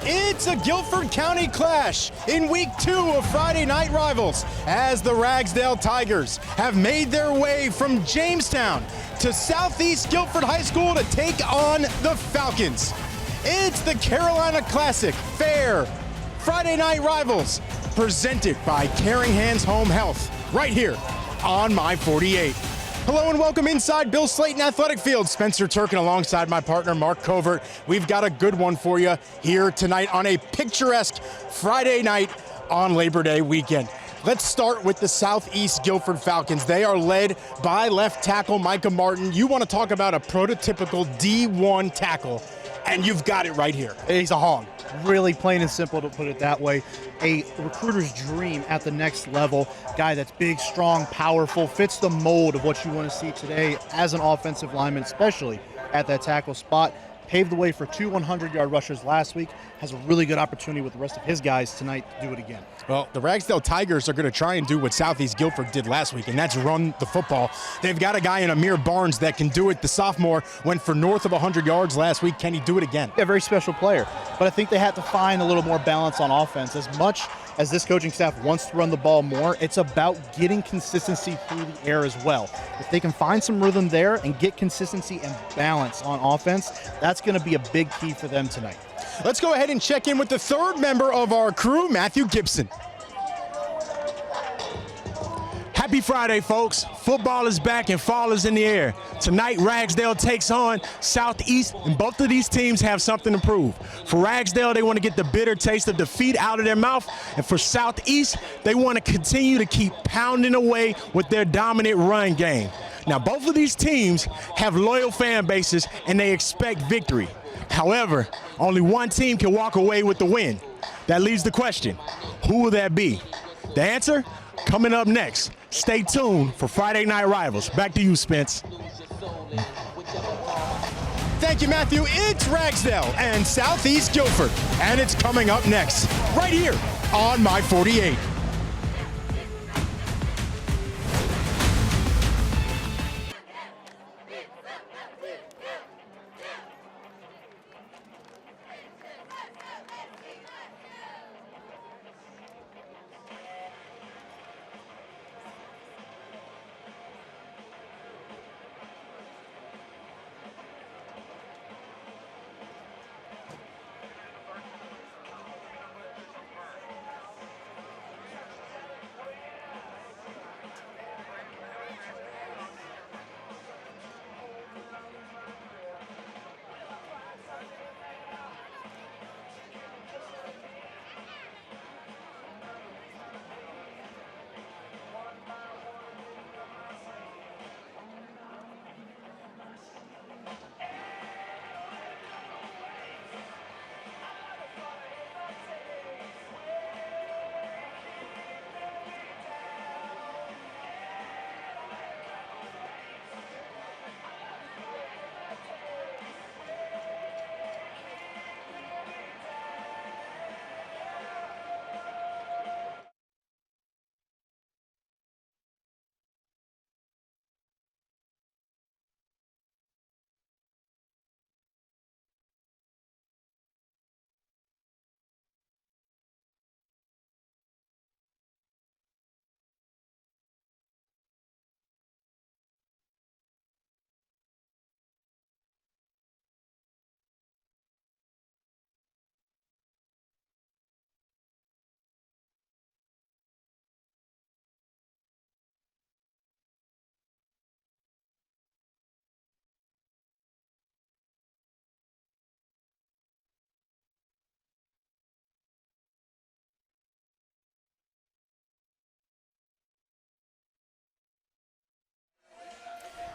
It's a Guilford County clash in week 2 of Friday Night Rivals as the Ragsdale Tigers have made their way from Jamestown to Southeast Guilford High School to take on the Falcons. It's the Carolina Classic Fair Friday Night Rivals presented by Caring Hands Home Health right here on My 48. Hello and welcome inside Bill Slayton Athletic Field. Spencer Turkin alongside my partner Mark Covert. We've got a good one for you here tonight on a picturesque Friday night on Labor Day weekend. Let's start with the Southeast Guilford Falcons. They are led by left tackle Micah Martin. You want to talk about a prototypical D1 tackle, and you've got it right here. He's a hog. Really plain and simple, to put it that way. A recruiter's dream at the next level. Guy that's big, strong, powerful, fits the mold of what you want to see today as an offensive lineman, especially at that tackle spot. Paved the way for 2 100-yard rushers last week. Has a really good opportunity with the rest of his guys tonight to do it again. Well, the Ragsdale Tigers are going to try and do what Southeast Guilford did last week, and that's run the football. They've got a guy in Amir Barnes that can do it. The sophomore went for north of 100 yards last week. Can he do it again? Yeah, very special player. But I think they had to find a little more balance on offense. As much as this coaching staff wants to run the ball more, it's about getting consistency through the air as well. If they can find some rhythm there and get consistency and balance on offense, that's going to be a big key for them tonight. Let's go ahead and check in with the third member of our crew, Matthew Gibson. Happy Friday, folks. Football is back and fall is in the air. Tonight, Ragsdale takes on Southeast, and both of these teams have something to prove. For Ragsdale, they want to get the bitter taste of defeat out of their mouth, and for Southeast, they want to continue to keep pounding away with their dominant run game. Now, both of these teams have loyal fan bases, and they expect victory. However, only one team can walk away with the win. That leaves the question, who will that be? The answer? Coming up next. Stay tuned for Friday Night Rivals. Back to you, Spence. Thank you, Matthew. It's Ragsdale and Southeast Guilford, and it's coming up next, right here on My 48.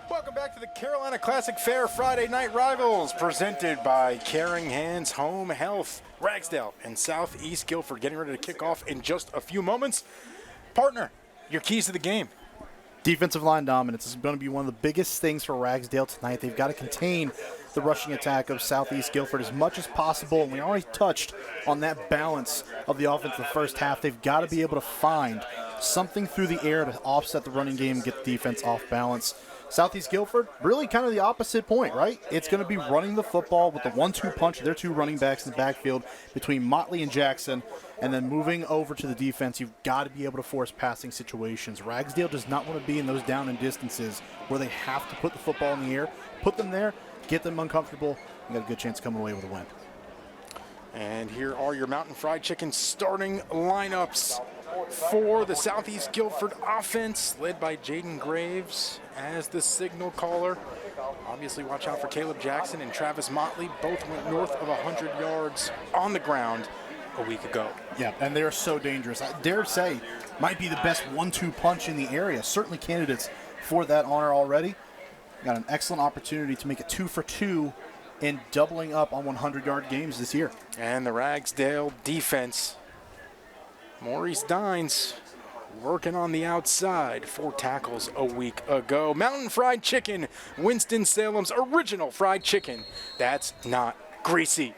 Welcome back to the Carolina Classic Fair Friday Night Rivals, presented by Caring Hands Home Health. Ragsdale and Southeast Guilford getting ready to kick off in just a few moments. Partner, your keys to the game. Defensive line dominance is going to be one of the biggest things for Ragsdale tonight. They've got to contain the rushing attack of Southeast Guilford as much as possible, and we already touched on that balance of the offense in the first half. They've got to be able to find something through the air to offset the running game and get the defense off balance. Southeast Guilford, really kind of the opposite point, right? It's going to be running the football with the 1-2 punch of their two running backs in the backfield between Motley and Jackson, and then moving over to the defense, you've got to be able to force passing situations. Ragsdale does not want to be in those down and distances where they have to put the football in the air, put them there, get them uncomfortable, and got a good chance of coming away with a win. And here are your Mountain Fried Chicken starting lineups for the Southeast Guilford offense, led by Jayden Graves as the signal caller. Obviously, watch out for Caleb Jackson and Travis Motley. Both went north of 100 yards on the ground a week ago. Yeah, and they're so dangerous. I dare say, might be the best 1-2 punch in the area. Certainly candidates for that honor already. Got an excellent opportunity to make it 2 for 2 in doubling up on 100-yard games this year. And the Ragsdale defense, Maurice Dines working on the outside. 4 tackles a week ago. Mountain Fried Chicken, Winston-Salem's original fried chicken. That's not greasy.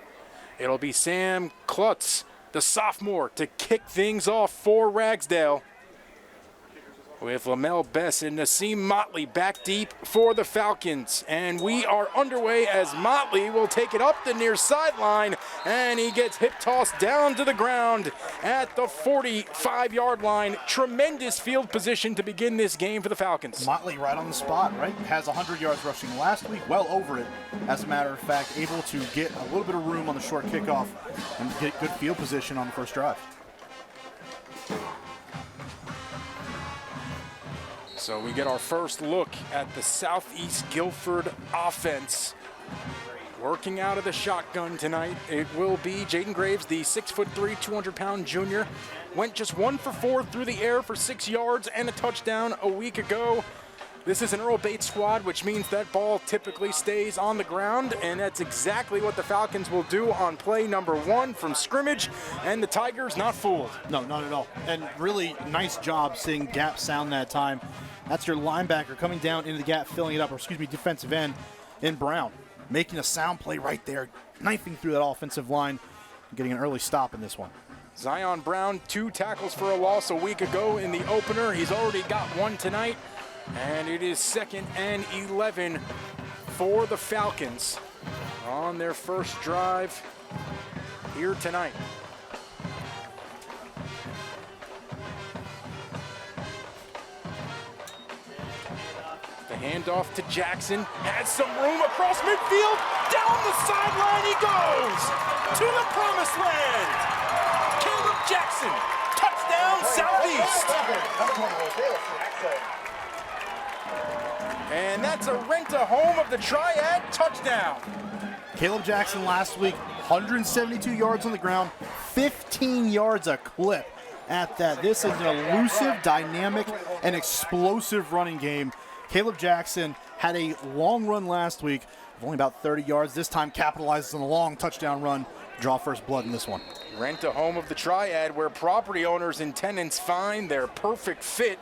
It'll be Sam Klutz, the sophomore, to kick things off for Ragsdale, with Lamel Bess and Nassim Motley back deep for the Falcons. And we are underway as Motley will take it up the near sideline, and he gets hip tossed down to the ground at the 45-yard line. Tremendous field position to begin this game for the Falcons. Motley right on the spot, right? Has 100 yards rushing last week, well over it. As a matter of fact, able to get a little bit of room on the short kickoff and get good field position on the first drive. So we get our first look at the Southeast Guilford offense. Working out of the shotgun tonight, it will be Jayden Graves, the 6'3", 200-pound junior. Went just 1 for 4 through the air for 6 yards and a touchdown a week ago. This is an Earl Bates squad, which means that ball typically stays on the ground, and that's exactly what the Falcons will do on play number 1 from scrimmage, and the Tigers not fooled. No, not at all. And really nice job seeing gap sound that time. That's your linebacker coming down into the gap, filling it up, or excuse me, defensive end in Brown, making a sound play right there, knifing through that offensive line, and getting an early stop in this one. Zion Brown, 2 tackles for a loss a week ago in the opener. He's already got 1 tonight. And it is 2nd and 11 for the Falcons on their first drive here tonight. The handoff to Jackson, has some room across midfield, down the sideline he goes to the promised land. Caleb Jackson, touchdown Southeast. And that's a rent-a-home of the Triad touchdown. Caleb Jackson last week, 172 yards on the ground, 15 yards a clip at that. This is an elusive, dynamic, and explosive running game. Caleb Jackson had a long run last week of only about 30 yards. This time capitalizes on a long touchdown run, draw first blood in this one. Rent-a-home of the Triad, where property owners and tenants find their perfect fit.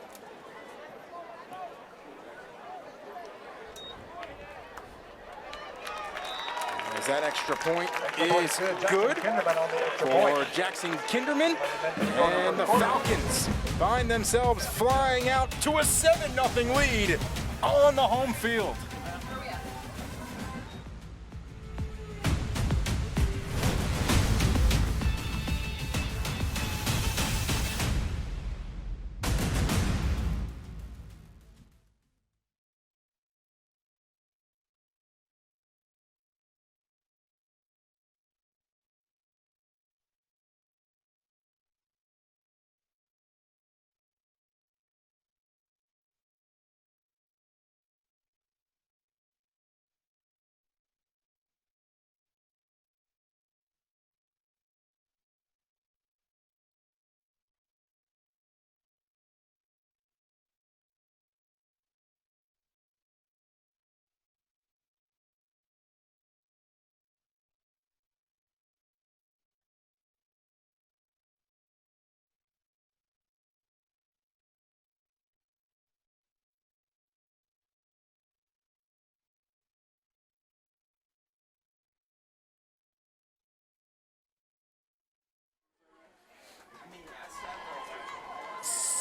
As that extra point is good for Jackson Kinderman, and the Falcons find themselves flying out to a 7-0 lead on the home field.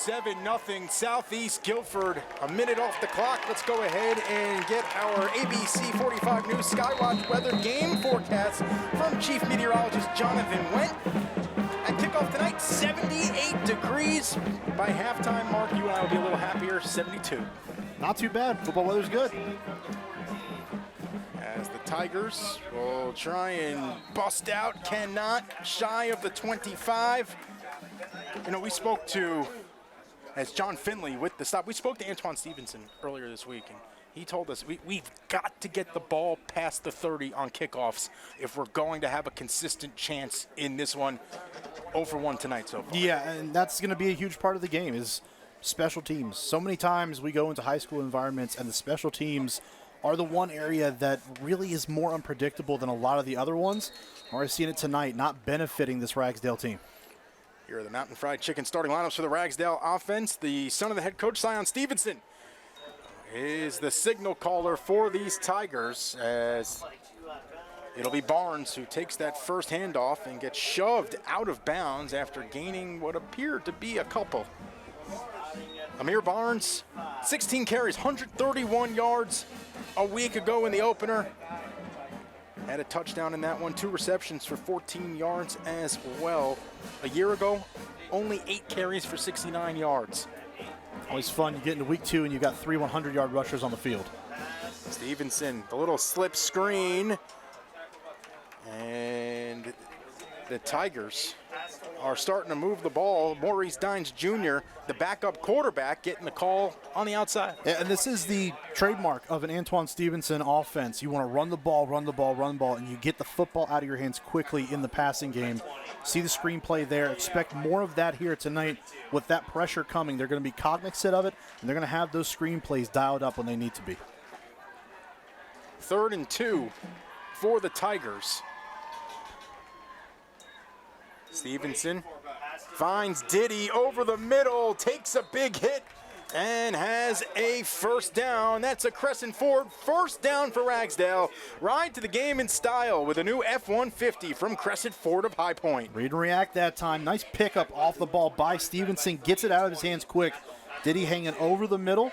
7-0 Southeast Guilford. A minute off the clock. Let's go ahead and get our ABC 45 News Skywatch weather game forecast from Chief Meteorologist Jonathan Went. At kickoff tonight, 78 degrees. By halftime, Mark, you and I will be a little happier, 72. Not too bad. Football weather's good. As the Tigers will try and bust out, cannot, shy of the 25. You know, we spoke to, as John Finley with the stop, we spoke to Antoine Stevenson earlier this week, and he told us we've got to get the ball past the 30 on kickoffs if we're going to have a consistent chance in this one. 0-for-1 tonight so far. Yeah, and that's going to be a huge part of the game is special teams. So many times we go into high school environments, and the special teams are the one area that really is more unpredictable than a lot of the other ones. We're seeing it tonight, not benefiting this Ragsdale team. Here are the Mountain Fried Chicken starting lineups for the Ragsdale offense. The son of the head coach, Sion Stevenson, is the signal caller for these Tigers, as it'll be Barnes who takes that first handoff and gets shoved out of bounds after gaining what appeared to be a couple. Amir Barnes, 16 carries, 131 yards a week ago in the opener. Had a touchdown in that one, 2 receptions for 14 yards as well. A year ago, only 8 carries for 69 yards. Always fun. You get into week 2 and you got 3 100-yard rushers on the field. Stevenson, the little slip screen. And the Tigers are starting to move the ball. Maurice Dines Jr., the backup quarterback, getting the call on the outside. And this is the trademark of an Antoine Stevenson offense. You want to run the ball, run the ball, run the ball, and you get the football out of your hands quickly in the passing game. See the screenplay there. Expect more of that here tonight with that pressure coming. They're going to be cognizant of it, and they're going to have those screenplays dialed up when they need to be. 3rd and 2 for the Tigers. Stevenson finds Diddy over the middle, takes a big hit, and has a first down. That's a Crescent Ford first down for Ragsdale. Ride to the game in style with a new F-150 from Crescent Ford of High Point. Read and react that time. Nice pickup off the ball by Stevenson. Gets it out of his hands quick. Diddy hanging over the middle.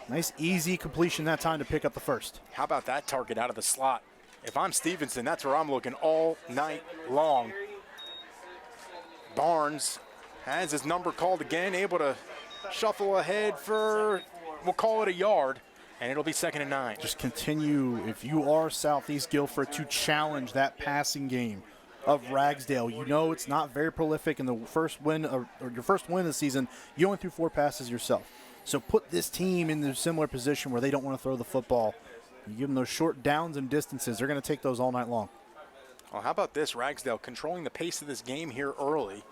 Nice easy completion that time to pick up the first. How about that target out of the slot? If I'm Stevenson, that's where I'm looking all night long. Barnes has his number called again, able to shuffle ahead for, we'll call it a yard, and it'll be 2nd and 9. Just continue, if you are Southeast Guilford, to challenge that passing game of Ragsdale. You know it's not very prolific in the first win, or your first win of the season. You only threw 4 passes yourself. So put this team in a similar position where they don't want to throw the football. You give them those short downs and distances. They're going to take those all night long. Well, how about this? Ragsdale controlling the pace of this game here early.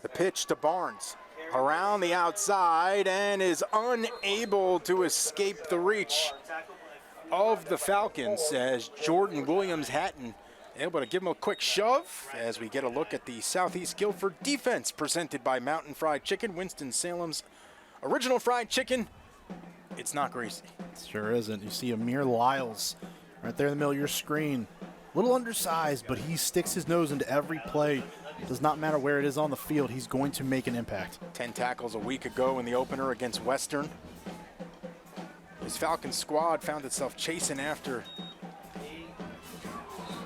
The pitch to Barnes around the outside and is unable to escape the reach of the Falcons as Jordan Williams-Hatton able to give him a quick shove as we get a look at the Southeast Guilford defense presented by Mountain Fried Chicken, Winston-Salem's original fried chicken. It's not greasy. It sure isn't. You see Amir Lyles right there in the middle of your screen. A little undersized, but he sticks his nose into every play. It does not matter where it is on the field. He's going to make an impact. 10 tackles a week ago in the opener against Western. His Falcons squad found itself chasing after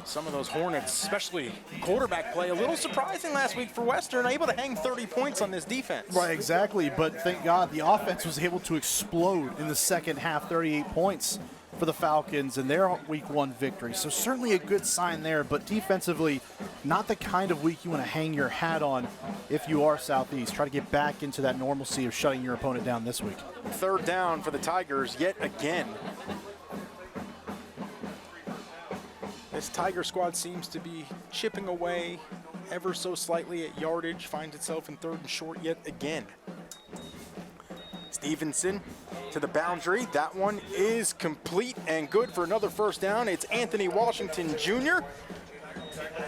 some of those Hornets, especially quarterback play. A little surprising last week for Western, able to hang 30 points on this defense. Right, exactly. But thank God the offense was able to explode in the second half, 38 points for the Falcons in their week 1 victory. So certainly a good sign there, but defensively, not the kind of week you want to hang your hat on if you are Southeast. Try to get back into that normalcy of shutting your opponent down this week. 3rd down for the Tigers yet again. This Tiger squad seems to be chipping away ever so slightly at yardage, finds itself in 3rd and short yet again. Stevenson to the boundary. That one is complete and good for another first down. It's Anthony Washington Jr.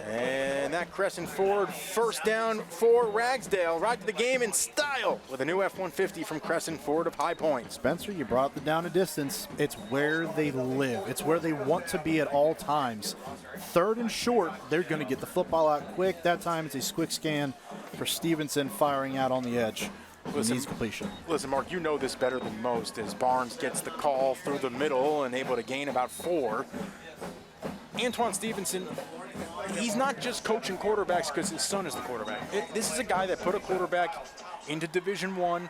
And that Crescent Ford first down for Ragsdale. Right to the game in style with a new F-150 from Crescent Ford of High Point. Spencer, you brought the down and distance. It's where they live. It's where they want to be at all times. 3rd and short, they're going to get the football out quick. That time it's a quick scan for Stevenson firing out on the edge. Needs completion. Listen, Mark, you know this better than most as Barnes gets the call through the middle and able to gain about 4. Antoine Stevenson, he's not just coaching quarterbacks because his son is the quarterback. This is a guy that put a quarterback into Division I,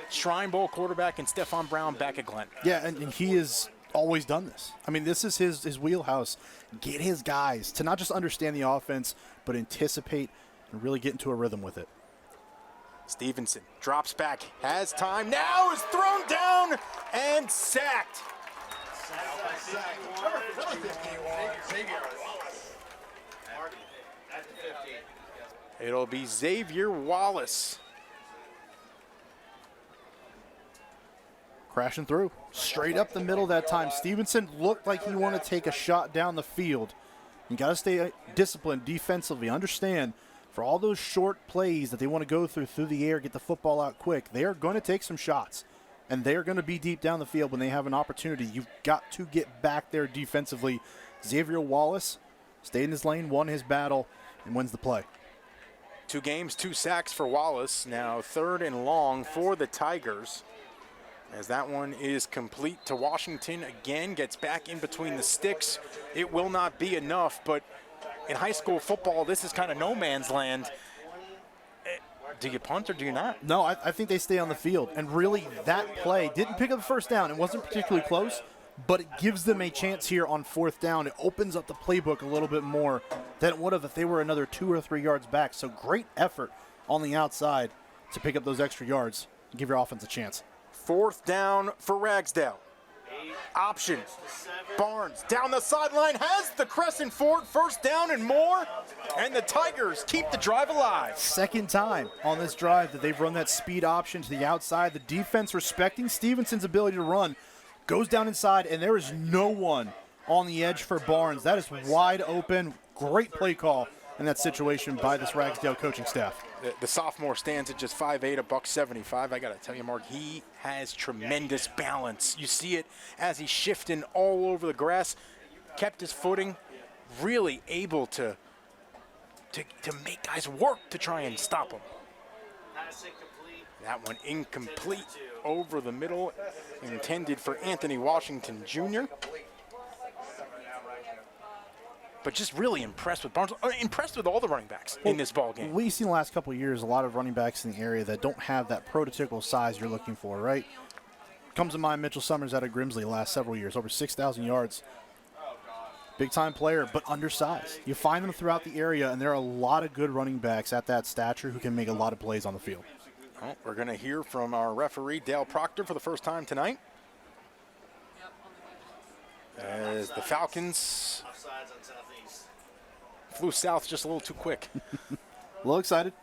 Shrine Bowl quarterback, and Stephon Brown back at Glenn. Yeah, and he has always done this. I mean, this is his wheelhouse. Get his guys to not just understand the offense, but anticipate and really get into a rhythm with it. Stevenson drops back, has time, now is thrown down and sacked. It'll be Xavier Wallace. Crashing through. Straight up the middle that time. Stevenson looked like he wanted to take a shot down the field. You got to stay disciplined defensively. Understand, for all those short plays that they want to go through the air, get the football out quick, they are going to take some shots. And they're going to be deep down the field when they have an opportunity. You've got to get back there defensively. Xavier Wallace stayed in his lane, won his battle, and wins the play. 2 games, 2 sacks for Wallace. Now 3rd and long for the Tigers. As that one is complete to Washington. Again, gets back in between the sticks. It will not be enough, but in high school football, this is kind of no man's land. Do you punt or do you not? No, I think they stay on the field. And really, that play didn't pick up the first down. It wasn't particularly close, but it gives them a chance here on 4th down. It opens up the playbook a little bit more than it would have if they were another 2 or 3 yards back. So great effort on the outside to pick up those extra yards and give your offense a chance. 4th down for Ragsdale. Option. Barnes down the sideline, has the Crescent Ford, 1st down and more, and the Tigers keep the drive alive. 2nd time on this drive that they've run that speed option to the outside. The defense, respecting Stevenson's ability to run, goes down inside, and there is no one on the edge for Barnes. That is wide open. Great play call in that situation by this Ragsdale coaching staff. The sophomore stands at just 5'8", $175. I got to tell you, Mark, he has tremendous balance. You see it as he's shifting all over the grass, kept his footing, really able to make guys work to try and stop him. That one incomplete over the middle, intended for Anthony Washington Jr. But just really impressed with Barnes, impressed with all the running backs in this ball game. We've seen the last couple of years a lot of running backs in the area that don't have that prototypical size you're looking for, right? Comes to mind Mitchell Summers out of Grimsley the last several years, over 6,000 yards. Big-time player, but undersized. You find them throughout the area, and there are a lot of good running backs at that stature who can make a lot of plays on the field. Well, we're going to hear from our referee, Dale Proctor, for the first time tonight. As the Falcons flew south just a little too quick. A little excited.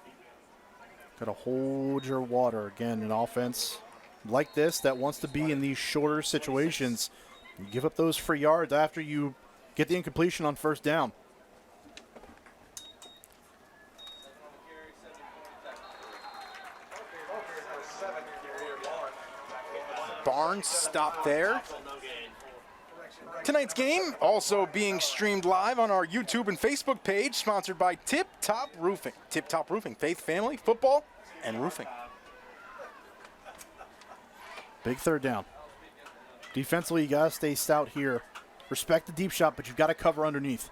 Got to hold your water. Again, an offense like this that wants to be in these shorter situations. You give up those free yards after you get the incompletion on 1st down. Barnes stopped there. Tonight's game also being streamed live on our YouTube and Facebook page, sponsored by Tip Top Roofing. Tip Top Roofing, faith, family, football, and roofing. Big 3rd down. Defensively, you got to stay stout here. Respect the deep shot, but you've got to cover underneath.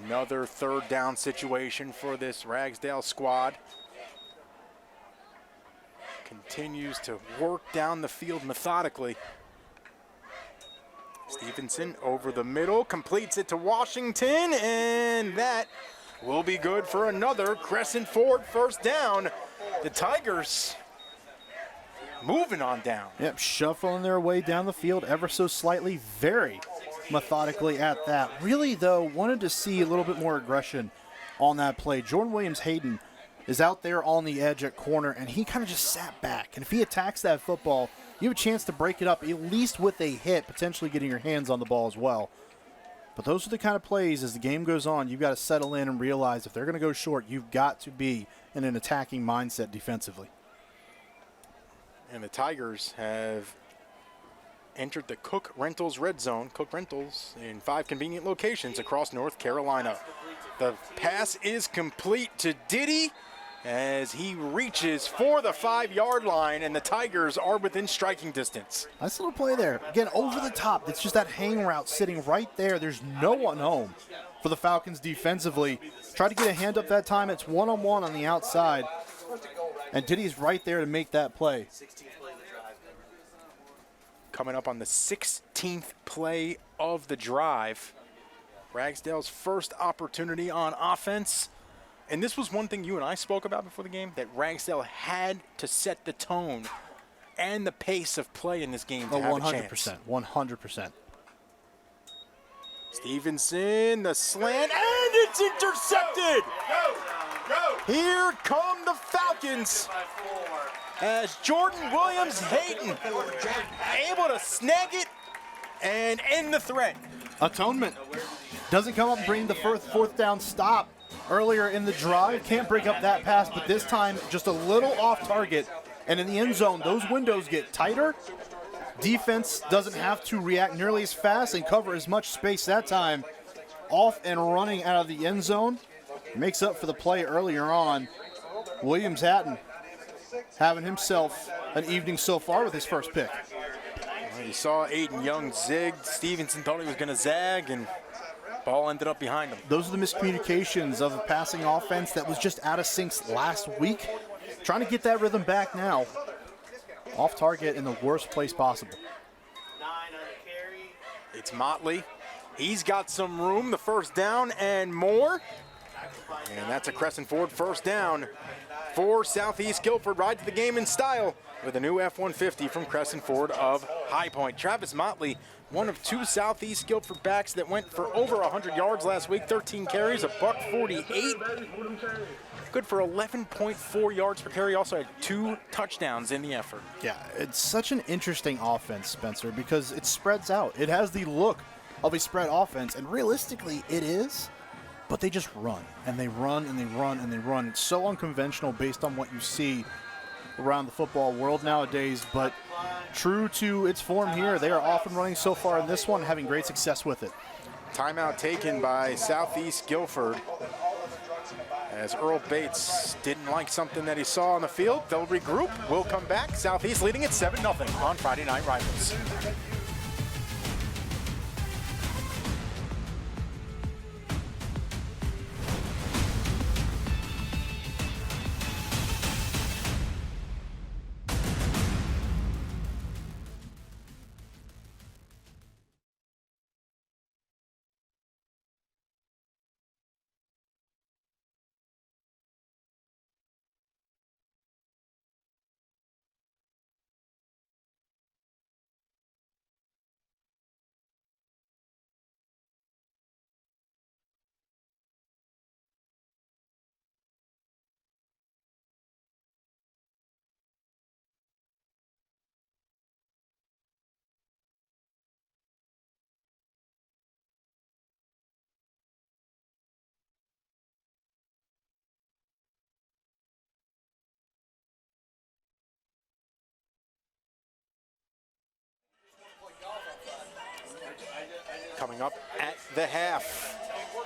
Another 3rd down situation for this Ragsdale squad. Continues to work down the field methodically. Stevenson over the middle, completes it to Washington, and that will be good for another Crescent Ford 1st down. The Tigers moving on down. Yep, shuffling their way down the field ever so slightly, very methodically at that. Really, though, wanted to see a little bit more aggression on that play. Jordan Williams-Hayden is out there on the edge at corner, and he kind of just sat back. And if he attacks that football, you have a chance to break it up, at least with a hit, potentially getting your hands on the ball as well. But those are the kind of plays, as the game goes on, you've got to settle in and realize if they're going to go short, you've got to be in an attacking mindset defensively. And the Tigers have entered the Cook Rentals red zone. Cook Rentals in 5 convenient locations across North Carolina. The pass is complete to Diddy as he reaches for the 5-yard line, and the Tigers are within striking distance. Nice little play there. Again, over the top. It's just that hang route sitting right there. There's no one home for the Falcons defensively. Tried to get a hand up that time. It's one-on-one on the outside. And Diddy's right there to make that play. Coming up on the 16th play of the drive. Ragsdale's first opportunity on offense. And this was one thing you and I spoke about before the game, that Ragsdale had to set the tone and the pace of play in this game to have a chance. 100%. Stevenson, the slant, and it's intercepted! Here come the Falcons as Jordan Williams-Hayden able to snag it and end the threat. Atonement doesn't come up and bring the fourth down stop earlier in the drive. Can't break up that pass, but this time just a little off target. And in the end zone, those windows get tighter. Defense doesn't have to react nearly as fast and cover as much space that time. Off and running out of the end zone. Makes up for the play earlier on. Williams-Hatton having himself an evening so far with his first pick. You saw Aiden Young zig. Stevenson thought he was going to zag, and ball ended up behind him. Those are the miscommunications of a passing offense that was just out of sync last week. Trying to get that rhythm back now. Off target in the worst place possible. It's Motley. He's got some room, the first down and more. And that's a Crescent Ford first down for Southeast Guilford. Ride to the game in style with a new F-150 from Crescent Ford of High Point. Travis Motley, one of 2 Southeast Guilford backs that went for over 100 yards last week, 13 carries, a $148. Good for 11.4 yards per carry. Also had 2 touchdowns in the effort. Yeah, it's such an interesting offense, Spencer, because it spreads out. It has the look of a spread offense, and realistically it is, but they just run, and they run, and they run, and they run. It's so unconventional based on what you see around the football world nowadays, but true to its form here, they are off and running so far in this one, having great success with it. Timeout taken by Southeast Guilford as Earl Bates didn't like something that he saw on the field. They'll regroup. We'll come back. Southeast leading at 7-0 on Friday Night Rivals. Coming up at the half,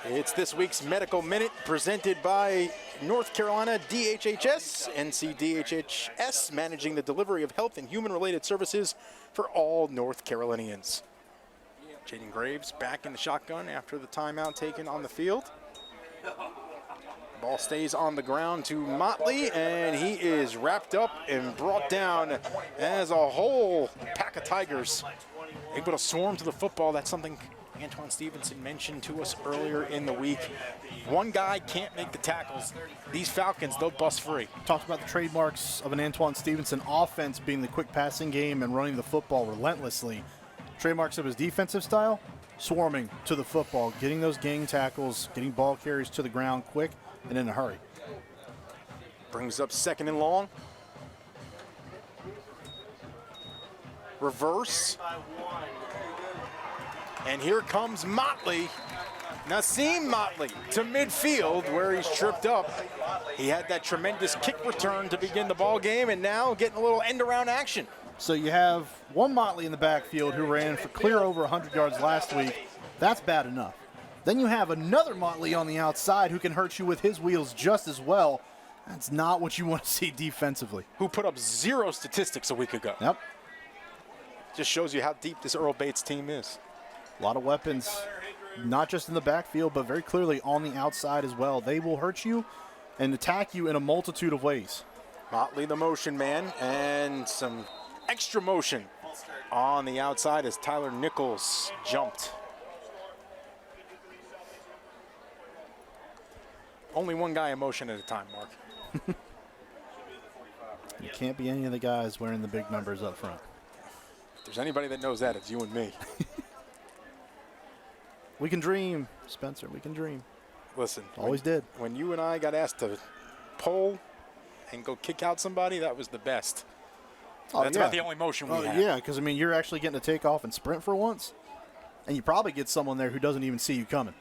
it's this week's Medical Minute presented by North Carolina DHHS, NCDHHS, managing the delivery of health and human-related services for all North Carolinians. Jayden Graves back in the shotgun after the timeout taken on the field. Ball stays on the ground to Motley, and he is wrapped up and brought down as a whole pack of Tigers able to swarm to the football. That's something Antoine Stevenson mentioned to us earlier in the week. One guy can't make the tackles. These Falcons, they'll bust free. Talked about the trademarks of an Antoine Stevenson offense being the quick passing game and running the football relentlessly. Trademarks of his defensive style, swarming to the football, getting those gang tackles, getting ball carries to the ground quick and in a hurry. Brings up 2nd and long. Reverse. And here comes Motley. Nassim Motley to midfield where he's tripped up. He had that tremendous kick return to begin the ball game, and now getting a little end around action. So you have one Motley in the backfield who ran for clear over 100 yards last week. That's bad enough. Then you have another Motley on the outside who can hurt you with his wheels just as well. That's not what you want to see defensively. Who put up 0 statistics a week ago. Yep. Just shows you how deep this Earl Bates team is. A lot of weapons, not just in the backfield, but very clearly on the outside as well. They will hurt you and attack you in a multitude of ways. Motley the motion man, and some extra motion on the outside as Tyler Nichols jumped. Only one guy in motion at a time, Mark. You can't be any of the guys wearing the big numbers up front. If there's anybody that knows that, it's you and me. We can dream, Spencer. We can dream. Listen. Always did. When you and I got asked to pull and go kick out somebody, that was the best. Oh, That's yeah. about the only motion we had. Yeah, because, I mean, you're actually getting to take off and sprint for once, and you probably get someone there who doesn't even see you coming.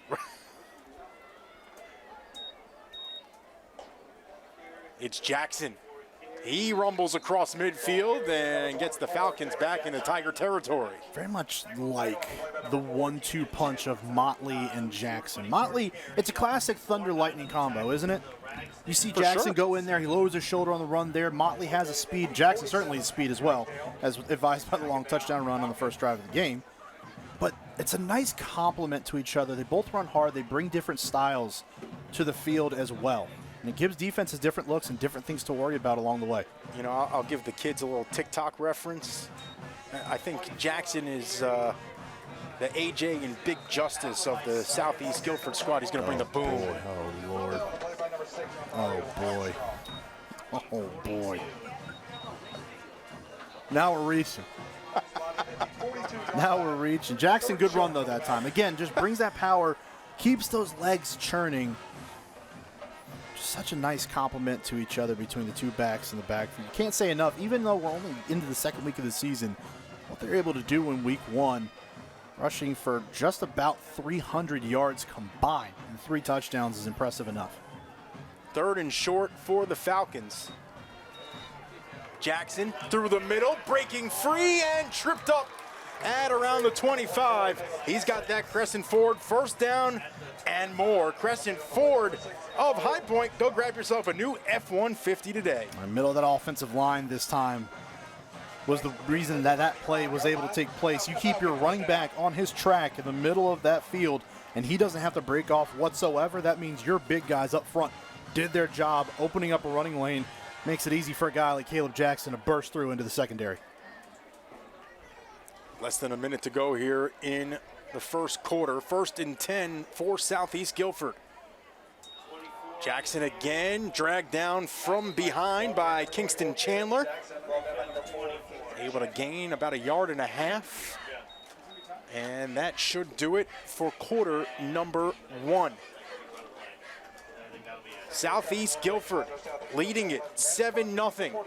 It's Jackson. He rumbles across midfield and gets the Falcons back into Tiger territory. Very much like the 1-2 punch of Motley and Jackson. Motley, it's a classic thunder lightning combo, isn't it? You see Jackson go in there, he lowers his shoulder on the run there. Motley has a speed. Jackson certainly has speed as well, as advised by the long touchdown run on the first drive of the game. But it's a nice complement to each other. They both run hard. They bring different styles to the field as well. And it gives defenses different looks and different things to worry about along the way. You know, I'll give the kids a little TikTok reference. I think Jackson is the AJ and Big Justice of the Southeast Guilford squad. He's going to bring the boom. Boy. Oh, Lord. Oh, boy. Oh, boy. Now we're reaching. Now we're reaching. Jackson, good run, though, that time. Again, just brings that power, keeps those legs churning. Just such a nice compliment to each other between the two backs in the backfield. You can't say enough, even though we're only into the second week of the season, what they're able to do in week 1, rushing for just about 300 yards combined and 3 touchdowns is impressive enough. 3rd and short for the Falcons. Jackson through the middle, breaking free and tripped up at around the 25. He's got that Crescent Ford first down and more. Crescent Ford of High Point. Go grab yourself a new F-150 today. In the middle of that offensive line this time was the reason that that play was able to take place. You keep your running back on his track in the middle of that field, and he doesn't have to break off whatsoever. That means your big guys up front did their job, opening up a running lane. Makes it easy for a guy like Caleb Jackson to burst through into the secondary. Less than a minute to go here in the first quarter. 1st and 10 for Southeast Guilford. Jackson again dragged down from behind by Kingston Chandler. Able to gain about 1.5 yards. And that should do it for quarter number 1. Southeast Guilford leading it 7-0.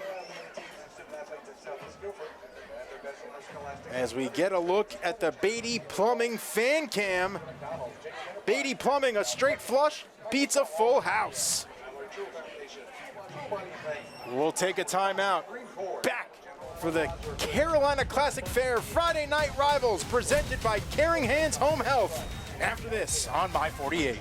As we get a look at the Beatty Plumbing fan cam. Beatty Plumbing, a straight flush beats a full house. We'll take a timeout. Back for the Carolina Classic Fair Friday Night Rivals presented by Caring Hands Home Health. After this on My 48.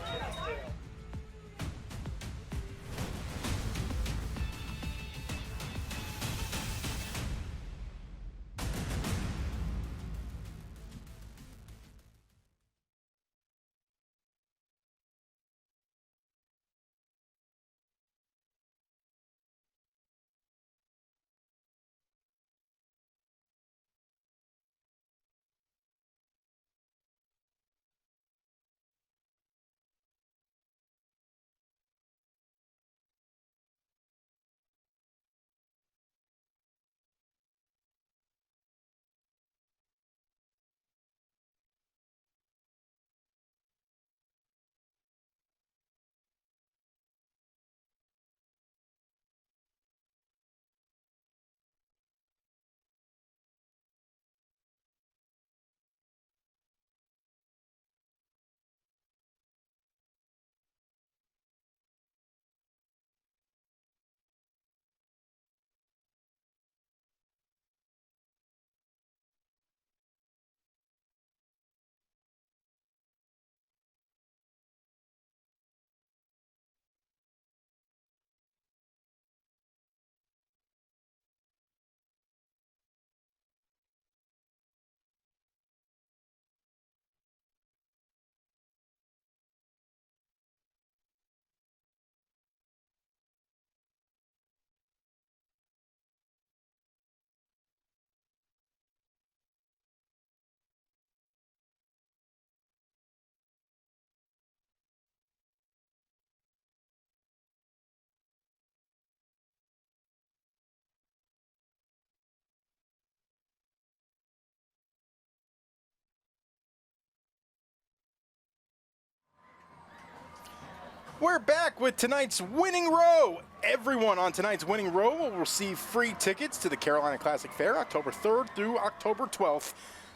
We're back with tonight's winning row. Everyone on tonight's winning row will receive free tickets to the Carolina Classic Fair, October 3rd through October 12th.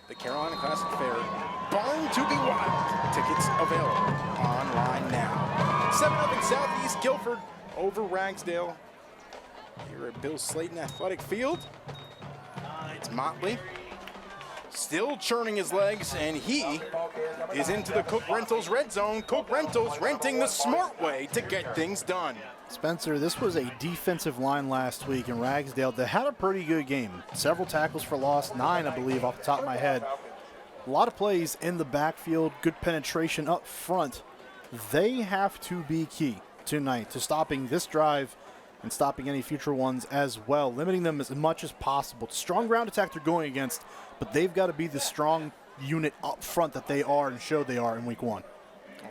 The Carolina Classic Fair, born to be wild. Tickets available online now. 7-0 Southeast Guilford over Ragsdale here at Bill Slayton Athletic Field. It's Motley, still churning his legs, and he is into the Cook Rentals red zone. Cook Rentals renting the smart way to get things done. Spencer, this was a defensive line last week in Ragsdale that had a pretty good game. Several tackles for loss, 9 I believe off the top of my head. A lot of plays in the backfield, good penetration up front. They have to be key tonight to stopping this drive and stopping any future ones as well, limiting them as much as possible. Strong ground attack they're going against, but they've got to be the strong unit up front that they are and showed they are in week 1.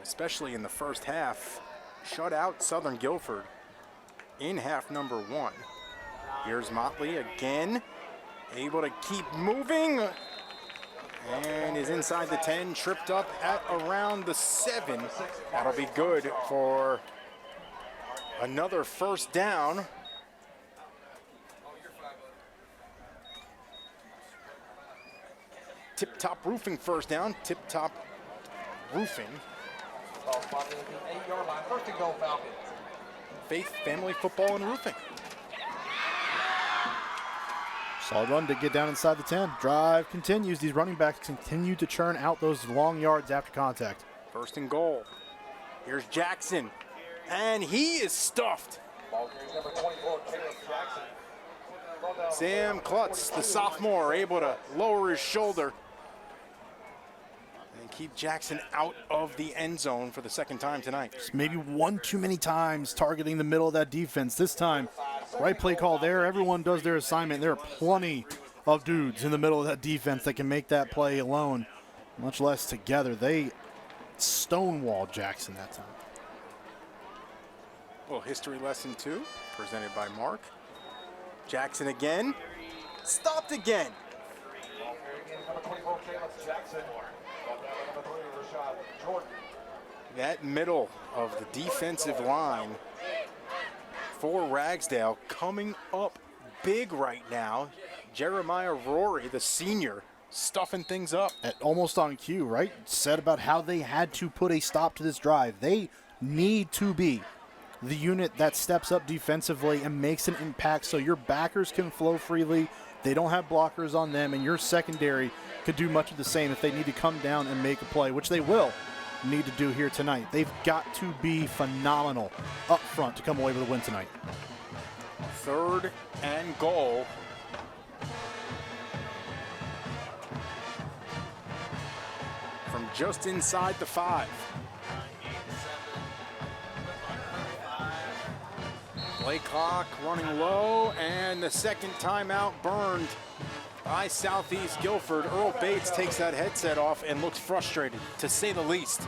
Especially in the first half, shut out Southern Guilford in half number 1. Here's Motley again, able to keep moving, and is inside the 10, tripped up at around the 7. That'll be good for another first down. Tip Top Roofing first down. Tip Top Roofing. 8-yard line, first and goal, Falcons. Faith Family Football and Roofing. Solid run to get down inside the 10. Drive continues. These running backs continue to churn out those long yards after contact. First and goal. Here's Jackson, and he is stuffed. Ball carries number 24, Caleb Jackson. Sam Klutz, the sophomore, able to lower his shoulder and keep Jackson out of the end zone for the second time tonight. Just maybe one too many times targeting the middle of that defense. This time, right play call there. Everyone does their assignment. There are plenty of dudes in the middle of that defense that can make that play alone, much less together. They stonewalled Jackson that time. Well, history lesson 2, presented by Mark. Jackson again, stopped again. Ball carries again, number 24, Caleb Jackson. Ball down to number 3, Rashad Jordan. That middle of the defensive line for Ragsdale coming up big right now. Jeremiah Rory, the senior, stuffing things up. Almost on cue, right? Said about how they had to put a stop to this drive. They need to be the unit that steps up defensively and makes an impact so your backers can flow freely. They don't have blockers on them, and your secondary could do much of the same if they need to come down and make a play, which they will need to do here tonight. They've got to be phenomenal up front to come away with a win tonight. Third and goal. From just inside the 5. Play clock running low, and the second timeout burned by Southeast Guilford. Earl Bates takes that headset off and looks frustrated, to say the least.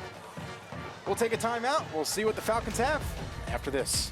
We'll take a timeout. We'll see what the Falcons have after this.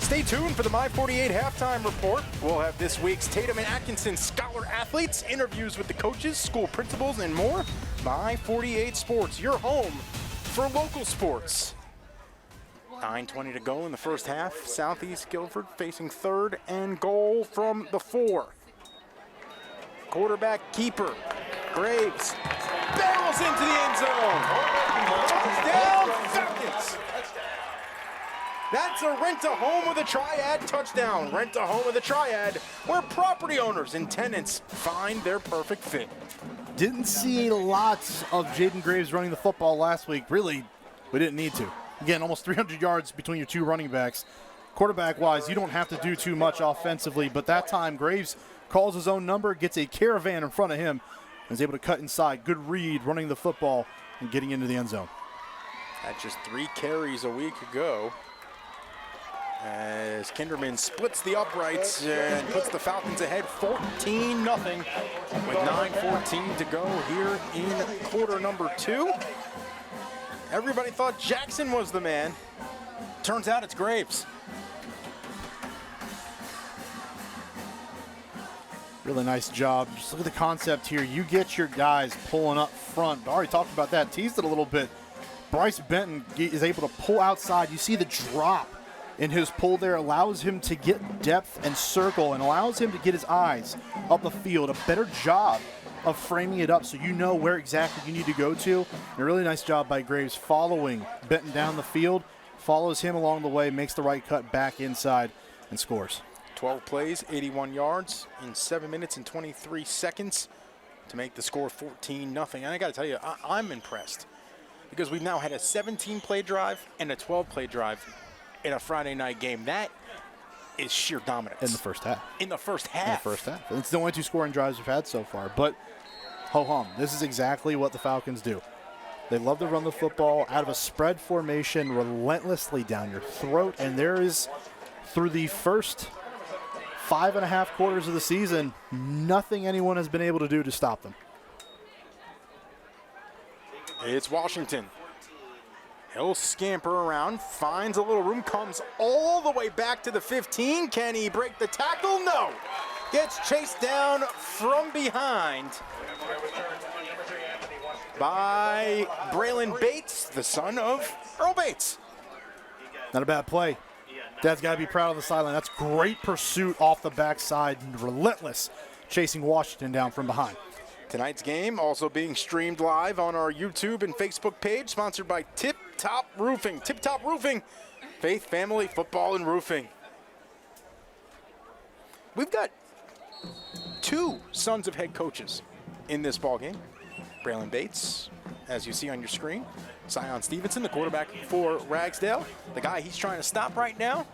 Stay tuned for the My 48 halftime report. We'll have this week's Tatum and Atkinson Scholar athletes, interviews with the coaches, school principals, and more. My 48 Sports, your home for local sports. 9:20 to go in the first half. Southeast Guilford facing third and goal from the 4. Quarterback keeper Graves barrels into the end zone. Touchdown, Falcons. That's a rent-a-home with a triad touchdown. Rent-a-home with a triad, where property owners and tenants find their perfect fit. Didn't see lots of Jayden Graves running the football last week. Really, we didn't need to. Again, almost 300 yards between your two running backs. Quarterback-wise, you don't have to do too much offensively, but that time Graves calls his own number, gets a caravan in front of him, and is able to cut inside. Good read running the football and getting into the end zone. At just 3 carries a week ago, as Kinderman splits the uprights and puts the Falcons ahead 14-0 with 9:14 to go here in quarter number 2. Everybody thought Jackson was the man. Turns out it's Graves. Really nice job. Just look at the concept here. You get your guys pulling up front. I already talked about that, teased it a little bit. Bryce Benton is able to pull outside. You see the drop in his pull there, allows him to get depth and circle and allows him to get his eyes up the field. A better job of framing it up so you know where exactly you need to go to. And a really nice job by Graves following Benton down the field, follows him along the way, makes the right cut back inside and scores. 12 plays, 81 yards in 7 minutes and 23 seconds to make the score 14-0. And I got to tell you, I'm impressed because we've now had a 17-play drive and a 12-play drive in a Friday night game. That is sheer dominance. In the first half. In the first half. It's the only 2 scoring drives we've had so far. But ho-hum, this is exactly what the Falcons do. They love to run the football out of a spread formation relentlessly down your throat. And there is, through the first 5.5 quarters of the season, nothing anyone has been able to do to stop them. It's Washington. He'll scamper around, finds a little room, comes all the way back to the 15. Can he break the tackle? No. Gets chased down from behind by Braylon Bates, the son of Earl Bates. Not a bad play. Dad's got to be proud of the sideline. That's great pursuit off the backside, relentless, chasing Washington down from behind. Tonight's game also being streamed live on our YouTube and Facebook page, sponsored by Tip Top Roofing. Tip Top Roofing, faith, family, football, and roofing. We've got 2 sons of head coaches in this ballgame. Braylon Bates, as you see on your screen. Zion Stevenson, the quarterback for Ragsdale, the guy he's trying to stop right now.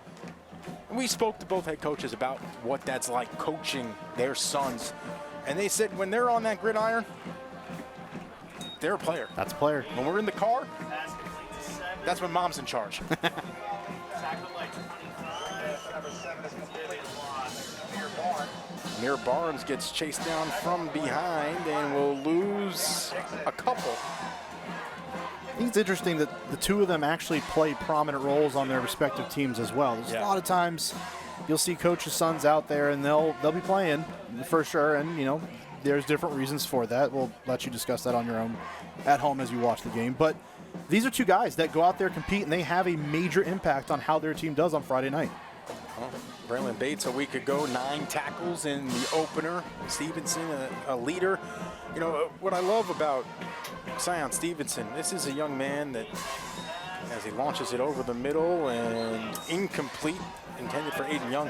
And we spoke to both head coaches about what that's like coaching their sons. And they said when they're on that gridiron, they're a player. That's a player. When we're in the car, that's when mom's in charge. Amir Barnes gets chased down from behind and will lose a couple. I think it's interesting that the 2 of them actually play prominent roles on their respective teams as well. There's a lot of times you'll see coaches' sons out there and they'll be playing for sure, and you know there's different reasons for that. We'll let you discuss that on your own at home as you watch the game. But these are 2 guys that go out there, compete, and they have a major impact on how their team does on Friday night. Well, Braylon Bates a week ago, 9 tackles in the opener. Stevenson, a leader. You know, what I love about Zion Stevenson, this is a young man that, as he launches it over the middle and incomplete, intended for Aiden Young.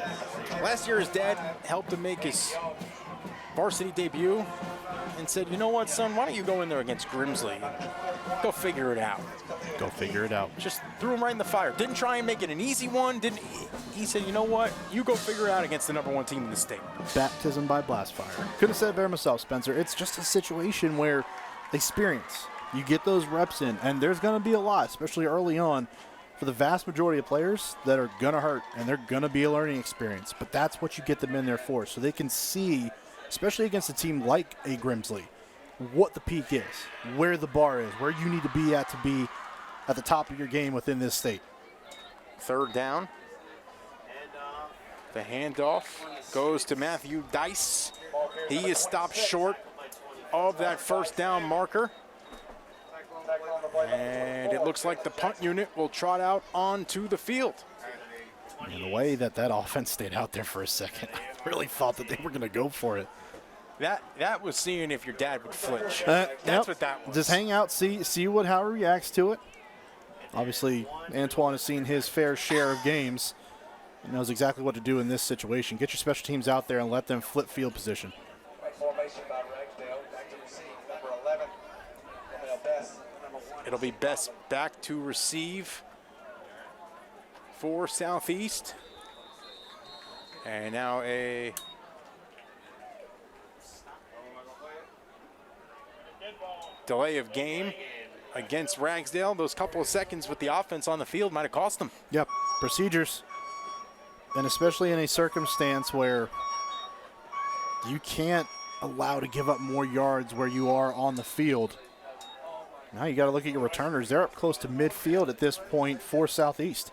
Last year, his dad helped him make his varsity debut and said, you know what, son, why don't you go in there against Grimsley? Go figure it out. Go figure it out. Just threw him right in the fire. Didn't try and make it an easy one. He said, you know what, you go figure it out against the #1 team in the state. Baptism by blast fire. Could have said it better myself, Spencer. It's just a situation where experience. You get those reps in, and there's going to be a lot, especially early on, for the vast majority of players that are going to hurt, and they're going to be a learning experience. But that's what you get them in there for, so they can see, especially against a team like a Grimsley, what the peak is, where the bar is, where you need to be at the top of your game within this state. 3rd down. The handoff goes to Matthew Dice. He is stopped short of that 1st down marker. And it looks like the punt unit will trot out onto the field. And the way that offense stayed out there for a second, I really thought that they were going to go for it. That was seeing if your dad would flinch. That's Yep. what that was. Just hang out, see how he reacts to it. Obviously, Antoine has seen his fair share of games and knows exactly what to do in this situation. Get your special teams out there and let them flip field position. Formation by Ragsdale. Back to receive. Number 11. Best. It'll be Best back to receive for Southeast. And now a delay of game against Ragsdale. Those couple of seconds with the offense on the field might have cost them. Yep, procedures. And especially in a circumstance where you can't allow to give up more yards where you are on the field. Now you got to look at your returners. They're up close to midfield at this point for Southeast.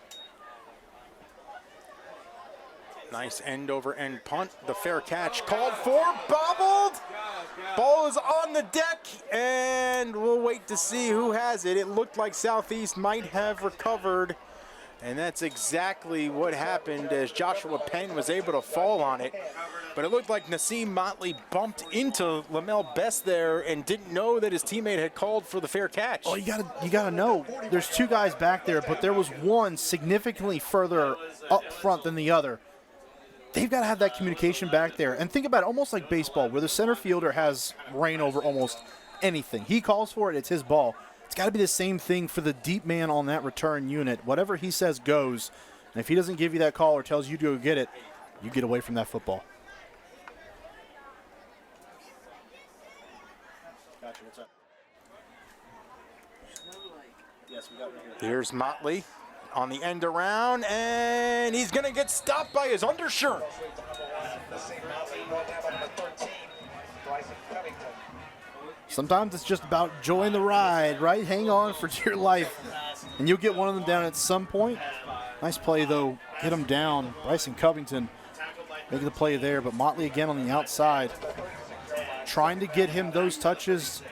Nice end over end punt. The fair catch called for, bobbled. Ball is on the deck, and we'll wait to see who has it. It looked like Southeast might have recovered, and that's exactly what happened as Joshua Penn was able to fall on it. But it looked like Nassim Motley bumped into Lamel Best there and didn't know that his teammate had called for the fair catch. Oh, you gotta know. There's two guys back there, but there was one significantly further up front than the other. They've got to have that communication back there. And think about it, almost like baseball, where the center fielder has reign over almost anything. He calls for it, it's his ball. It's got to be the same thing for the deep man on that return unit. Whatever he says goes. And if he doesn't give you that call or tells you to go get it, you get away from that football. Gotcha, what's up? Yes, we got it here. Here's Motley on the end around, and he's going to get stopped by his undershirt. Sometimes it's just about enjoying the ride, right? Hang on for dear life, and you'll get one of them down at some point. Nice play, though. Hit him down. Bryson Covington making the play there, but Motley again on the outside. Trying to get him those touches.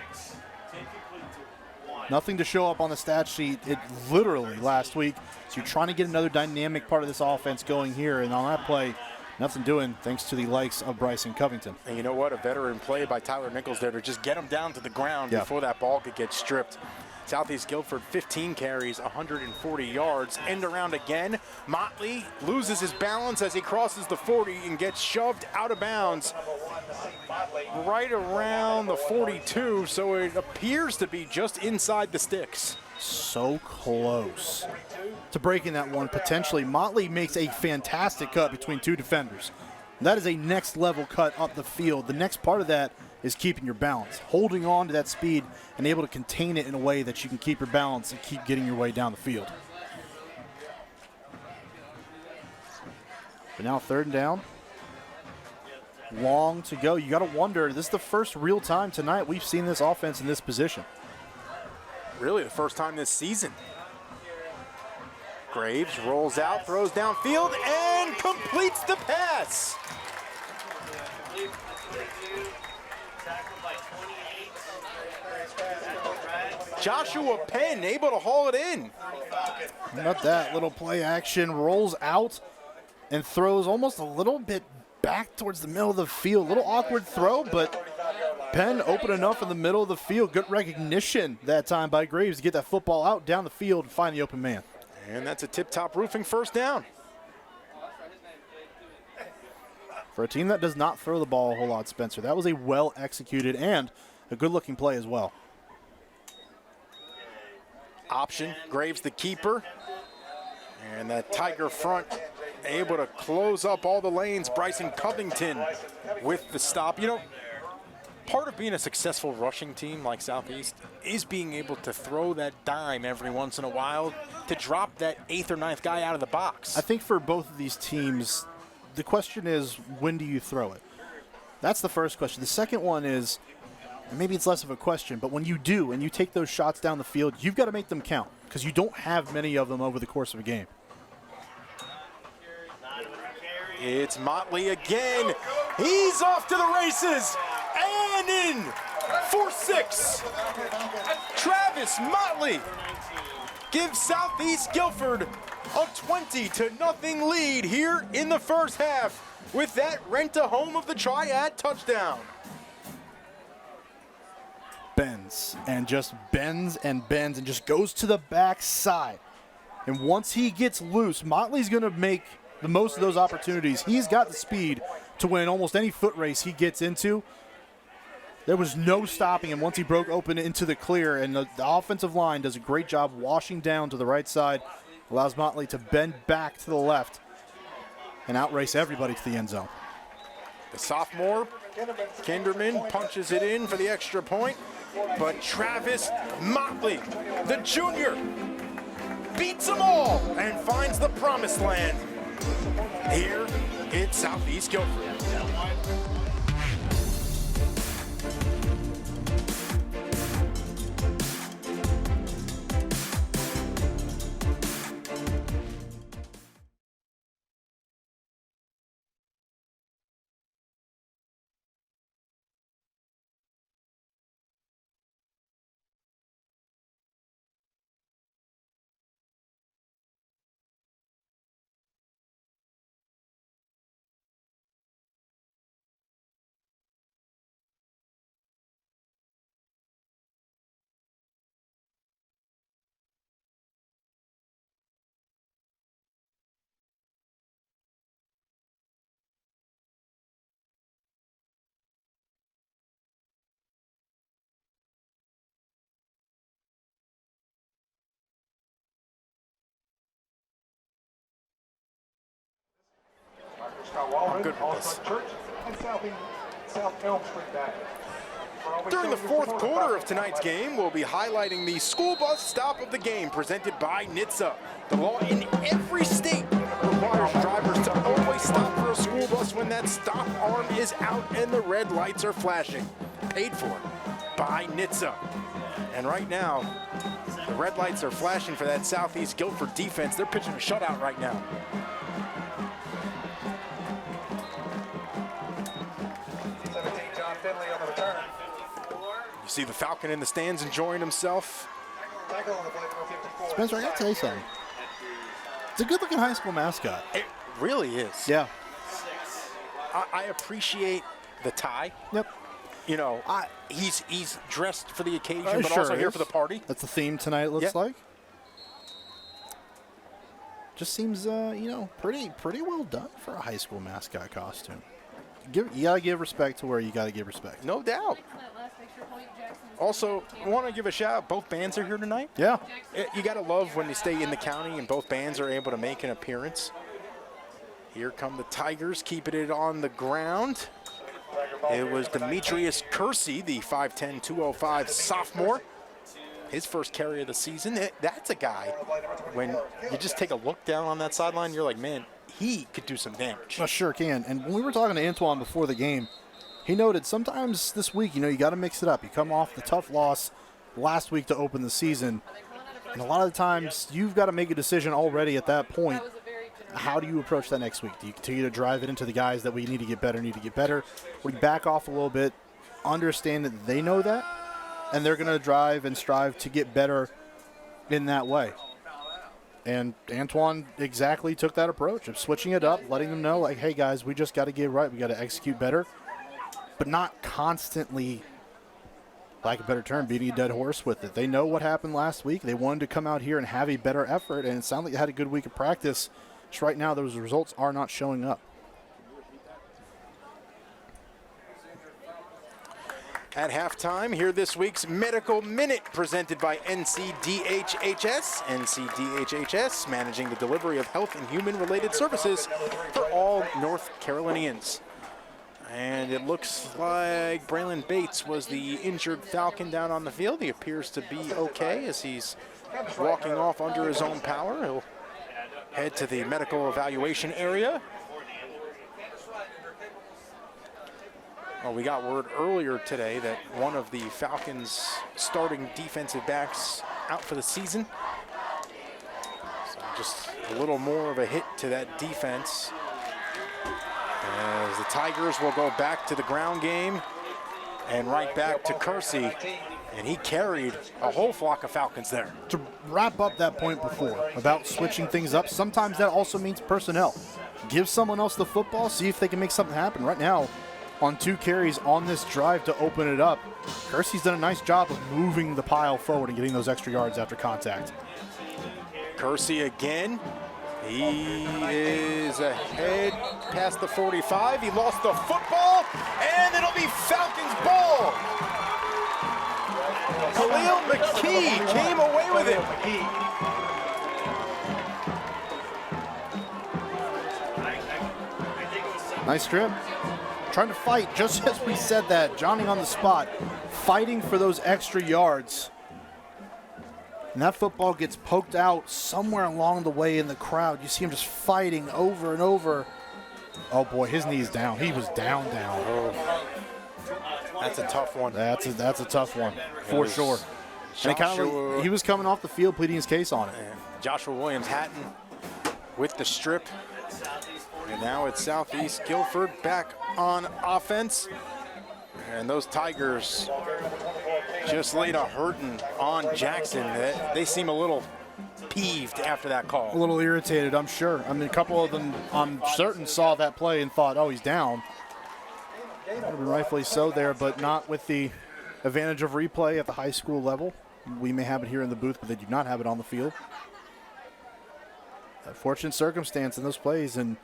Nothing to show up on the stat sheet. It literally last week. So you're trying to get another dynamic part of this offense going here. And on that play, nothing doing thanks to the likes of Bryson Covington. And you know what? A veteran play by Tyler Nichols there to just get him down to the ground before that ball could get stripped. Southeast Guilford, 15 carries, 140 yards. End around again. Motley loses his balance as he crosses the 40 and gets shoved out of bounds right around the 42, so it appears to be just inside the sticks. So close to breaking that one potentially. Motley makes a fantastic cut between two defenders. That is a next level cut up the field. The next part of that is keeping your balance, holding on to that speed and able to contain it in a way that you can keep your balance and keep getting your way down the field. But now 3rd and down. Long to go. You got to wonder, this is the first real time tonight we've seen this offense in this position. Really the first time this season. Graves rolls out, throws downfield, and completes the pass. Joshua Penn able to haul it in. How about that little play action, rolls out and throws almost a little bit back towards the middle of the field. A little awkward throw, but Penn open enough in the middle of the field. Good recognition that time by Graves to get that football out down the field and find the open man. And that's a tip-top roofing first down. For a team that does not throw the ball a whole lot, Spencer, that was a well-executed and a good-looking play as well. Option, Graves the keeper. And that Tiger front able to close up all the lanes. Bryson Covington with the stop. You know, part of being a successful rushing team like Southeast is being able to throw that dime every once in a while to drop that 8th or 9th guy out of the box. I think for both of these teams, the question is, when do you throw it? That's the first question. The second one is, maybe it's less of a question, but when you do and you take those shots down the field, you've got to make them count because you don't have many of them over the course of a game. It's Motley again. He's off to the races and in for 6. Travis Motley gives Southeast Guilford a 20-0 lead here in the first half with that rent-a-home of the Triad touchdown. bends and just bends and bends and just goes to the backside. And once he gets loose, Motley's going to make the most of those opportunities. He's got the speed to win almost any foot race he gets into. There was no stopping him once he broke open into the clear, and the offensive line does a great job washing down to the right side, allows Motley to bend back to the left and outrace everybody to the end zone. The sophomore, Kinderman, punches it in for the extra point, but Travis Motley, the junior, beats them all and finds the promised land here in Southeast Guilford. I'm good with this. During the fourth quarter of tonight's game, we'll be highlighting the school bus stop of the game presented by NCHSAA. The law in every state requires drivers to always stop for a school bus when that stop arm is out and the red lights are flashing. Paid for by NCHSAA. And right now, the red lights are flashing for that Southeast Guilford defense. They're pitching a shutout right now. You see the Falcon in the stands enjoying himself. Spencer, I got to tell you something. It's a good-looking high school mascot. It really is. Yeah. I appreciate the tie. Yep. You know, he's dressed for the occasion, but sure also here is. for the party. That's the theme tonight, it looks Yeah. like. Just seems, pretty well done for a high school mascot costume. You gotta give respect to where you gotta give respect. No doubt. Also, I want to give a shout out. Both bands are here tonight. Yeah. You got to love when you stay in the county and both bands are able to make an appearance. Here come the Tigers, keeping it on the ground. It was Demetrius Kersey, the 5'10", 205 sophomore. His first carry of the season. That's a guy, when you just take a look down on that sideline, you're like, man, he could do some damage. I sure can. And when we were talking to Antoine before the game, he noted sometimes this week, you got to mix it up. You come off the tough loss last week to open the season, and a lot of the times you've got to make a decision already at that point. How do you approach that next week? Do you continue to drive it into the guys that we need to get better? Or you back off a little bit, understand that they know that, and they're going to drive and strive to get better in that way. And Antoine exactly took that approach of switching it up, letting them know, like, hey, guys, we just got to get right. We got to execute better, but not constantly, like a better term, beating a dead horse with it. They know what happened last week. They wanted to come out here and have a better effort, and it sounded like they had a good week of practice. Just right now, those results are not showing up. At halftime, here this week's Medical Minute presented by NCDHHS. NCDHHS, managing the delivery of health and human-related services for all North Carolinians. And it looks like Braylon Bates was the injured Falcon down on the field. He appears to be okay as he's walking off under his own power. He'll head to the medical evaluation area. Well, we got word earlier today that one of the Falcons' starting defensive backs out for the season. So just a little more of a hit to that defense. As the Tigers will go back to the ground game and right back to Kersey. And he carried a whole flock of Falcons there. To wrap up that point before about switching things up, sometimes that also means personnel. Give someone else the football, see if they can make something happen. Right now, on 2 carries on this drive to open it up. Kersey's done a nice job of moving the pile forward and getting those extra yards after contact. Kersey again. He is ahead past the 45. He lost the football, and it'll be Falcons ball. Khalil McKee came away with it. Nice strip. Trying to fight, just as we said that. Johnny on the spot, fighting for those extra yards. And that football gets poked out somewhere along the way in the crowd. You see him just fighting over and over. Oh boy, his knee's down. He was down. Oh. That's a tough one. That's a tough one, for sure. And he was coming off the field pleading his case on it. Joshua Williams-Hatton with the strip. And now it's Southeast Guilford back on offense. And those Tigers just laid a hurting on Jackson. They seem a little peeved after that call. A little irritated, I'm sure. I mean, a couple of them, I'm certain, saw that play and thought, oh, he's down. Would have been rightfully so there, but not with the advantage of replay at the high school level. We may have it here in the booth, but they do not have it on the field. A fortunate circumstance in those plays, and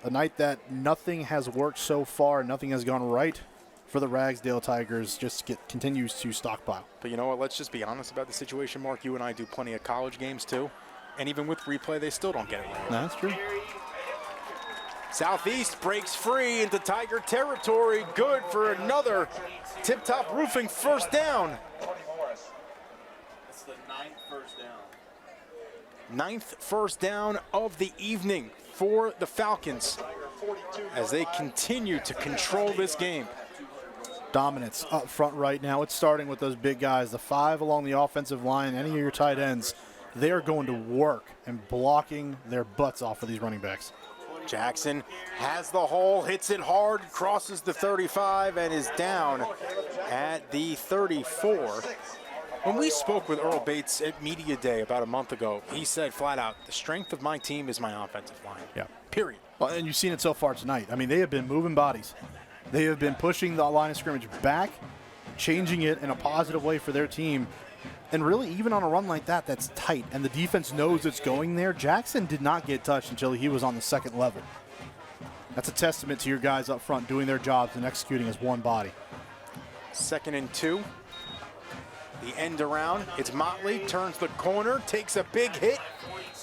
a night that nothing has worked so far, nothing has gone right for the Ragsdale Tigers, just continues to stockpile. But you know what, let's just be honest about the situation, Mark. You and I do plenty of college games too, and even with replay, they still don't get it right. No, that's true. Southeast breaks free into Tiger territory. Good for another tip-top roofing first down. It's the 9th first down. 9th first down of the evening for the Falcons as they continue to control this game. Dominance up front right now. It's starting with those big guys, the 5 along the offensive line, any of your tight ends. They are going to work and blocking their butts off of these running backs. Jackson has the hole, hits it hard, crosses the 35, and is down at the 34. When we spoke with Earl Bates at Media Day about a month ago, he said flat out, the strength of my team is my offensive line. Yeah. Period. Well, and you've seen it so far tonight. I mean, they have been moving bodies. They have been pushing the line of scrimmage back, changing it in a positive way for their team. And really, even on a run like that, that's tight, and the defense knows it's going there. Jackson did not get touched until he was on the second level. That's a testament to your guys up front doing their jobs and executing as one body. 2nd and 2. The end around. It's Motley, turns the corner, takes a big hit,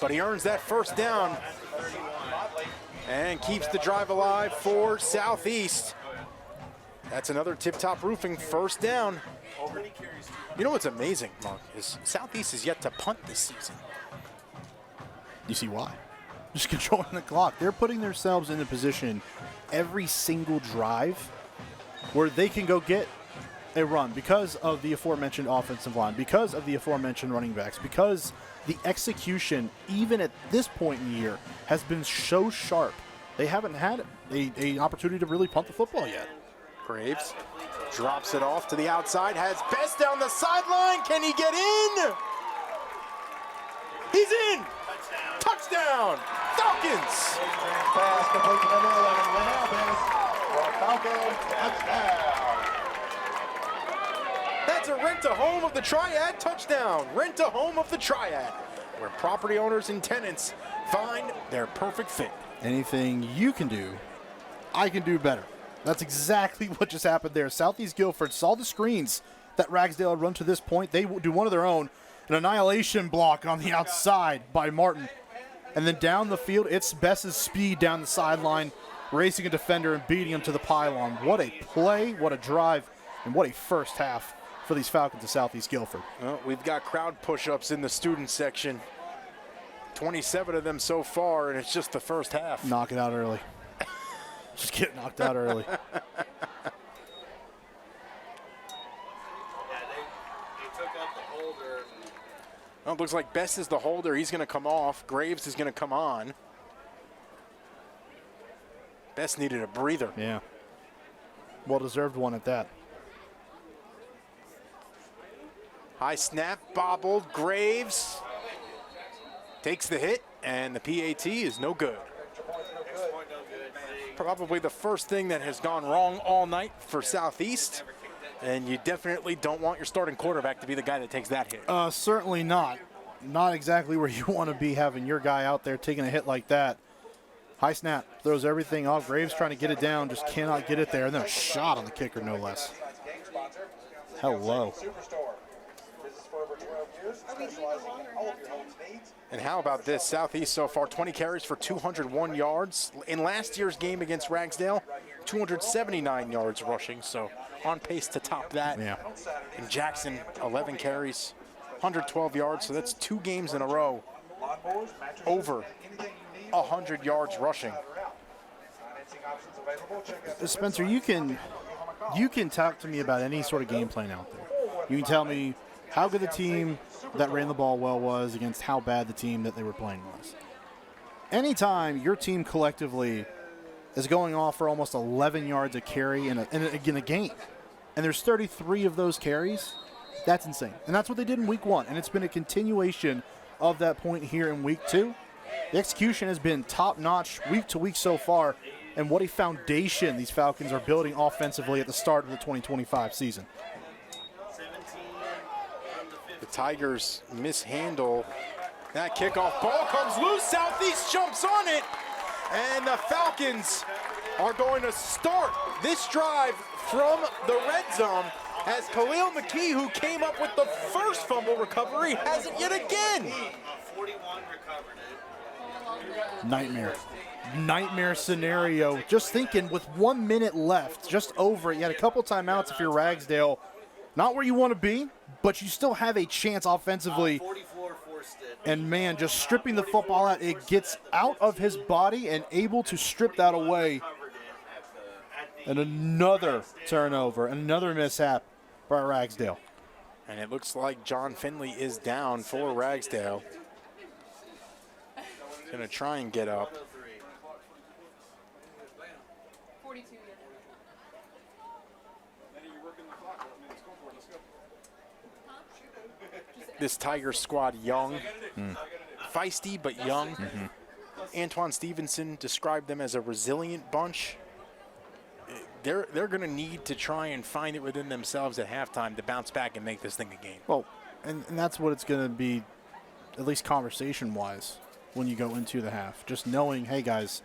but he earns that first down and keeps the drive alive for Southeast. That's another tip-top roofing first down. You know what's amazing, Mark, is Southeast is yet to punt this season. You see why? Just controlling the clock. They're putting themselves in a position every single drive where they can go get a run because of the aforementioned offensive line, because of the aforementioned running backs, because the execution, even at this point in the year, has been so sharp. They haven't had an opportunity to really punt the football yet. Graves drops it off to the outside, has Best down the sideline. Can he get in? He's in. Touchdown, Falcons. That's a rent-a-home of the Triad touchdown. Rent-a-home of the Triad, where property owners and tenants find their perfect fit. Anything you can do, I can do better. That's exactly what just happened there. Southeast Guilford saw the screens that Ragsdale had run to this point. They do one of their own, an annihilation block on the outside by Martin. And then down the field, it's Bess's speed down the sideline, racing a defender and beating him to the pylon. What a play, what a drive, and what a first half for these Falcons of Southeast Guilford. Well, we've got crowd push-ups in the student section. 27 of them so far, and it's just the first half. Knock it out early. Just get knocked out early. Well, it looks like Best is the holder. He's going to come off. Graves is going to come on. Best needed a breather. Yeah. Well-deserved one at that. High snap, bobbled. Graves takes the hit, and the PAT is no good. probably the first thing that has gone wrong all night for Southeast. And you definitely don't want your starting quarterback to be the guy that takes that hit. Certainly not. Not exactly where you want to be, having your guy out there taking a hit like that. High snap, throws everything off. Graves trying to get it down, just cannot get it there. And then a shot on the kicker, no less. Hello. And how about this? Southeast so far, 20 carries for 201 yards. In last year's game against Ragsdale, 279 yards rushing, so on pace to top that. Yeah. And Jackson, 11 carries, 112 yards, so that's 2 games in a row over 100 yards rushing. Spencer, you can talk to me about any sort of game plan out there. You can tell me how good the team that ran the ball well was against how bad the team that they were playing was. Anytime your team collectively is going off for almost 11 yards a carry in a game, and there's 33 of those carries, that's insane. And that's what they did in week 1, and it's been a continuation of that point here in week 2. The execution has been top-notch week to week so far, and what a foundation these Falcons are building offensively at the start of the 2025 season. The Tigers mishandle that kickoff. Ball comes loose. Southeast jumps on it. And the Falcons are going to start this drive from the red zone as Khalil McKee, who came up with the first fumble recovery, has it yet again. 41 recovered it. Nightmare scenario. Just thinking, with 1 minute left, just over it. You had a couple timeouts if you're Ragsdale. Not where you want to be, but you still have a chance offensively. 44 forced it. And, man, just stripping the football out, it gets out of his body and able to strip that away. And another turnover, another mishap by Ragsdale. And it looks like John Finley is down for Ragsdale. Going to try and get up. 42. This Tiger squad young, feisty but young. Antoine Stevenson described them as a resilient bunch. They're going to need to try and find it within themselves at halftime to bounce back and make this thing a game. Well, and that's what it's going to be, at least conversation-wise, when you go into the half. Just knowing, hey, guys,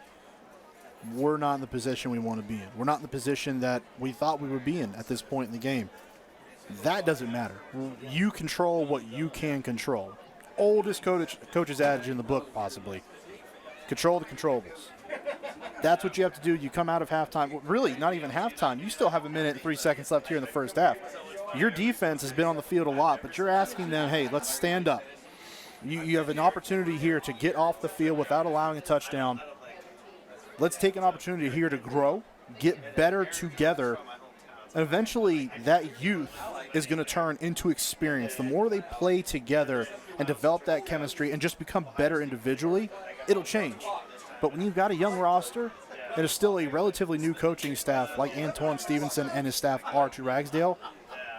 we're not in the position we want to be in. We're not in the position that we thought we would be in at this point in the game. That doesn't matter. You control what you can control. Oldest coach's adage in the book, possibly. Control the controllables. That's what you have to do. You come out of halftime. Well, really, not even halftime. You still have 1 minute and 3 seconds left here in the first half. Your defense has been on the field a lot, but you're asking them, hey, let's stand up. You have an opportunity here to get off the field without allowing a touchdown. Let's take an opportunity here to grow, get better together, and eventually that youth is going to turn into experience. The more they play together and develop that chemistry and just become better individually, it'll change. But when you've got a young roster and it's still a relatively new coaching staff like Antoine Stevenson and his staff are to Ragsdale,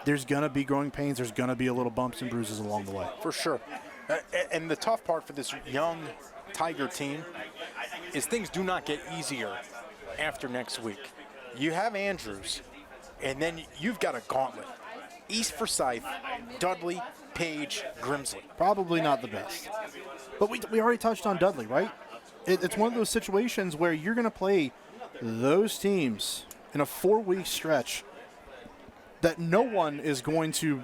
there's going to be growing pains. There's going to be a little bumps and bruises along the way. For sure. And the tough part for this young Tiger team is things do not get easier after next week. You have Andrews, and then you've got a gauntlet. East Forsyth, Dudley, Page, Grimsley. Probably not the best. But we already touched on Dudley, right? It's one of those situations where you're going to play those teams in a 4-week stretch that no one is going to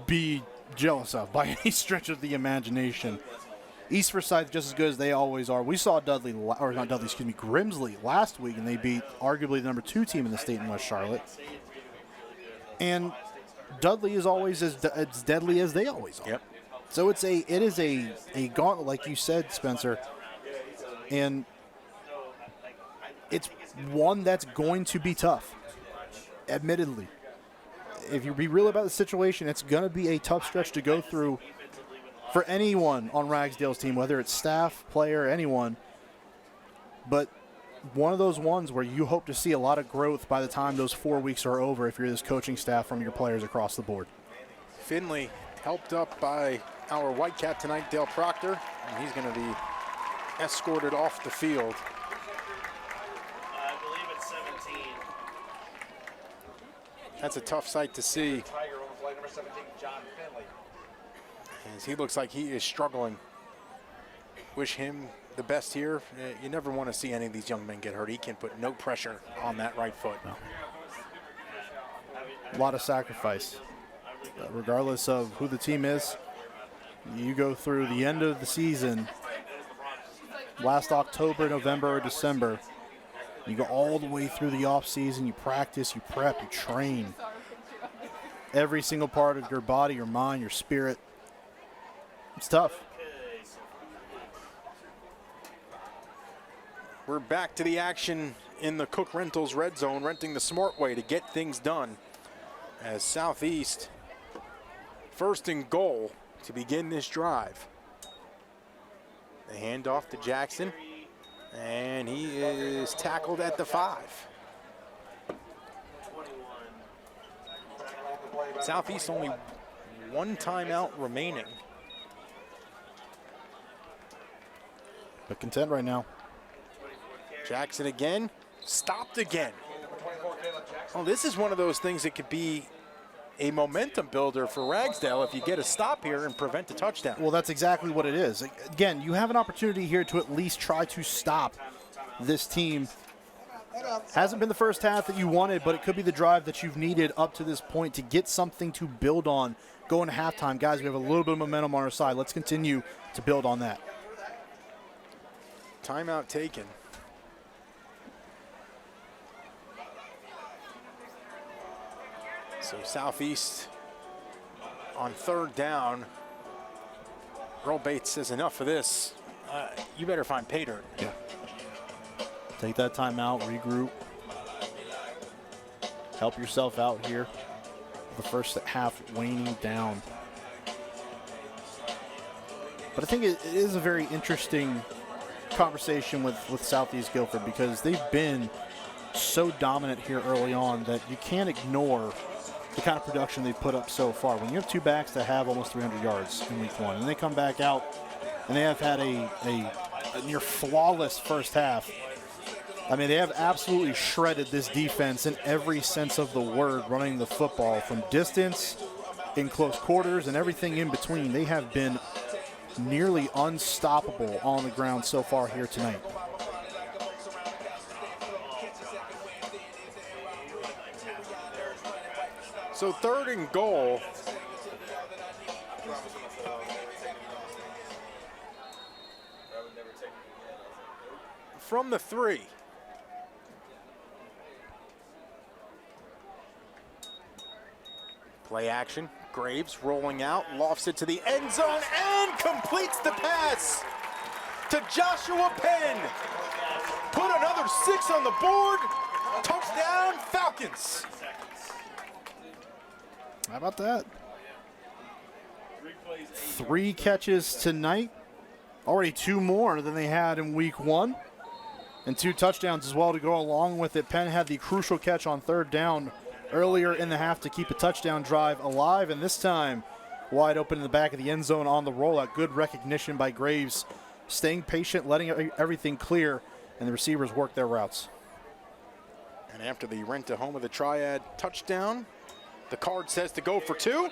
be jealous of by any stretch of the imagination. East Forsyth just as good as they always are. We saw Grimsley last week, and they beat arguably the number 2 team in the state in West Charlotte. And Dudley is always as deadly as they always are. Yep. So it is a gauntlet, like you said, Spencer. And it's one that's going to be tough, admittedly. If you be real about the situation, it's going to be a tough stretch to go through for anyone on Ragsdale's team, whether it's staff, player, anyone. But one of those ones where you hope to see a lot of growth by the time those 4 weeks are over if you're this coaching staff from your players across the board. Finley helped up by our white cap tonight, Dale Proctor, and he's going to be escorted off the field. I believe That's a tough sight to see, Tiger on flight number 17, John Finley. as he looks like he is struggling. Wish him the best here. You never want to see any of these young men get hurt. He can put no pressure on that right foot. No. A lot of sacrifice. Regardless of who the team is, you go through the end of the season, last October, November, or December, you go all the way through the off season, you practice, you prep, you train. Every single part of your body, your mind, your spirit. It's tough. We're back to the action in the Cook Rentals red zone, renting the smart way to get things done. As Southeast, first and goal to begin this drive. The handoff to Jackson, and he is tackled at the 5. Southeast only one timeout remaining. But content right now. Jackson again, stopped again. Oh, this is one of those things that could be a momentum builder for Ragsdale if you get a stop here and prevent a touchdown. Well, that's exactly what it is. Again, you have an opportunity here to at least try to stop this team. Hasn't been the first half that you wanted, but it could be the drive that you've needed up to this point to get something to build on going to halftime. Guys, we have a little bit of momentum on our side. Let's continue to build on that. Timeout taken. So Southeast on third down. Earl Bates says enough of this. You better find pay dirt. Yeah. Take that timeout, regroup. Help yourself out here. The first half waning down. But I think it is a very interesting conversation with Southeast Guilford because they've been so dominant here early on that you can't ignore the kind of production they've put up so far. When you have two backs that have almost 300 yards in week 1, and they come back out and they have had a near flawless first half. I mean, they have absolutely shredded this defense in every sense of the word, running the football from distance, in close quarters, and everything in between. They have been nearly unstoppable on the ground so far here tonight. So third and goal. From the 3. Play action. Graves rolling out, lofts it to the end zone and completes the pass to Joshua Penn. Put another 6 on the board. Touchdown, Falcons. How about that? 3 catches tonight. Already 2 more than they had in week 1. And 2 touchdowns as well to go along with it. Penn had the crucial catch on third down earlier in the half to keep a touchdown drive alive. And this time, wide open in the back of the end zone on the rollout. Good recognition by Graves. Staying patient, letting everything clear, and the receivers work their routes. And after the rent to home of the Triad touchdown, the card says to go for 2,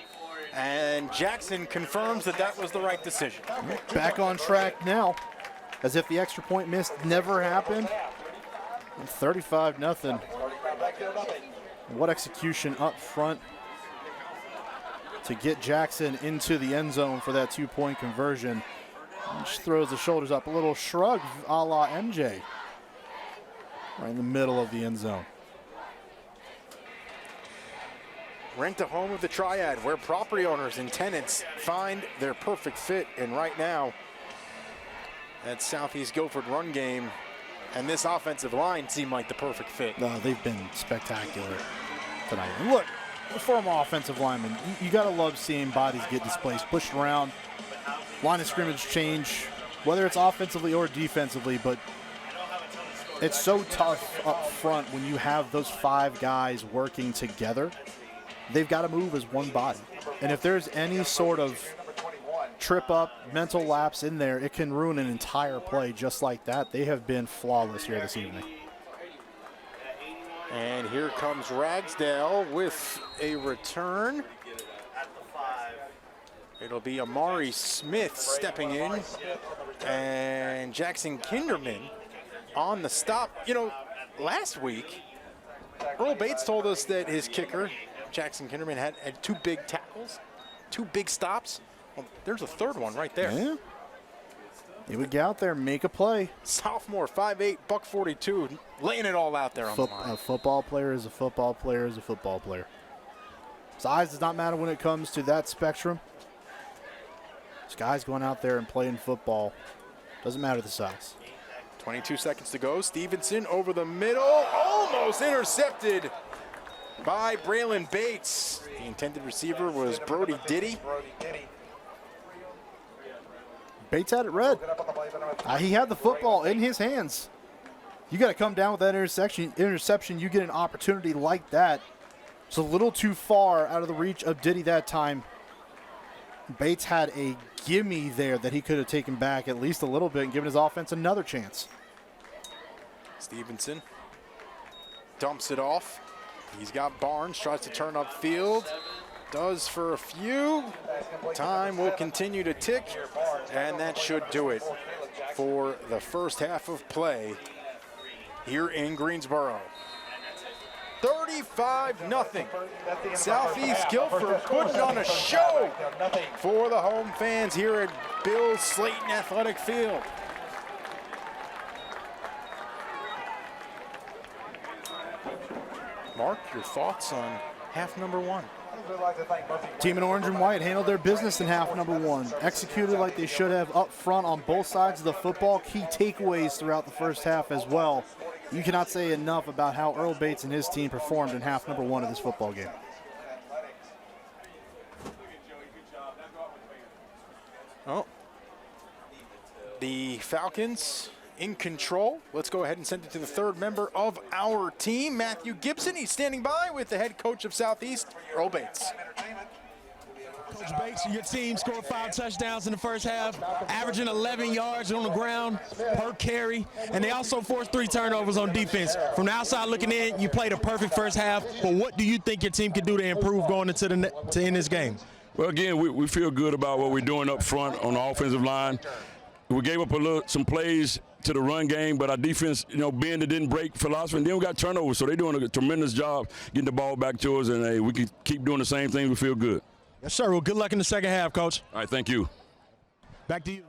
and Jackson confirms that that was the right decision. Back on track now, as if the extra point missed never happened. 35-0. What execution up front to get Jackson into the end zone for that 2-point conversion. He just throws the shoulders up, a little shrug a la MJ. Right in the middle of the end zone. Rent a home of the Triad, where property owners and tenants find their perfect fit. And right now, that Southeast Guilford run game and this offensive line seem like the perfect fit. No, they've been spectacular tonight. And look, former offensive lineman, you got to love seeing bodies get displaced, pushed around, line of scrimmage change, whether it's offensively or defensively, but it's so tough up front when you have those 5 guys working together. They've got to move as one body. And if there's any sort of trip up, mental lapse in there, it can ruin an entire play just like that. They have been flawless here this evening. And here comes Ragsdale with a return. It'll be Amari Smith stepping in, and Jackson Kinderman on the stop. You know, last week, Earl Bates told us that his kicker, Jackson Kinderman, had 2 big tackles, 2 big stops. Well, there's a third one right there. Yeah. He would get out there and make a play. Sophomore, 5'8", buck 42, laying it all out there on the line. A football player is a football player is a football player. Size does not matter when it comes to that spectrum. This guy's going out there and playing football. Doesn't matter the size. 22 seconds to go. Stevenson over the middle, almost intercepted by Braylon Bates. The intended receiver was Brody Diddy. Bates had it read. He had the football in his hands. You got to come down with that interception. You get an opportunity like that. It's a little too far out of the reach of Diddy that time. Bates had a gimme there that he could have taken back at least a little bit and given his offense another chance. Stevenson dumps it off. He's got Barnes, tries to turn upfield. Does for a few. Time will continue to tick, and that should do it for the first half of play here in Greensboro. 35-0. Southeast Guilford putting on a show for the home fans here at Bill Slayton Athletic Field. Mark, your thoughts on half number 1? Team in orange and white handled their business in half number 1. Executed like they should have up front on both sides of the football. Key takeaways throughout the first half as well. You cannot say enough about how Earl Bates and his team performed in half number 1 of this football game. Oh, the Falcons in control. Let's go ahead and send it to the third member of our team, Matthew Gibson. He's standing by with the head coach of Southeast, Earl Bates. Coach Bates, your team scored 5 touchdowns in the first half, averaging 11 yards on the ground per carry, and they also forced 3 turnovers on defense. From the outside looking in, you played a perfect first half, but what do you think your team can do to improve going into to end this game? Well, again, we feel good about what we're doing up front on the offensive line. We gave up some plays to the run game, but our defense, being the didn't break philosophy, and then we got turnovers, so they're doing a tremendous job getting the ball back to us, and hey, we can keep doing the same thing. We feel good. Yes, sir. Well, good luck in the second half, Coach. All right, thank you. Back to you.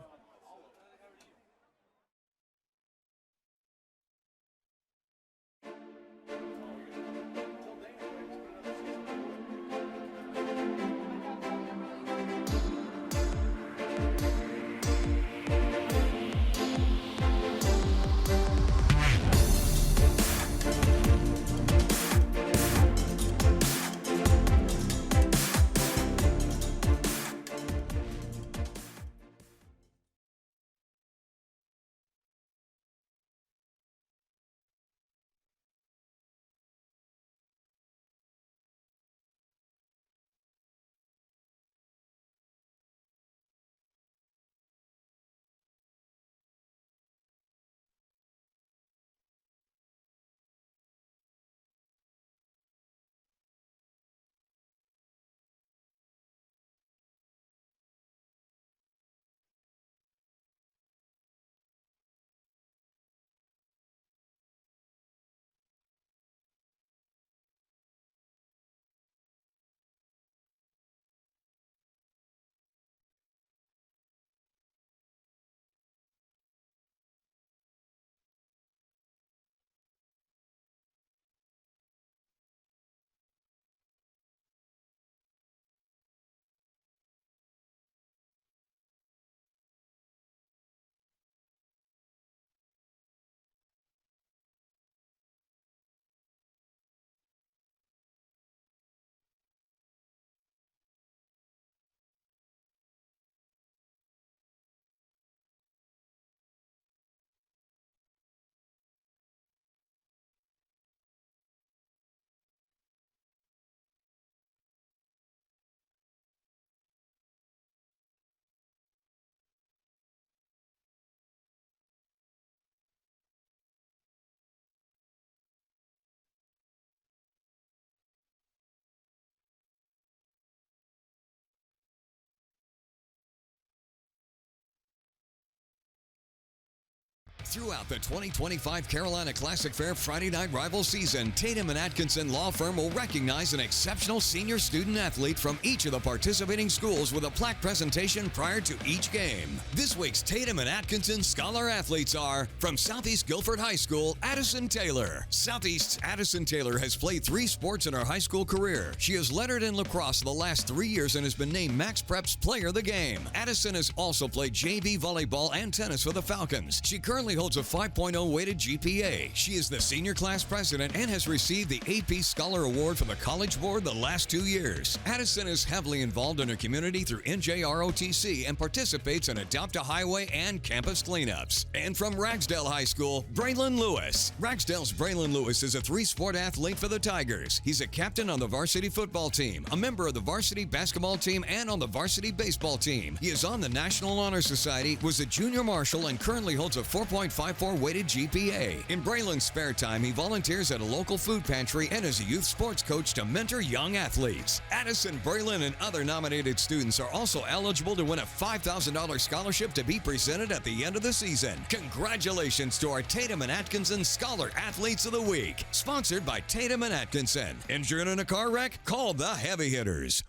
Throughout the 2025 Carolina Classic Fair Friday Night Rival season, Tatum & Atkinson Law Firm will recognize an exceptional senior student-athlete from each of the participating schools with a plaque presentation prior to each game. This week's Tatum & Atkinson Scholar athletes are from Southeast Guilford High School, Addison Taylor. Southeast's Addison Taylor has played 3 sports in her high school career. She has lettered in lacrosse the last 3 years and has been named Max Prep's Player of the Game. Addison has also played JV volleyball and tennis for the Falcons. She currently holds a 5.0 weighted GPA. She is the senior class president and has received the AP Scholar Award from the College Board the last 2 years. Addison is heavily involved in her community through NJROTC and participates in Adopt a Highway and campus cleanups. And from Ragsdale High School, Braylon Lewis. Ragsdale's Braylon Lewis is a 3-sport athlete for the Tigers. He's a captain on the varsity football team, a member of the varsity basketball team, and on the varsity baseball team. He is on the National Honor Society, was a junior marshal, and currently holds a 4.54 weighted GPA. In Braylon's spare time, he volunteers at a local food pantry and is a youth sports coach to mentor young athletes. Addison, Braylon, and other nominated students are also eligible to win a $5,000 scholarship to be presented at the end of the season. Congratulations to our Tatum & Atkinson Scholar Athletes of the Week. Sponsored by Tatum & Atkinson. Injured in a car wreck? Call the Heavy Hitters.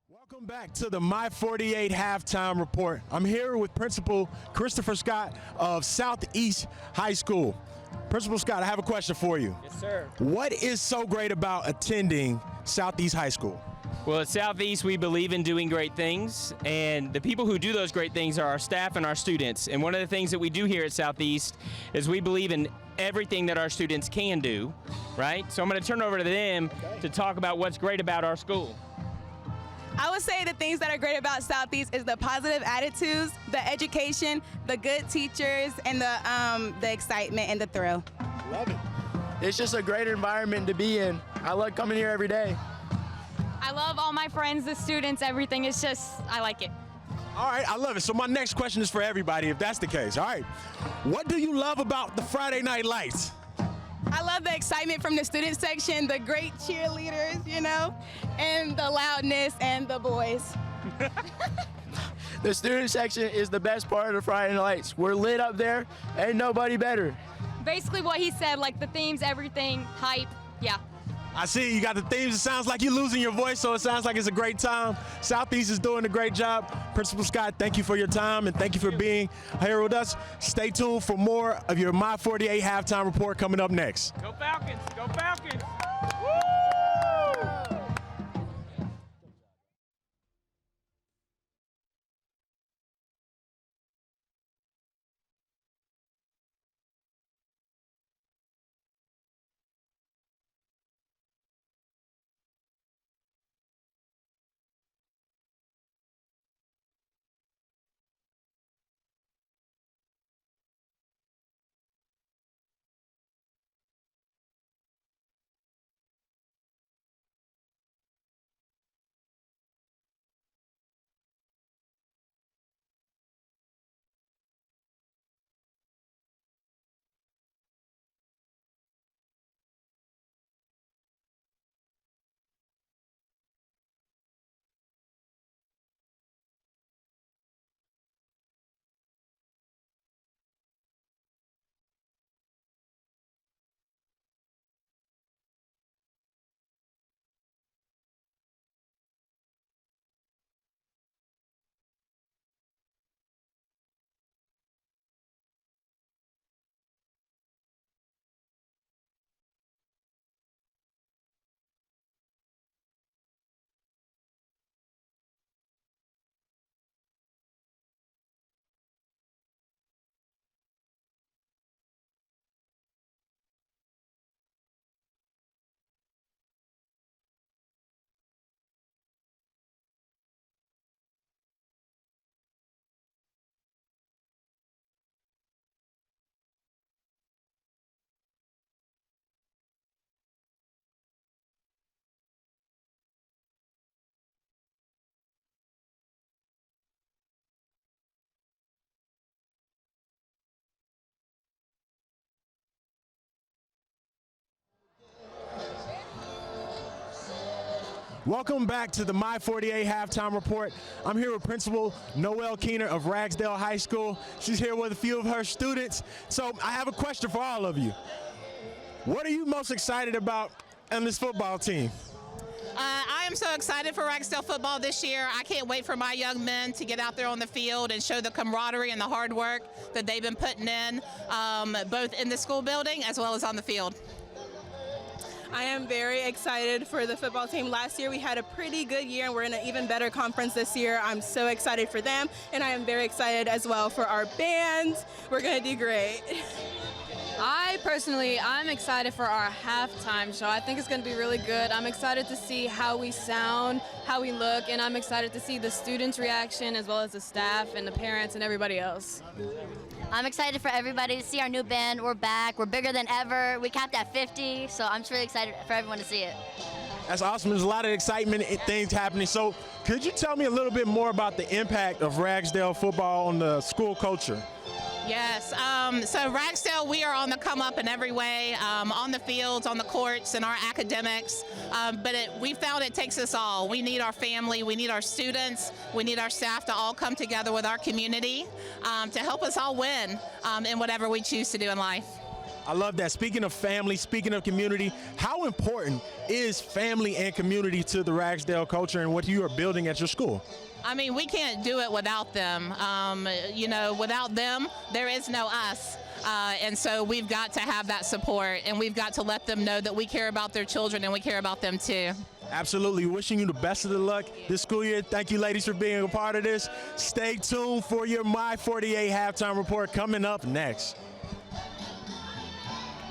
Welcome back to the My 48 Halftime Report. I'm here with Principal Christopher Scott of Southeast High School. Principal Scott, I have a question for you. Yes, sir. What is so great about attending Southeast High School? Well, at Southeast, we believe in doing great things, and the people who do those great things are our staff and our students. And one of the things that we do here at Southeast is we believe in everything that our students can do, right? So I'm going to turn it over to them to talk about what's great about our school. I would say the things that are great about Southeast is the positive attitudes, the education, the good teachers, and the excitement and the thrill. Love it. It's just a great environment to be in. I love coming here every day. I love all my friends, the students, everything. It's just, I like it. All right, I love it. So my next question is for everybody, if that's the case. All right, what do you love about the Friday Night Lights? I love the excitement from the student section, the great cheerleaders, you know, and the loudness and the boys. The student section is the best part of the Friday Night Lights. We're lit up there, ain't nobody better. Basically what he said, like the themes, everything, hype, yeah. I see you got the themes. It sounds like you're losing your voice, so it sounds like it's a great time. Southeast is doing a great job. Principal Scott, thank you for your time, and thank you for being here with us. Stay tuned for more of your My 48 Halftime Report coming up next. Go Falcons! Go Falcons! Welcome back to the My 48 Halftime Report. I'm here with Principal Noelle Keener of Ragsdale High School. She's here with a few of her students. So I have a question for all of you. What are you most excited about in this football team? I am so excited for Ragsdale football this year. I can't wait for my young men to get out there on the field and show the camaraderie and the hard work that they've been putting in, both in the school building as well as on the field. I am very excited for the football team. Last year we had a pretty good year and we're in an even better conference this year. I'm so excited for them, and I am very excited as well for our band. We're going to do great. I'm excited for our halftime show. I think it's going to be really good. I'm excited to see how we sound, how we look, and I'm excited to see the students' reaction as well as the staff and the parents and everybody else. I'm excited for everybody to see our new band. We're back. We're bigger than ever. We capped at 50, so I'm just really excited for everyone to see it. That's awesome. There's a lot of excitement and things happening. So could you tell me a little bit more about the impact of Ragsdale football on the school culture? Yes, so Ragsdale, we are on the come up in every way, on the fields, on the courts, and our academics, but we found it takes us all. We need our family, we need our students, we need our staff to all come together with our community to help us all win in whatever we choose to do in life. I love that. Speaking of family, speaking of community, how important is family and community to the Ragsdale culture and what you are building at your school? I mean, we can't do it without them. You know, without them, there is no us. And so we've got to have that support, and we've got to let them know that we care about their children and we care about them too. Absolutely. Wishing you the best of the luck this school year. Thank you, ladies, for being a part of this. Stay tuned for your My 48 Halftime Report coming up next.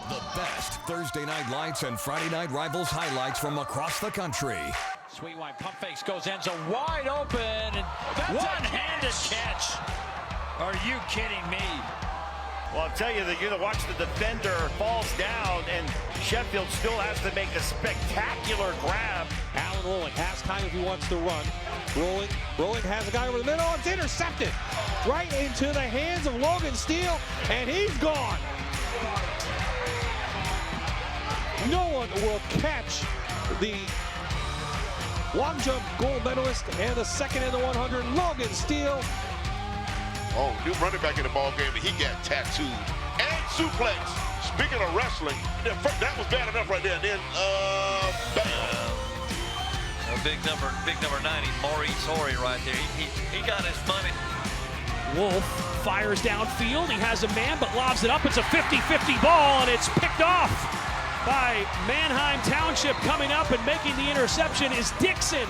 The best Thursday night lights and Friday night rivals highlights from across the country. Sweet wine pump fakes, goes end zone wide open, and one-handed catch. Are you kidding me? Well, I'll tell you that you're going to watch the defender falls down, and Sheffield still has to make a spectacular grab. Allen rolling, has time if he wants to run. Rolling, has a guy over the middle. It's intercepted right into the hands of Logan Steele, and he's gone. No one will catch the long jump gold medalist and the second in the 100, Logan Steele. Oh, new running back in the ball game, and he got tattooed and suplex. Speaking of wrestling, that was bad enough right there. And then, bam. Big number 90, Maurice Horry right there. He got his money. Wolf fires downfield. He has a man, but lobs it up. It's a 50-50 ball, and it's picked off by Manheim Township. Coming up and making the interception is Dixon.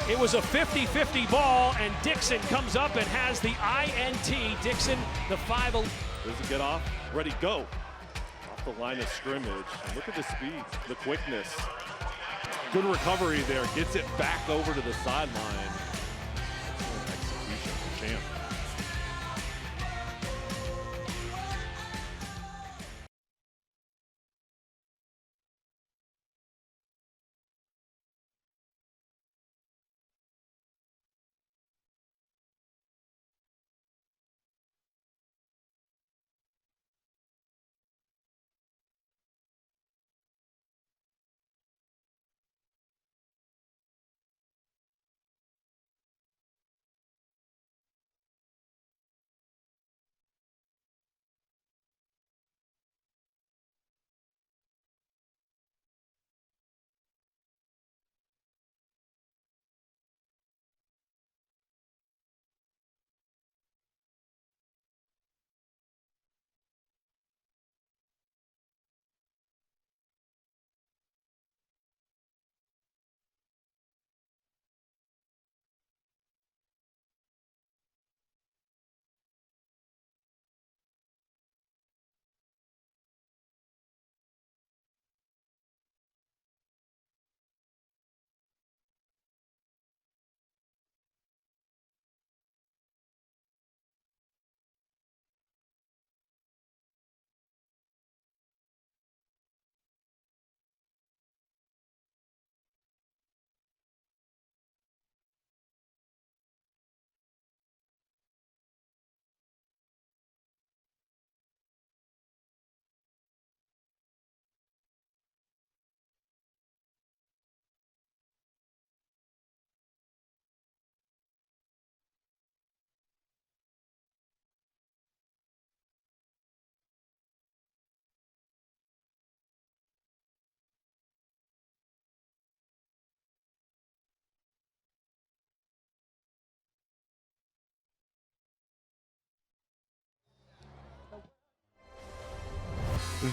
It was a 50-50 ball, and Dixon comes up and has the INT. Dixon, the 5'11". Does it get off? Ready, go. Off the line of scrimmage. Look at the speed, the quickness. Good recovery there. Gets it back over to the sideline. Execution for champ.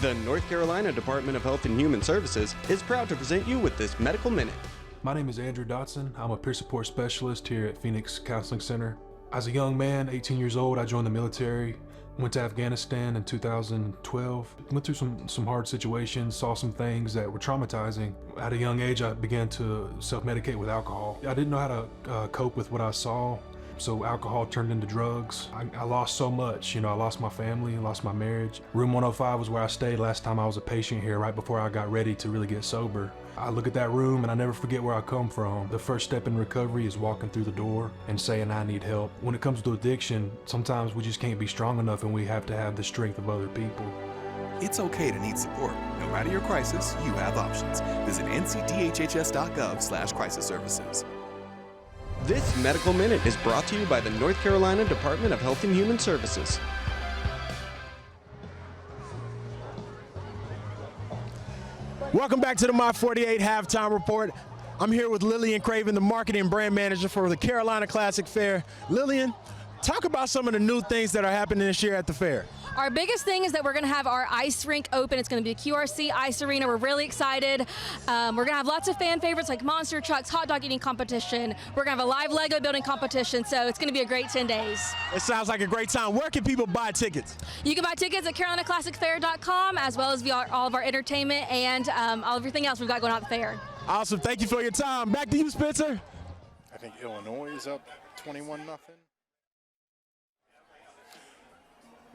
The North Carolina Department of Health and Human Services is proud to present you with this Medical Minute. My name is Andrew Dotson. I'm a peer support specialist here at Phoenix Counseling Center. As a young man, 18 years old, I joined the military, went to Afghanistan in 2012, went through some hard situations, saw some things that were traumatizing. At a young age, I began to self-medicate with alcohol. I didn't know how to cope with what I saw. So alcohol turned into drugs. I lost so much. I lost my family, lost my marriage. Room 105 was where I stayed last time I was a patient here, right before I got ready to really get sober. I look at that room and I never forget where I come from. The first step in recovery is walking through the door and saying I need help. When it comes to addiction, sometimes we just can't be strong enough and we have to have the strength of other people. It's okay to need support. No matter your crisis, you have options. Visit ncdhhs.gov/crisis services. This Medical Minute is brought to you by the North Carolina Department of Health and Human Services. Welcome back to the My 48 Halftime Report. I'm here with Lillian Craven, the Marketing and Brand Manager for the Carolina Classic Fair. Lillian, talk about some of the new things that are happening this year at the fair. Our biggest thing is that we're going to have our ice rink open. It's going to be a QRC ice arena. We're really excited. We're going to have lots of fan favorites like monster trucks, hot dog eating competition. We're going to have a live Lego building competition, so it's going to be a great 10 days. It sounds like a great time. Where can people buy tickets? You can buy tickets at carolinaclassicfair.com, as well as via all of our entertainment and everything else we've got going on at the fair. Awesome. Thank you for your time. Back to you, Spencer. I think Illinois is up 21-0.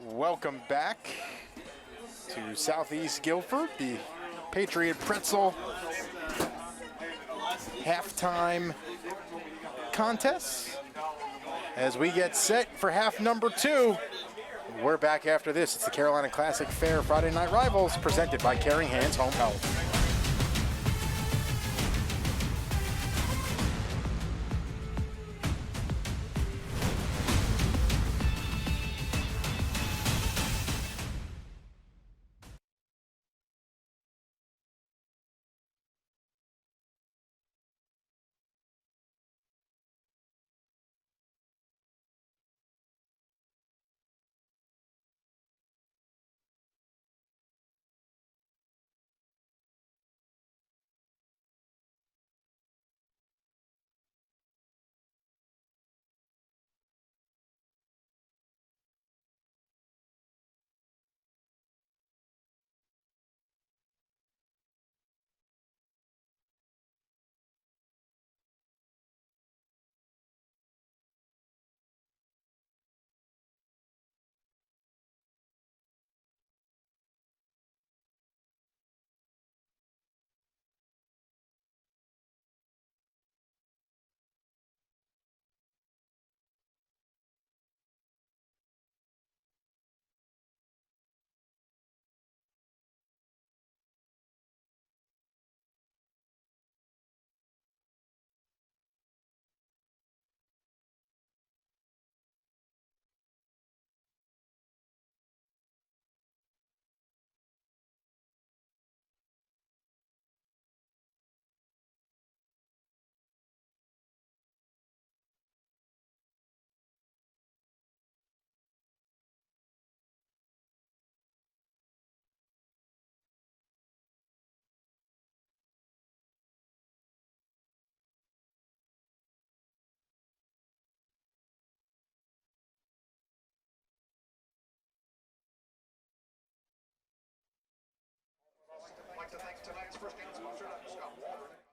Welcome back to Southeast Guilford, the Patriot Pretzel halftime contest. As we get set for half number 2, we're back after this. It's the Carolina Classic Fair Friday Night Rivals presented by Caring Hands Home Health.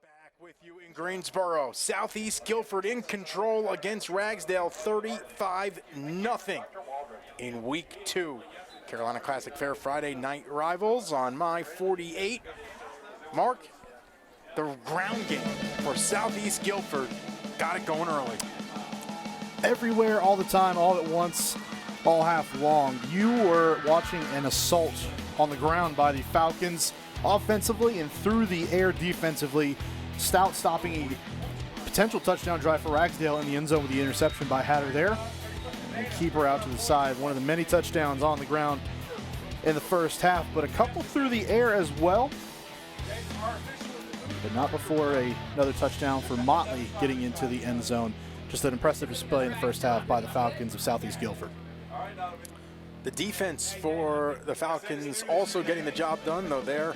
Back with you in Greensboro. Southeast Guilford in control against Ragsdale 35-0 in week 2. Carolina Classic Fair Friday Night Rivals on My 48. Mark, the ground game for Southeast Guilford got it going early. Everywhere, all the time, all at once, all half long. You were watching an assault on the ground by the Falcons offensively and through the air defensively. Stout stopping a potential touchdown drive for Ragsdale in the end zone with the interception by Hatter there. And keeper out to the side. One of the many touchdowns on the ground in the first half, but a couple through the air as well. But not before another touchdown for Motley getting into the end zone. Just an impressive display in the first half by the Falcons of Southeast Guilford. The defense for the Falcons also getting the job done, though they're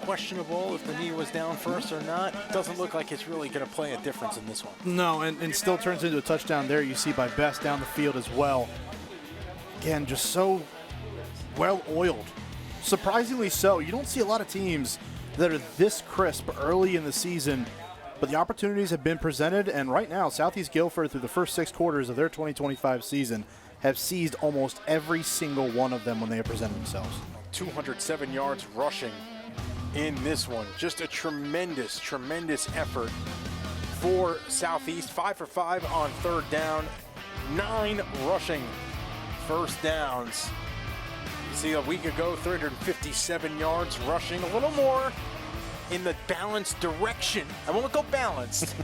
questionable if the knee was down first or not. Doesn't look like it's really going to play a difference in this one. No, and still turns into a touchdown there. You see by Best down the field as well. Again, just so well-oiled. Surprisingly so. You don't see a lot of teams that are this crisp early in the season, but the opportunities have been presented, and right now, Southeast Guilford, through the first 6 quarters of their 2025 season, have seized almost every single one of them when they have presented themselves. 207 yards rushing in this one. Just a tremendous, tremendous effort for Southeast. 5 for 5 on 3rd down. 9 rushing first downs. You see a week ago, 357 yards rushing. A little more in the balanced direction. I won't go balanced,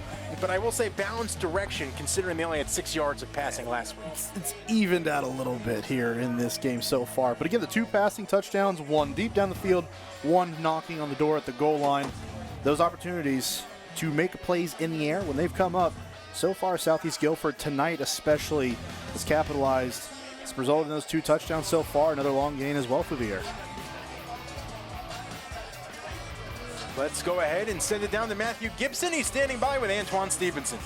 but I will say balanced direction considering they only had 6 yards of passing last week. It's evened out a little bit here in this game so far. But again, the 2 passing touchdowns, 1 deep down the field, 1 knocking on the door at the goal line. Those opportunities to make plays in the air when they've come up. So far, Southeast Guilford tonight especially has capitalized. It's resulted in those 2 touchdowns so far. Another long gain as well through the air. Let's go ahead and send it down to Matthew Gibson. He's standing by with Antoine Stevenson.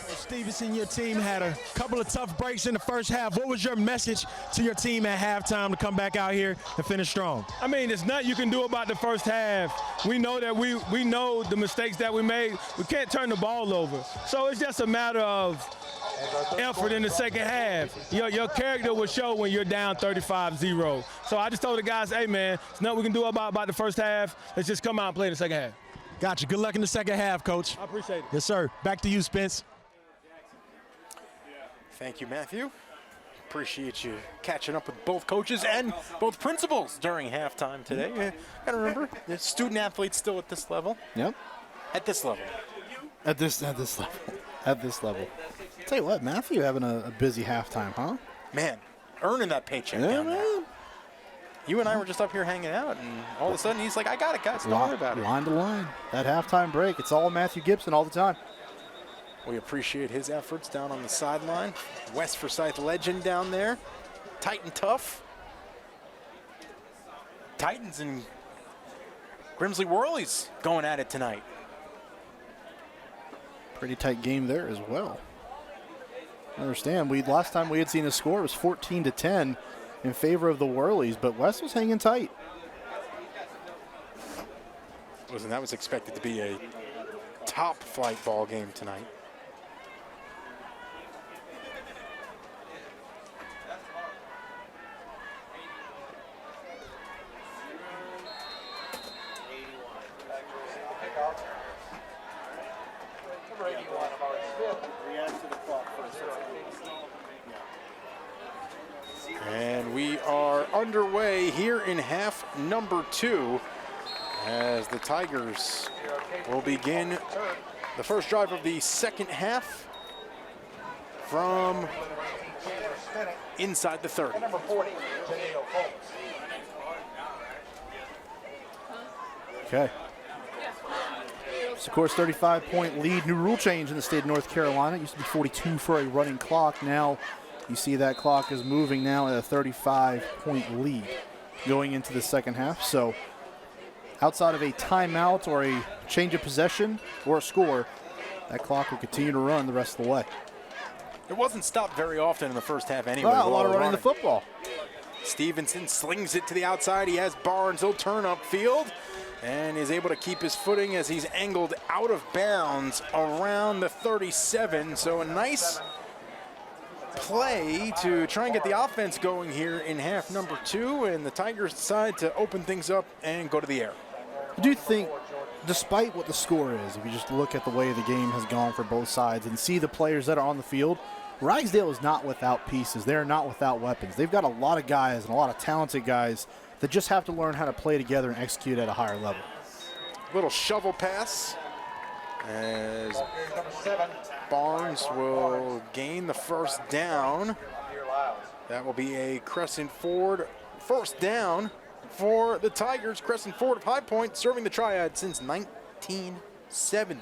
Stevenson, your team had a couple of tough breaks in the first half. What was your message to your team at halftime to come back out here and finish strong? I mean, there's nothing you can do about the first half. We know that we know the mistakes that we made. We can't turn the ball over. So it's just a matter of effort in the second half. Your character will show when you're down 35-0. So I just told the guys, hey, man, there's nothing we can do about the first half. Let's just come out and play the second half. Gotcha. Good luck in the second half, Coach. I appreciate it. Yes, sir. Back to you, Spence. Thank you, Matthew. Appreciate you catching up with both coaches and both principals during halftime today. You gotta remember, the student athletes still at this level. Yep. At this level. At this level. At this level. Tell you what, Matthew having a busy halftime, huh? Man, earning that paycheck down there. You and I were just up here hanging out, and all of a sudden he's like, I got it, guys. Don't worry about it. Line to line. That halftime break. It's all Matthew Gibson all the time. We appreciate his efforts down on the sideline. West Forsyth legend down there. Tight and tough. Titans and Grimsley Whirlies going at it tonight. Pretty tight game there as well. I understand. Last time we had seen a score was 14-10 in favor of the Whirlies, but West was hanging tight. Listen, that was expected to be a top flight ball game tonight. And we are underway here in half number 2 as the Tigers will begin the first drive of the second half from inside the 30. Okay. So, of course, 35-point lead. New rule change in the state of North Carolina. It used to be 42 for a running clock. Now you see that clock is moving now at a 35-point lead going into the second half. So outside of a timeout or a change of possession or a score, that clock will continue to run the rest of the way. It wasn't stopped very often in the first half anyway. Well, a lot of running the football. Stevenson slings it to the outside. He has Barnes. He'll turn upfield and is able to keep his footing as he's angled out of bounds around the 37. So a nice play to try and get the offense going here in half number 2, and the Tigers decide to open things up and go to the air. I do think, despite what the score is, if you just look at the way the game has gone for both sides and see the players that are on the field, Ragsdale is not without pieces. They're not without weapons. They've got a lot of guys and a lot of talented guys that just have to learn how to play together and execute at a higher level. Little shovel pass as Barnes will gain the first down. That will be a Crescent Ford first down for the Tigers. Crescent Ford of High Point serving the Triad since 1970.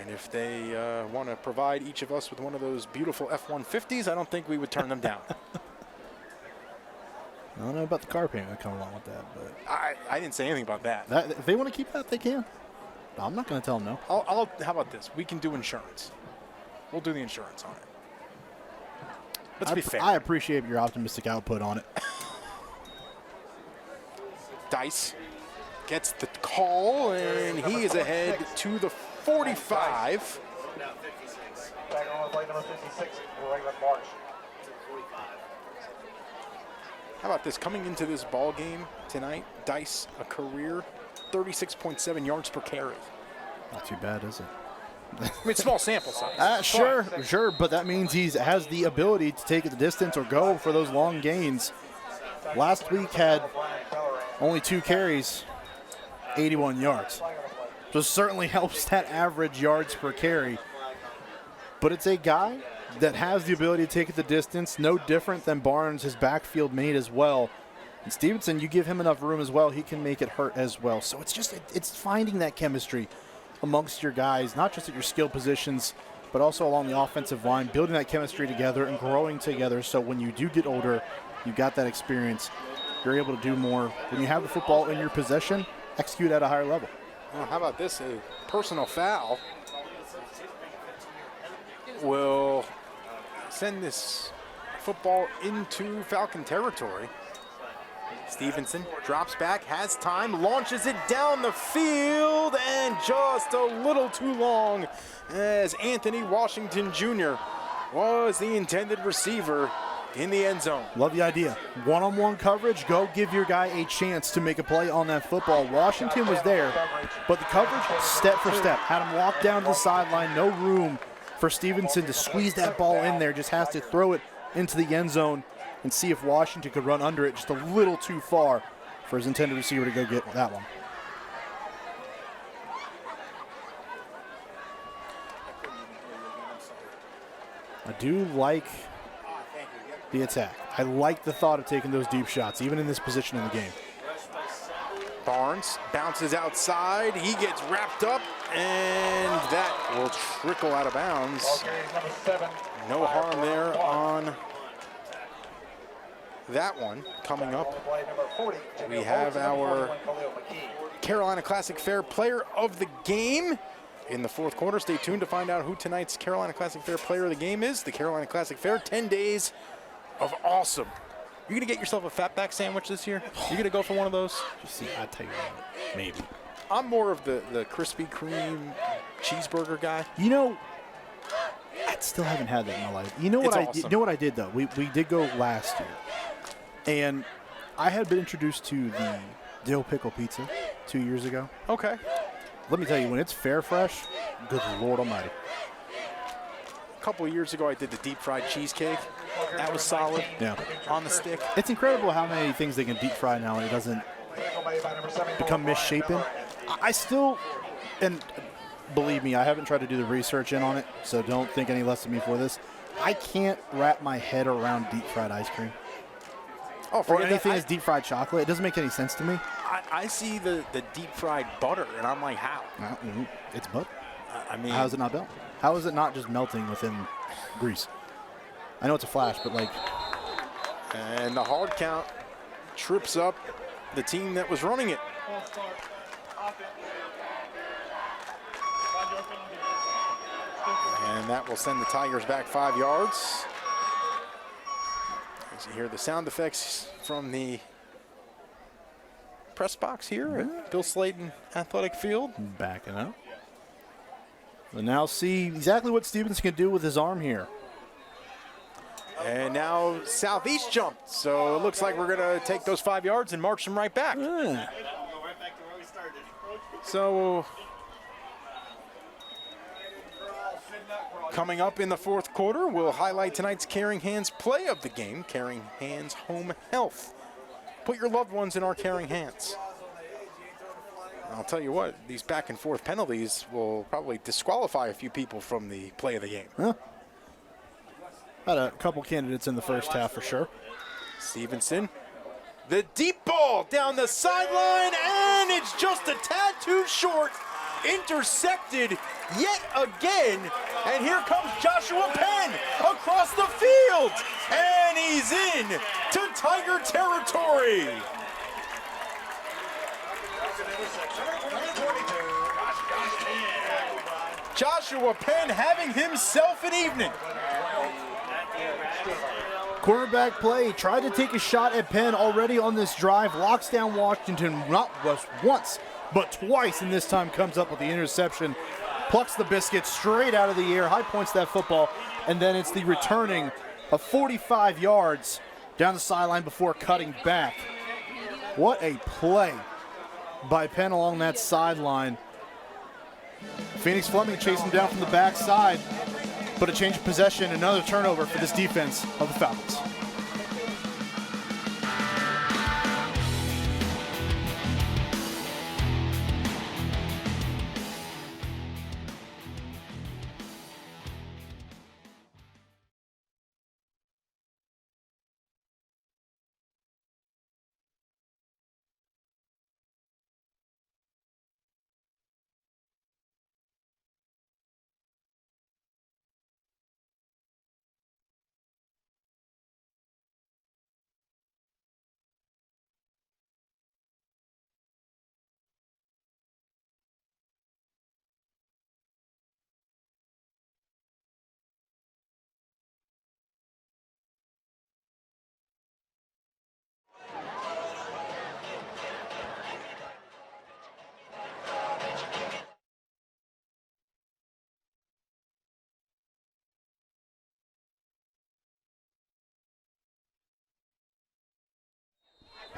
And if they want to provide each of us with one of those beautiful F-150s, I don't think we would turn them down. I don't know about the car payment that come along with that, but I didn't say anything about that. if they want to keep that, they can. I'm not going to tell them no. How about this? We can do insurance. We'll do the insurance on it. Let's be fair. I appreciate your optimistic output on it. Dice gets the call, and he is ahead to the 45. How about this? Coming into this ball game tonight, Dice, a career 36.7 yards per carry. Not too bad, is it? I mean, small sample size. Sure, but that means he has the ability to take it the distance or go for those long gains. Last week had only 2 carries, 81 yards. So certainly helps that average yards per carry. But it's a guy that has the ability to take it the distance, no different than Barnes, his backfield mate as well. And Stevenson, you give him enough room as well, he can make it hurt as well. So it's finding that chemistry amongst your guys, not just at your skill positions, but also along the offensive line, building that chemistry together and growing together. So when you do get older, you got that experience, you're able to do more. When you have the football in your possession, execute at a higher level. Well, how about this? A personal foul will send this football into Falcon territory. Stevenson drops back, has time, launches it down the field, and just a little too long as Anthony Washington Jr. was the intended receiver in the end zone. Love the idea. One-on-one coverage, go give your guy a chance to make a play on that football. Washington was there, but the coverage, step for step, had him walk down to the sideline, no room for Stevenson to squeeze that ball in there, just has to throw it into the end zone and see if Washington could run under it just a little too far for his intended receiver to go get that one. I do like the attack. I like the thought of taking those deep shots, even in this position in the game. Barnes bounces outside. He gets wrapped up, and that will trickle out of bounds. No harm there on that one. Coming up, we have our Carolina Classic Fair Player of the Game in the fourth quarter. Stay tuned to find out who tonight's Carolina Classic Fair Player of the Game is. The Carolina Classic Fair, 10 days of awesome. You're going to get yourself a fatback sandwich this year? You're going to go for one of those? See, I'll tell you what, maybe. I'm more of the Krispy Kreme cheeseburger guy. You know, I still haven't had that in my life. You know what awesome. You know what I did, though? We did go last year. And I had been introduced to the dill pickle pizza 2 years ago. Okay. Let me tell you, when it's fair fresh, good Lord Almighty. A couple of years ago, I did the deep fried cheesecake. That was solid. Yeah. On the stick. It's incredible how many things they can deep fry now and it doesn't become misshapen. I still, and believe me, I haven't tried to do the research in on it, so don't think any less of me for this. I can't wrap my head around deep fried ice cream. Oh, or anything that's deep fried chocolate. It doesn't make any sense to me. I see the deep fried butter, and I'm like, how? It's butter. I mean, how is it not melting? How is it not just melting within grease? I know it's a flash, but like. And the hard count trips up the team that was running it. And that will send the Tigers back 5 yards. As you hear the sound effects from the press box here at Bill Slayton Athletic Field. Backing up. We'll now see exactly what Stevenson can do with his arm here. And now Southeast jumped, so it looks like we're going to take those 5 yards and march them right back. So coming up in the fourth quarter, we'll highlight tonight's Caring Hands play of the game, Caring Hands Home Health. Put your loved ones in our Caring Hands. I'll tell you what, these back and forth penalties will probably disqualify a few people from the play of the game. Huh? Had a couple candidates in the first half for sure. Stevenson, the deep ball down the sideline, and it's just a tad too short. intercepted yet again. And here comes Joshua Penn across the field. And he's in to Tiger territory. Joshua Penn having himself an evening. Cornerback play, tried to take a shot at Penn already on this drive, locks down Washington not just once, but twice, and this time comes up with the interception, plucks the biscuit straight out of the air, high points that football, and then it's the returning of 45 yards down the sideline before cutting back. What a play by Penn along that sideline. Phoenix Fleming chasing him down from the backside, but a change of possession, another turnover for this defense of the Falcons.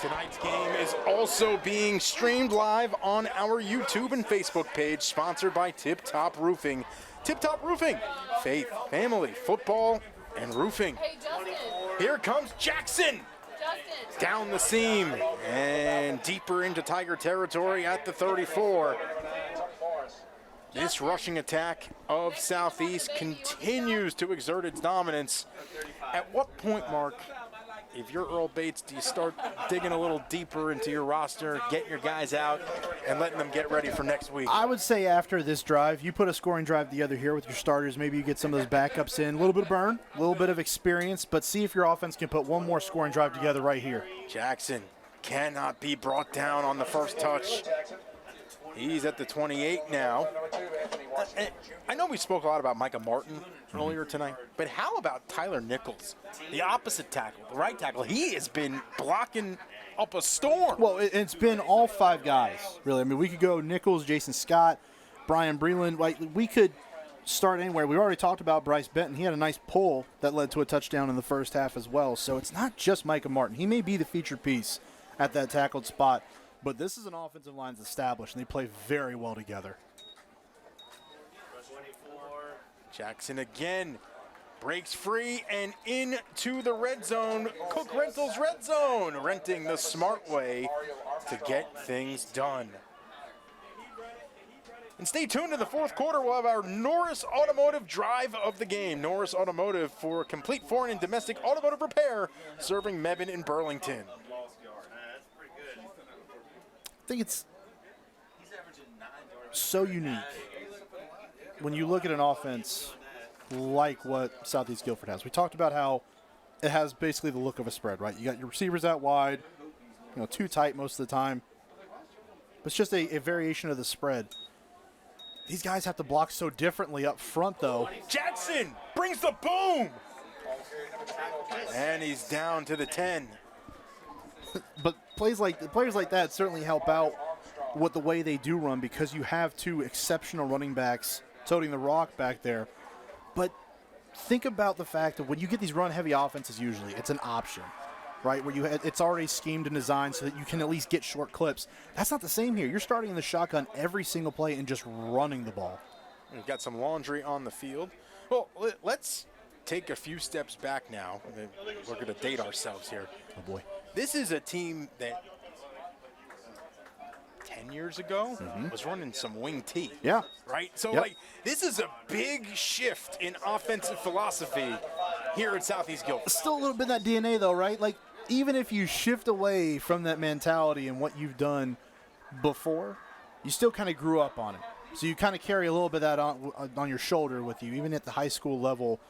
Tonight's game is also being streamed live on our YouTube and Facebook page, sponsored by Tip Top Roofing. Tip Top Roofing, faith, family, football, and roofing. Here comes Jackson. Down the seam and deeper into Tiger territory at the 34. This rushing attack of Southeast continues to exert its dominance. At what point, Mark, if you're Earl Bates, do you start digging a little deeper into your roster, getting your guys out, and letting them get ready for next week? I would say after this drive, you put a scoring drive together here with your starters. Maybe you get some of those backups in. A little bit of burn, a little bit of experience, but see if your offense can put one more scoring drive together right here. Jackson cannot be brought down on the first touch. He's at the 28 now. I know we spoke a lot about Micah Martin earlier tonight, but how about Tyler Nichols, the opposite tackle, the right tackle? He has been blocking up a storm. Well, it's been all five guys, really. I mean, we could go Nichols, Jason Scott, Brian Breland. Like, we could start anywhere. We already talked about Bryce Benton. He had a nice pull that led to a touchdown in the first half as well. So it's not just Micah Martin. He may be the featured piece at that tackled spot, but this is an offensive line that's established, and they play very well together. Jackson again breaks free and into the red zone. Cook Rentals red zone, renting the smart way to get things done. And stay tuned in the fourth quarter. We'll have our Norris Automotive drive of the game. Norris Automotive for complete foreign and domestic automotive repair, serving Mebane and Burlington. I think it's so unique when you look at an offense like what Southeast Guilford has. We talked about how it has basically the look of a spread, right? You got your receivers out wide, too tight most of the time. But it's just a variation of the spread. These guys have to block so differently up front, though. Jackson brings the boom. And he's down to the 10. But players like that certainly help out with the way they do run, because you have two exceptional running backs toting the rock back there. But think about the fact that when you get these run-heavy offenses, usually it's an option, right, where it's already schemed and designed so that you can at least get short clips. That's not the same here. You're starting in the shotgun every single play and just running the ball. We've got some laundry on the field. Well, let's take a few steps back now. We're going to date ourselves here. Oh, boy. This is a team that 10 years ago was running some wing T. Yeah. Right? So, Yep. this is a big shift in offensive philosophy here at Southeast Guilford. Still a little bit of that DNA, though, right? Like, even if you shift away from that mentality and what you've done before, you still kind of grew up on it. So you kind of carry a little bit of that on your shoulder with you, even at the high school level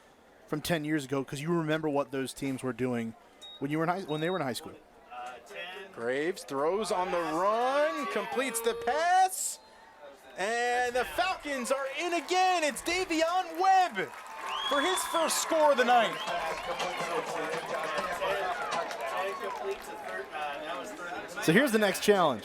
from 10 years ago, because you remember what those teams were doing when they were in high school. Graves throws on the run, completes the pass, and the Falcons are in again. It's Davion Webb for his first score of the night. So here's the next challenge.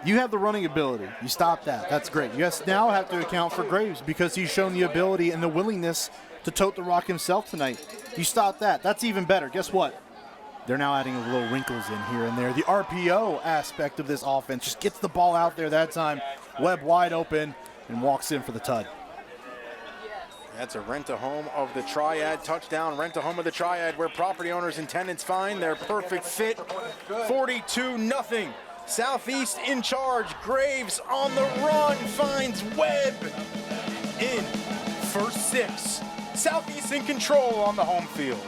You have the running ability. You stop that. That's great. You now have to account for Graves because he's shown the ability and the willingness to tote the rock himself tonight. You stop that. That's even better. Guess what? They're now adding little wrinkles in here and there. The RPO aspect of this offense just gets the ball out there that time. Webb wide open and walks in for the tud. That's a rent-a-home of the Triad touchdown. Rent-a-home of the Triad where property owners and tenants find their perfect fit. 42-0. Southeast in charge. Graves on the run finds Webb in for 6. Southeast in control on the home field.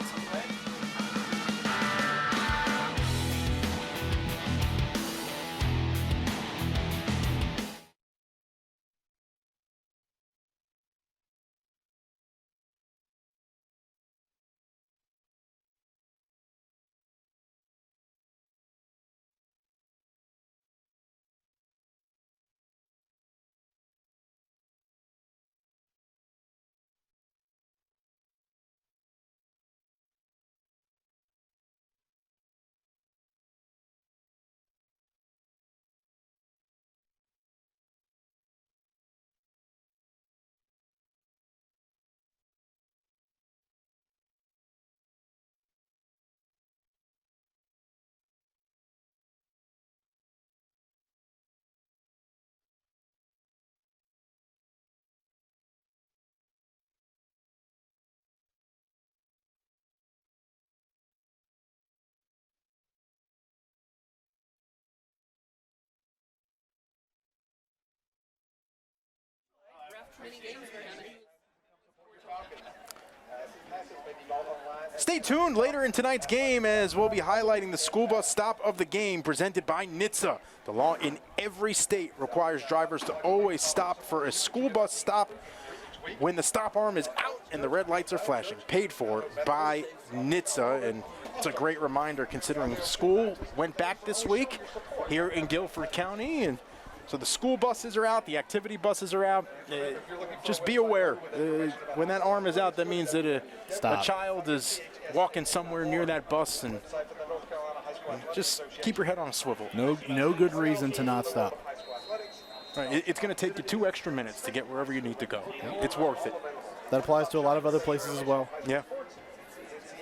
Stay tuned later in tonight's game as we'll be highlighting the school bus stop of the game presented by NHTSAA. The law in every state requires drivers to always stop for a school bus stop when the stop arm is out and the red lights are flashing. Paid for by NHTSAA, and it's a great reminder considering school went back this week here in Guilford County, and so the school buses are out, the activity buses are out. Just be aware. When that arm is out, that means that a child is walking somewhere near that bus, and just keep your head on a swivel. No good reason to not stop. Right, it's going to take you 2 extra minutes to get wherever you need to go. Yep. It's worth it. That applies to a lot of other places as well. Yeah.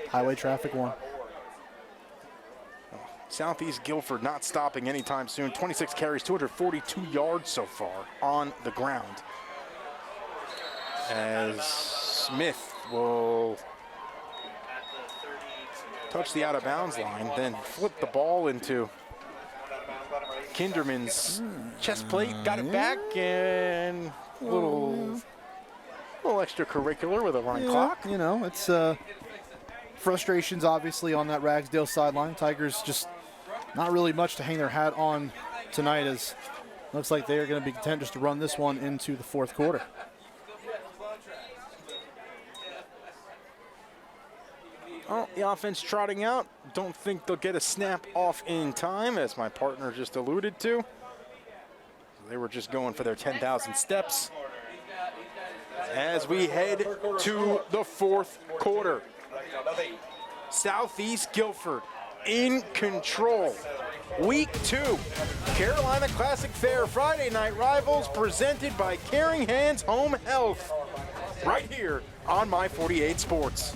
Highway traffic 1. Southeast Guilford not stopping anytime soon. 26 carries, 242 yards so far on the ground. As Smith will touch the out-of-bounds line, then flip the ball into Kinderman's chest plate. Got it back, and a little extracurricular with a running clock. You know, it's frustrations obviously on that Ragsdale sideline. Tigers just not really much to hang their hat on tonight, as looks like they are going to be content just to run this one into the fourth quarter. Oh, the offense trotting out. Don't think they'll get a snap off in time, as my partner just alluded to. They were just going for their 10,000 steps. As we head to the fourth quarter. Southeast Guilford in control. Week 2, Carolina Classic Fair Friday Night Rivals presented by Caring Hands Home Health. Right here on My 48 Sports.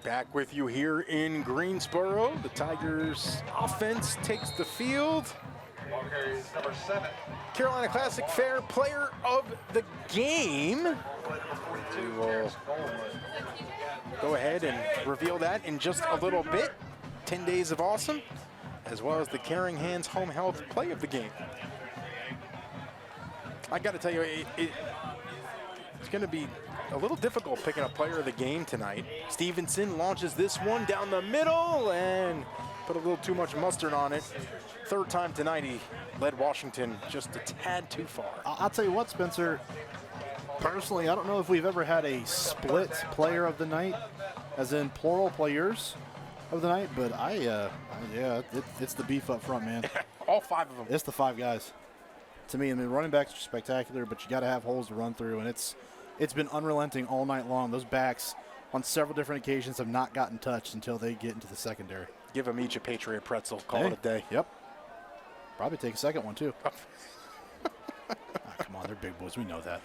Back with you here in Greensboro. The Tigers offense takes the field. Number 7. Carolina Classic Fair Player of the Game. We will go ahead and reveal that in just a little bit. 10 Days of Awesome, as well as the Caring Hands Home Health Play of the Game. I got to tell you, it's going to be a little difficult picking up Player of the Game tonight. Stevenson launches this one down the middle and put a little too much mustard on it. Third time tonight he led Washington just a tad too far. I'll tell you what, Spencer, personally, I don't know if we've ever had a split Player of the Night, as in plural players of the night, but yeah, it's the beef up front, man. All 5 of them. It's the 5 guys. To me, I mean, running backs are spectacular, but you got to have holes to run through, and it's been unrelenting all night long. Those backs on several different occasions have not gotten touched until they get into the secondary. Give them each a Patriot pretzel. Call it a day. Yep. Probably take a second one, too. Come on, they're big boys. We know that.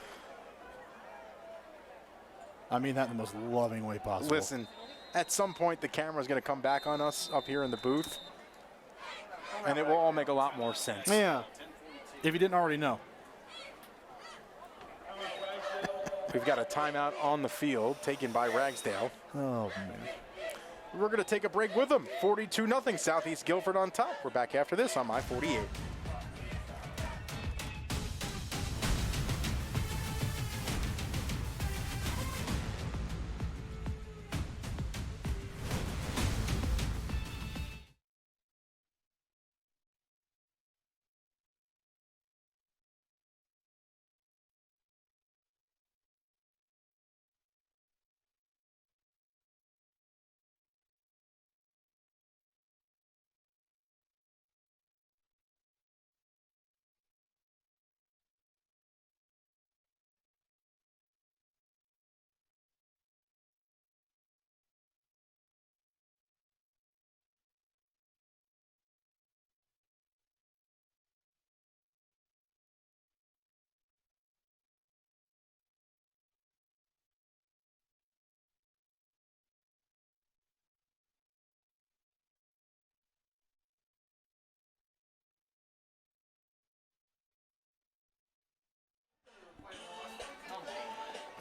I mean that in the most loving way possible. Listen, at some point the camera's going to come back on us up here in the booth, and it will all make a lot more sense. Yeah, if you didn't already know. We've got a timeout on the field taken by Ragsdale. Oh, man. We're going to take a break with them. 42-0 Southeast Guilford on top. We're back after this on My 48.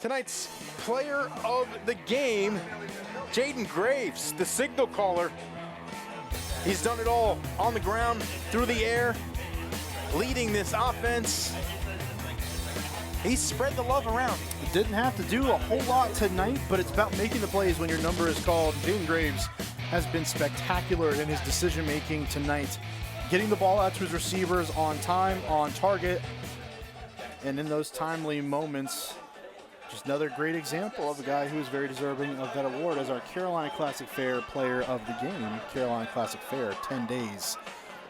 Tonight's Player of the Game, Jayden Graves, the signal caller. He's done it all on the ground, through the air, leading this offense. He's spread the love around. Didn't have to do a whole lot tonight, but it's about making the plays when your number is called. Jayden Graves has been spectacular in his decision-making tonight, getting the ball out to his receivers on time, on target, and in those timely moments, just another great example of a guy who is very deserving of that award as our Carolina Classic Fair Player of the Game. Carolina Classic Fair, 10 days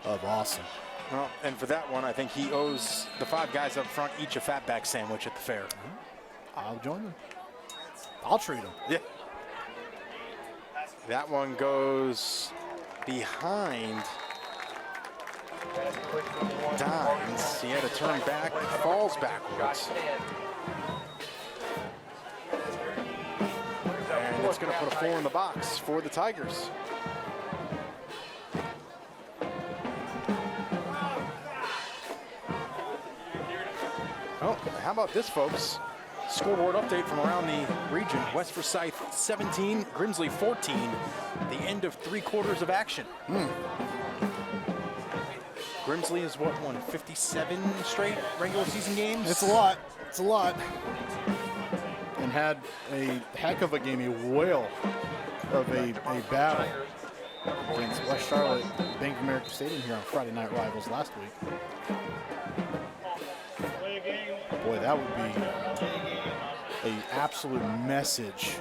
of awesome. Well, and for that one, I think he owes the 5 guys up front each a fatback sandwich at the fair. I'll join them. I'll treat them. Yeah. That one goes behind Dines. He had to turn back, falls backwards. And it's going to put a 4 in the box for the Tigers. Oh, how about this, folks? Scoreboard update from around the region. West Forsyth 17, Grimsley 14. The end of 3 quarters of action. Grimsley has what, won 57 straight regular season games? It's a lot. It's a lot. And had a heck of a game, a whale of a battle against West Charlotte Bank of America Stadium here on Friday Night Rivals last week. Boy, that would be an absolute message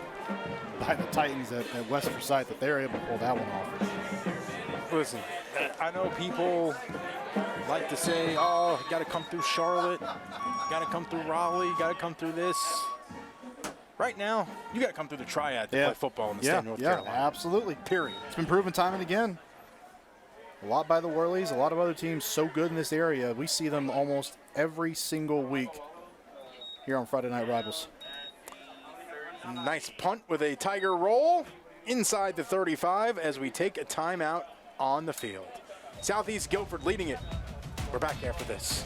by the Titans at West Forsyth that they're able to pull that one off. Listen, I know people like to say, oh, got to come through Charlotte, got to come through Raleigh, got to come through this. Right now, you got to come through the triad to play football in the state of North Carolina. Absolutely. Period. It's been proven time and again. A lot by the Whirlies, a lot of other teams so good in this area. We see them almost every single week here on Friday Night Rivals. Nice punt with a Tiger roll. inside the 35 as we take a timeout on the field. Southeast Guilford leading it. We're back after this.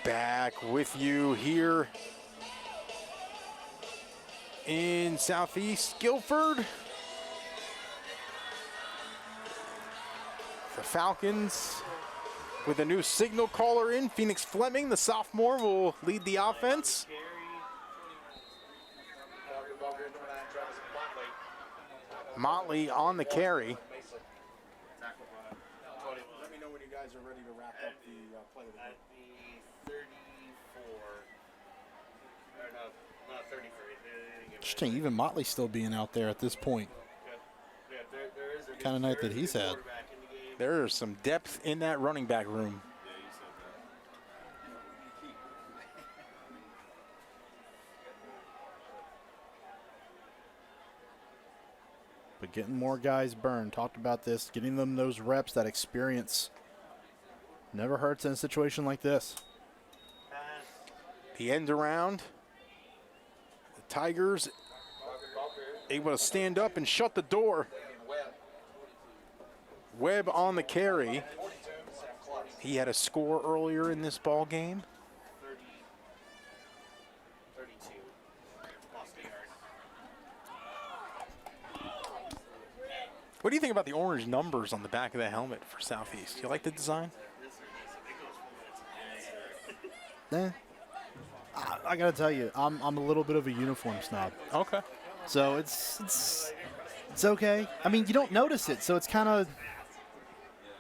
Back with you here in Southeast Guilford. The Falcons with a new signal caller in. Phoenix Fleming, the sophomore, will lead the offense. Motley on the carry. Let me know when you guys are ready to wrap up the play of the game. 33. Interesting, even Motley still being out there at this point. Kind of night that he's had. There's some depth in that running back room. But getting more guys burned, talked about this, getting them those reps, that experience, never hurts in a situation like this. The end around. The Tigers able to stand up and shut the door. Webb on the carry. He had a score earlier in this ball game. 32. What do you think about the orange numbers on the back of the helmet for Southeast? You like the design? I gotta tell you, I'm a little bit of a uniform snob. Okay. So it's okay. I mean, you don't notice it, so it's kind of.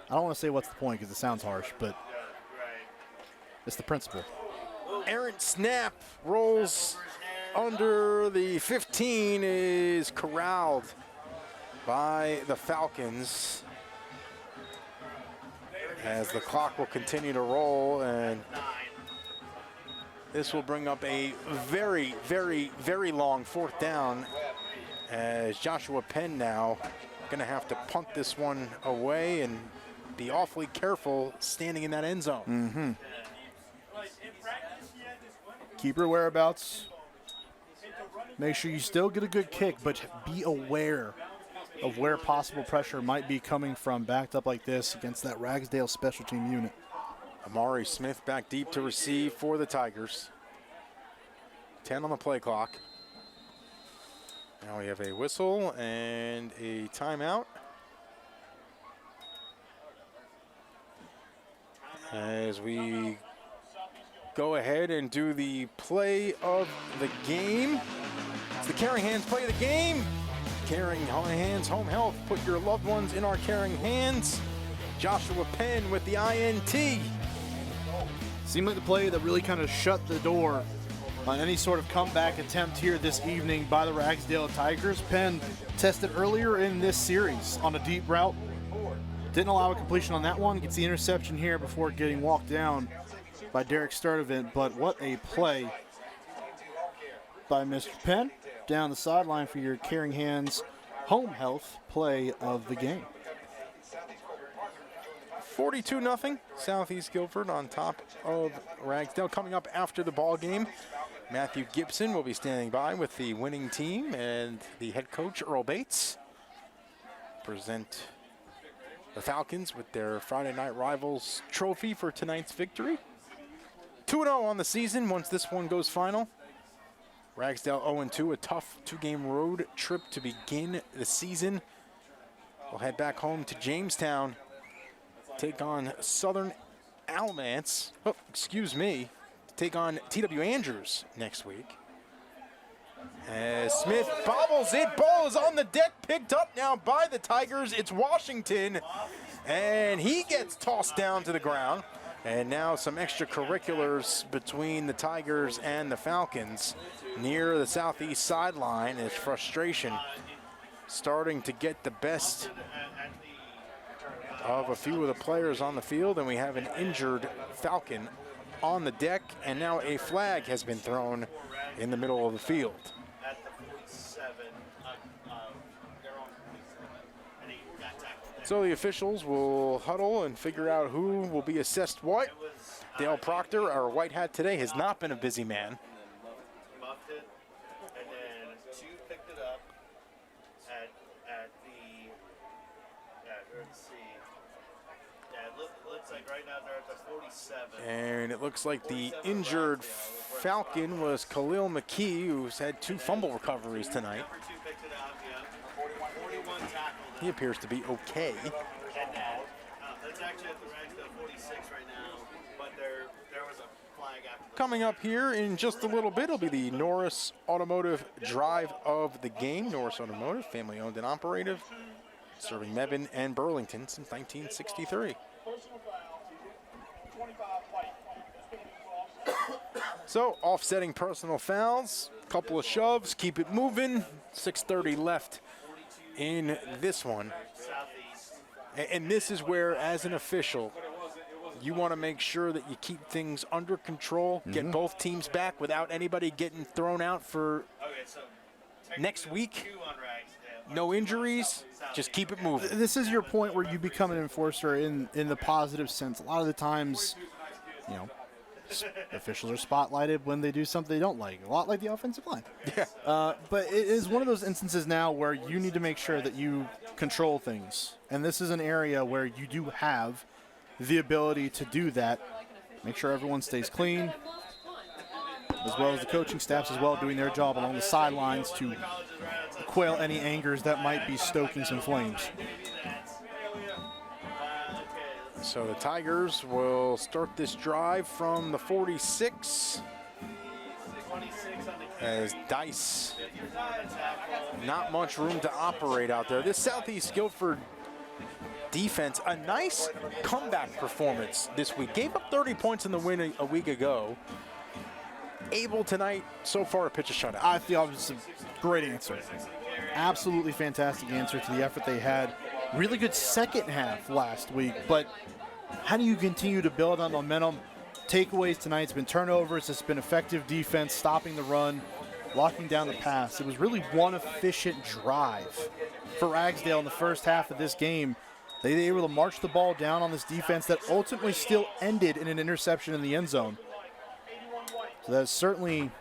I don't want to say what's the point because it sounds harsh, but it's the principle. Errant snap rolls under the 15, is corralled by the Falcons as the clock will continue to roll, and this will bring up a very, very, very long fourth down as Joshua Penn now going to have to punt this one away and be awfully careful standing in that end zone. Mm-hmm. Keep your whereabouts. Make sure you still get a good kick, but be aware of where possible pressure might be coming from backed up like this against that Ragsdale special team unit. Amari Smith back deep to receive for the Tigers. 10 on the play clock. Now we have a whistle and a timeout. As we go ahead and do the play of the game. It's the Caring Hands play of the game. Caring Hands Home Health. Put your loved ones in our caring hands. Joshua Penn with the INT. Seemed like the play that really kind of shut the door on any sort of comeback attempt here this evening by the Ragsdale Tigers. Penn tested earlier in this series on a deep route. Didn't allow a completion on that one. Gets the interception here before getting walked down by Derek Sturdivant. But what a play by Mr. Penn down the sideline for your Caring Hands Home Health play of the game. 42-0 Southeast Guilford on top of Ragsdale. Coming up after the ball game, Matthew Gibson will be standing by with the winning team and the head coach, Earl Bates. Present the Falcons with their Friday Night Rivals trophy for tonight's victory. 2-0 on the season once this one goes final. Ragsdale 0-2, a tough 2-game road trip to begin the season. We'll head back home to Jamestown, take on Southern Alamance, take on TW Andrews next week. As Smith bobbles it, ball is on the deck, picked up now by the Tigers. It's Washington, and he gets tossed down to the ground. And now some extracurriculars between the Tigers and the Falcons near the southeast sideline. As frustration starting to get the best of a few of the players on the field, and we have an injured Falcon on the deck, and now a flag has been thrown in the middle of the field. So the officials will huddle and figure out who will be assessed what. Dale Proctor, our white hat today, has not been a busy man. Muffed it, and then 2 picked it up at the, let's see. Yeah, it looks like right now they're at the 47. And it looks like the injured Falcon was Khalil McKee, who's had 2 fumble recoveries tonight. Number 2 picked it up, yeah. 41 tackles. He appears to be okay. And then, that's actually at the Ragsdale 46 right now, but there was a flag after. Coming up here in just a little bit will be the Norris Automotive Drive of the game. Norris Automotive, family owned and operated, serving Mebane and Burlington since 1963. So, offsetting personal fouls, couple of shoves, keep it moving. 6:30 left in this one. And this is where, as an official, you want to make sure that you keep things under control, get both teams back without anybody getting thrown out for next week. No injuries, just keep it moving. This is your point where you become an enforcer in the positive sense. A lot of the times, you know, officials are spotlighted when they do something they don't like, a lot like the offensive line. Yeah. But it is one of those instances now where you need to make sure that you control things. And this is an area where you do have the ability to do that. Make sure everyone stays clean, as well as the coaching staffs as well doing their job along the sidelines to quell any angers that might be stoking some flames. So the Tigers will start this drive from the 46 as Dice, not much room to operate out there. This Southeast Guilford defense, a nice comeback performance this week. Gave up 30 points in the win a week ago. Able tonight so far to pitch a shutout. I feel it was a great answer. Absolutely fantastic answer to the effort they had. Really good second half last week, but how do you continue to build on momentum? Takeaways tonight's been turnovers. It's been effective defense, stopping the run, locking down the pass. It was really one efficient drive for Ragsdale in the first half of this game. They were able to march the ball down on this defense that ultimately still ended in an interception in the end zone. So that's certainly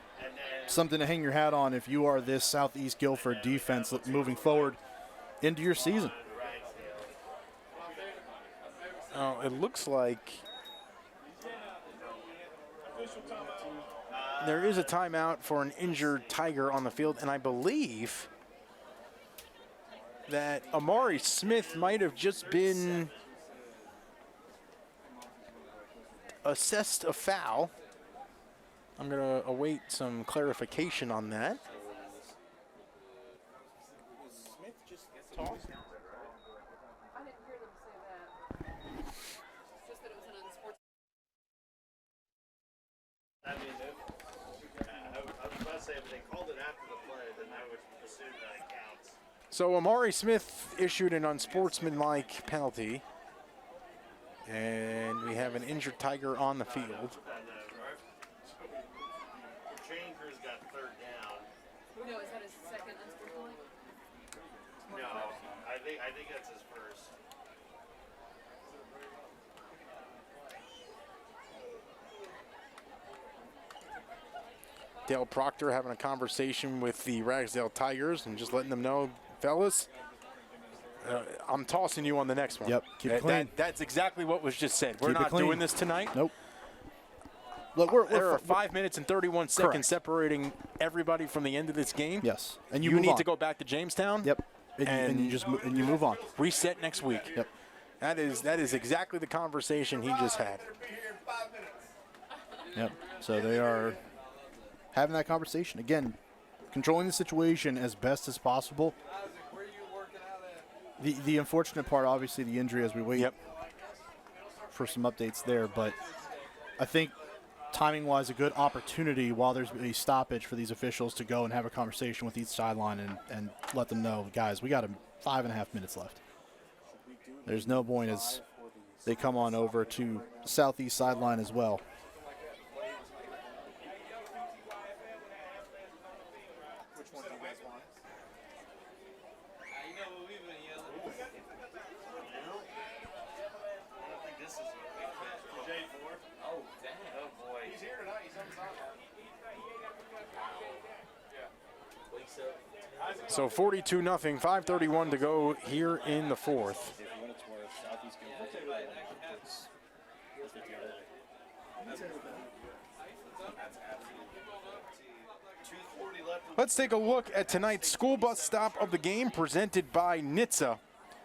something to hang your hat on if you are this Southeast Guilford defense moving forward into your season. Oh, it looks like there is a timeout for an injured Tiger on the field, and I believe that Amari Smith might have just been assessed a foul. I'm going to await some clarification on that. Smith just tossed. I mean, I was about to say if they called it after the play, then I would assume that it counts. So Amari Smith issued an unsportsmanlike penalty, and we have an injured Tiger on the field. Chambers got third down. No, is that his second unsportsmanlike? No, I think that's his first. Dale Proctor having a conversation with the Ragsdale Tigers and just letting them know, fellas, I'm tossing you on the next one. Yep, keep it clean. That's exactly what was just said. We're not doing this tonight. Nope. Look, there are 5 minutes and 31 seconds Correct. separating everybody from the end of this game. Yes, and you need move to on. go back to Jamestown. Yep, and you just and you move on. Reset next week. Yep, that is exactly the conversation he just had. Yep. So they are having that conversation again, controlling the situation as best as possible. The unfortunate part, obviously, the injury as we wait for some updates there, but I think timing-wise, a good opportunity while there's a stoppage for these officials to go and have a conversation with each sideline and let them know, guys, we got 5.5 minutes left. There's no point as they come on over to southeast sideline as well. So 42-0, 5:31 to go here in the fourth. Let's take a look at tonight's school bus stop of the game presented by NCHSAA.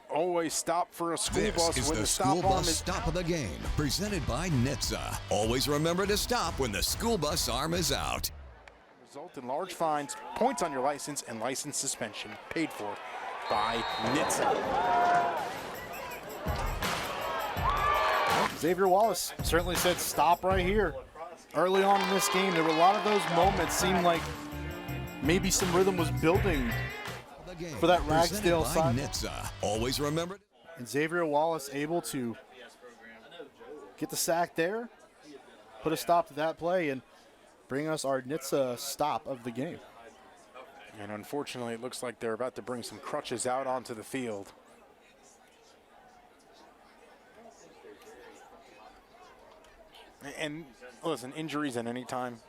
Always stop for a school bus This is when the the school stop arm bus is stop of the game, presented by NCHSAA. Always remember to stop when the school bus arm is out. result in large fines, points on your license, and license suspension. Paid for by NCHSAA. Xavier Wallace certainly said stop right here. Early on in this game, there were a lot of those moments, seemed like maybe some rhythm was building for that Ragsdale side. NCHSAA. Always remember. And Xavier Wallace able to get the sack there, put a stop to that play, and bring us our NCHSAA stop of the game. And unfortunately, it looks like they're about to bring some crutches out onto the field. And listen, injuries at any time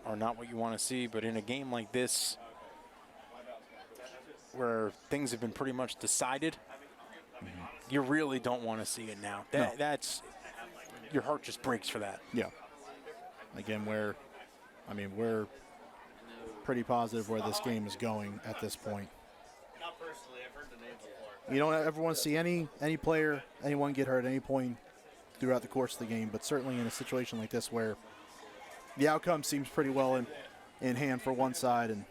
are not what you want to see, but in a game like this, where things have been pretty much decided, you really don't want to see it now. That's your heart just breaks for that. Yeah. Again, we're pretty positive where this game is going at this point. Not personally, I've heard the name before. You don't ever want to see any player, anyone get hurt at any point throughout the course of the game, but certainly in a situation like this where the outcome seems pretty well in hand for one side, and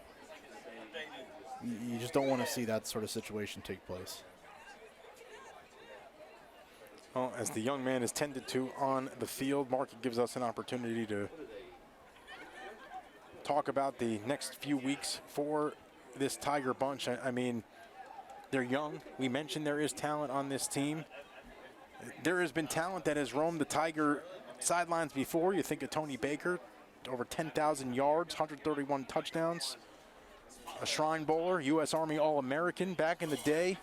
you just don't want to see that sort of situation take place. Well, as the young man is tended to on the field, Mark, it gives us an opportunity to talk about the next few weeks for this Tiger bunch. I mean, they're young. We mentioned there is talent on this team. There has been talent that has roamed the Tiger sidelines before. You think of Tony Baker, over 10,000 yards, 131 touchdowns, a Shrine Bowler, U.S. Army All-American back in the day.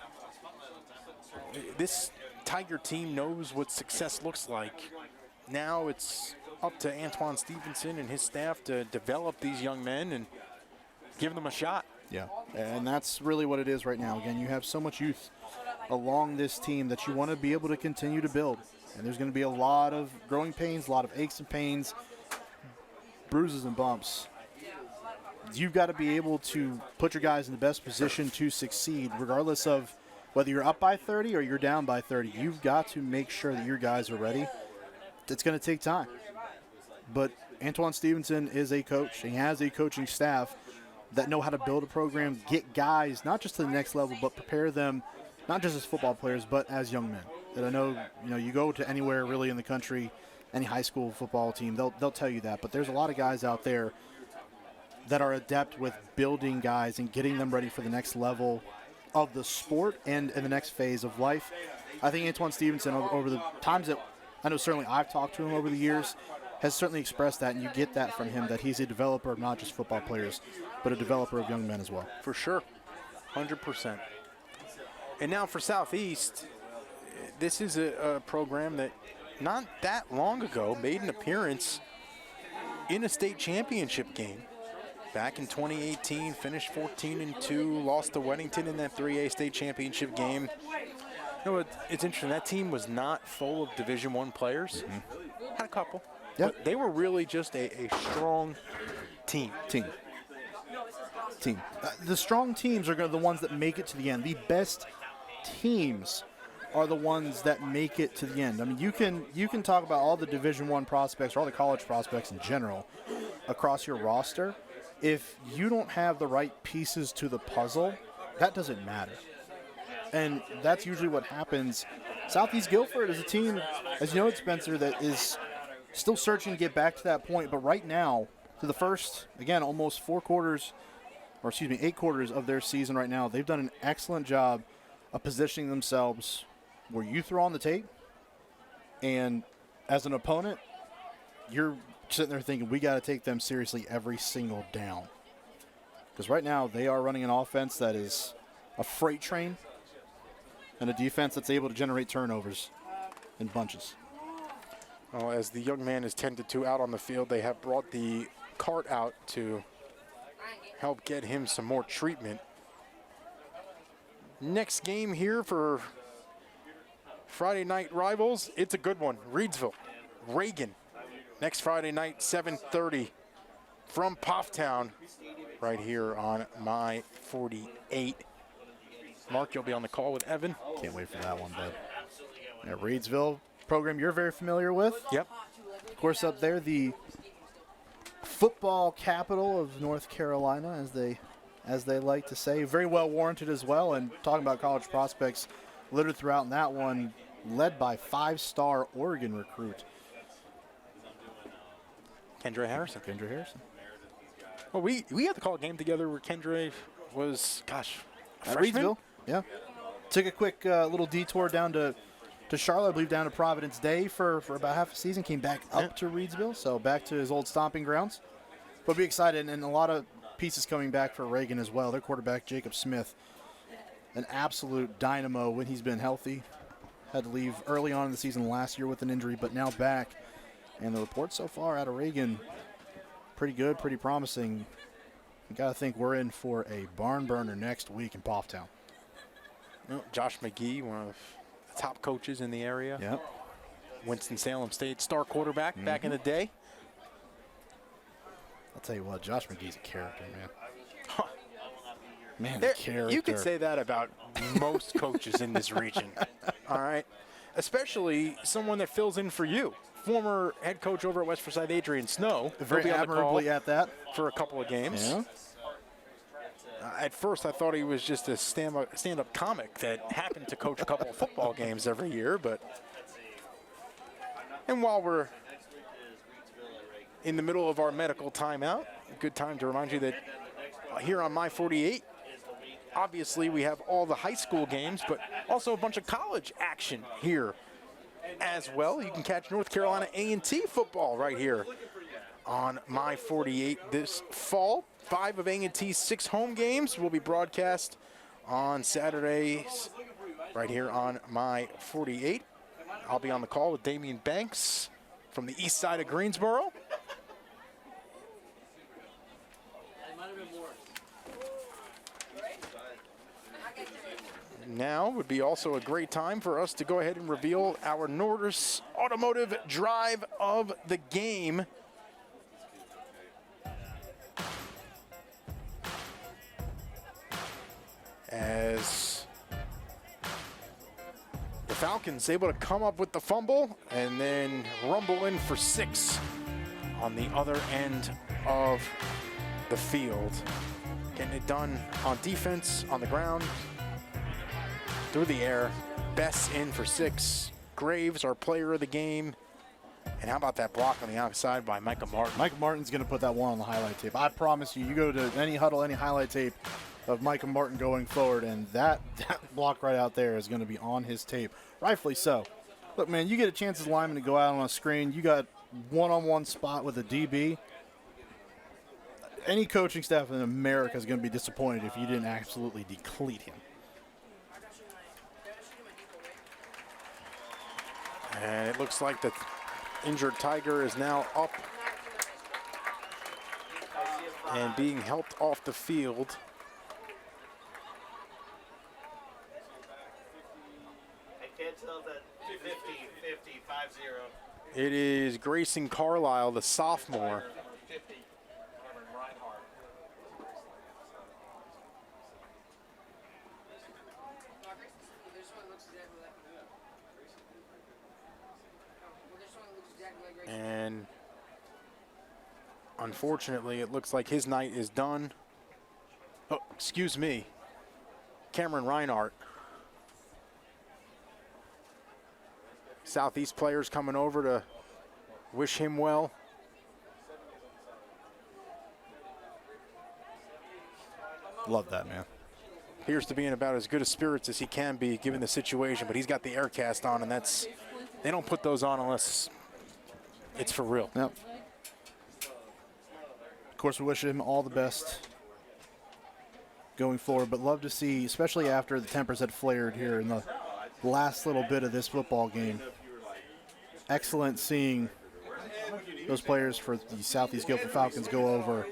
This Tiger team knows what success looks like. Now it's up to Antoine Stevenson and his staff to develop these young men and give them a shot. Yeah, and that's really what it is right now. Again, you have so much youth along this team that you want to be able to continue to build. And there's going to be a lot of growing pains, a lot of aches and pains, bruises and bumps. You've got to be able to put your guys in the best position to succeed, regardless of whether you're up by 30 or you're down by 30. You've got to make sure that your guys are ready. It's going to take time. But Antoine Stevenson is a coach. He has a coaching staff that know how to build a program, get guys not just to the next level, but prepare them not just as football players, but as young men. And I know, you go to anywhere really in the country, any high school football team, they'll tell you that. But there's a lot of guys out there that are adept with building guys and getting them ready for the next level of the sport and in the next phase of life. I think Antoine Stevenson, over the times that I know certainly I've talked to him over the years, has certainly expressed that, and you get that from him, that he's a developer of not just football players, but a developer of young men as well. For sure, 100%. And now for Southeast, this is a program that not that long ago made an appearance in a state championship game. Back in 2018, finished 14-2, lost to Weddington in that 3A state championship game. It's interesting, that team was not full of Division I players. Had a couple. Yep. But they were really just a strong team. The strong teams are the ones that make it to the end. The best teams are the ones that make it to the end. I mean, you can talk about all the Division I prospects or all the college prospects in general across your roster. If you don't have the right pieces to the puzzle, that doesn't matter. And that's usually what happens. Southeast Guilford is a team, as you know, Spencer, that is still searching to get back to that point. But right now, to the first, again, almost 8 quarters of their season right now, they've done an excellent job of positioning themselves where you throw on the tape, and as an opponent, you're sitting there thinking, we got to take them seriously every single down. Because right now, they are running an offense that is a freight train and a defense that's able to generate turnovers in bunches. Well, as the young man is tended to out on the field, they have brought the cart out to help get him some more treatment. Next game here for Friday night rivals, it's a good one. Reedsville, Reagan. Next Friday night, 7:30 from Pofftown, right here on My 48. Mark, you'll be on the call with Evan. Can't wait for that one, bud. Yeah, Reedsville, program you're very familiar with. Yep. Of course, up there, the football capital of North Carolina, as they like to say. Very well warranted as well. And talking about college prospects littered throughout in that one, led by 5-star Oregon recruit Kendra Harrison. Well, we had to call a game together where Kendra was, gosh, at freshman? Reedsville. Yeah. Took a quick little detour down to Charlotte, I believe down to Providence Day for about half a season. Came back up to Reedsville, so back to his old stomping grounds. But be excited, and a lot of pieces coming back for Reagan as well. Their quarterback, Jacob Smith, an absolute dynamo when he's been healthy. Had to leave early on in the season last year with an injury, but now back. And the reports so far out of Reagan, pretty good, pretty promising. You got to think we're in for a barn burner next week in Pofftown. Well, Josh McGee, one of the top coaches in the area. Yep. Winston-Salem State star quarterback back in the day. I'll tell you what, Josh McGee's a character, man. Man, There, character. you could say that about most coaches in this region. All right. Especially someone that fills in for you. Former head coach over at West Forsyth, Adrian Snow. Very admirably at that. For a couple of games. Yeah. At first, I thought he was just a stand-up comic that happened to coach a couple of football games every year. And while we're in the middle of our medical timeout, a good time to remind you that here on My 48, obviously we have all the high school games, but also a bunch of college action here as well. You can catch North Carolina A&T football right here on My 48 this fall. 5 of A&T's 6 home games will be broadcast on Saturdays right here on My 48. I'll be on the call with Damian Banks from the east side of Greensboro. Now would be also a great time for us to go ahead and reveal our Nordis Automotive Drive of the game. As the Falcons able to come up with the fumble and then rumble in for 6 on the other end of the field. Getting it done on defense, on the ground, through the air. Best in for 6. Graves, our player of the game. And how about that block on the outside by Micah Martin? Micah Martin's going to put that one on the highlight tape. I promise you, you go to any huddle, any highlight tape of Micah Martin going forward, and that block right out there is going to be on his tape. Rightfully so. Look, man, you get a chance as a lineman to go out on a screen. You got one-on-one spot with a DB. Any coaching staff in America is going to be disappointed if you didn't absolutely decleat him. And it looks like the injured Tiger is now up and being helped off the field. I can't tell that 50, 50, 5-0. It is Grayson Carlisle, the sophomore. And unfortunately, it looks like his night is done. Oh, excuse me. Cameron Reinhardt. Southeast players coming over to wish him well. Love that, man. Appears to be in about as good a spirits as he can be given the situation, but he's got the air cast on, and that's, they don't put those on unless it's for real. Yep. Of course, we wish him all the best going forward, but love to see, especially after the tempers had flared here in the last little bit of this football game. Excellent seeing those players for the Southeast Guilford Falcons go over,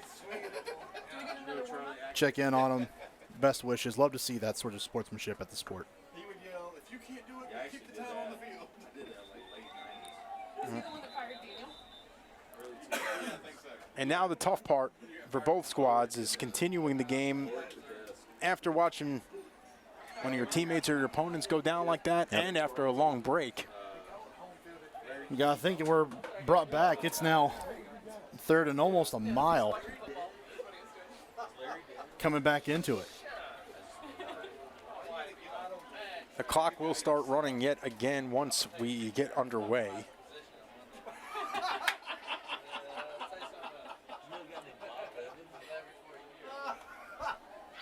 check in on them. Best wishes. Love to see that sort of sportsmanship at the sport. He would yell, if you can't do it, keep the time on the field. And now the tough part for both squads is continuing the game after watching one of your teammates or your opponents go down like that, and after a long break. You got to think we're brought back. It's now third and almost a mile coming back into it. The clock will start running yet again once we get underway.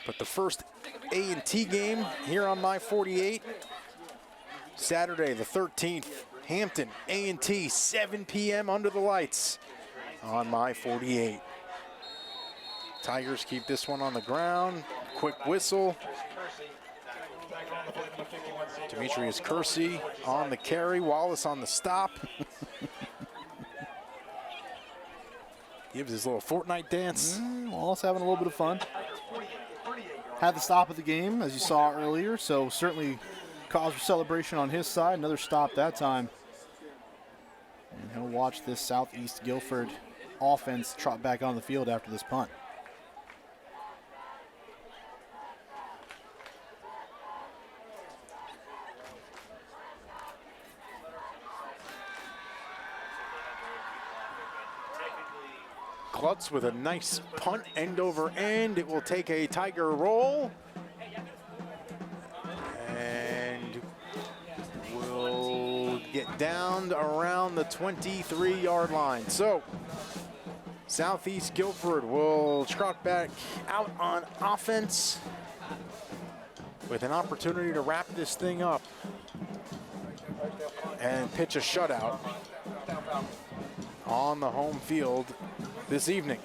But the first A&T game here on my 48, Saturday the 13th, Hampton A&T, 7 p.m. under the lights on my 48. Tigers keep this one on the ground. Quick whistle. Demetrius Kersey on the carry. Wallace on the stop. Gives his little Fortnite dance. Wallace having a little bit of fun. Had the stop of the game, as you saw earlier, so certainly cause for celebration on his side. Another stop that time. And he'll watch this Southeast Guilford offense trot back on the field after this punt. Klutz with a nice punt, end over end. It will take a Tiger roll. And will get down around the 23-yard line. So, Southeast Guilford will trot back out on offense with an opportunity to wrap this thing up and pitch a shutout on the home field this evening.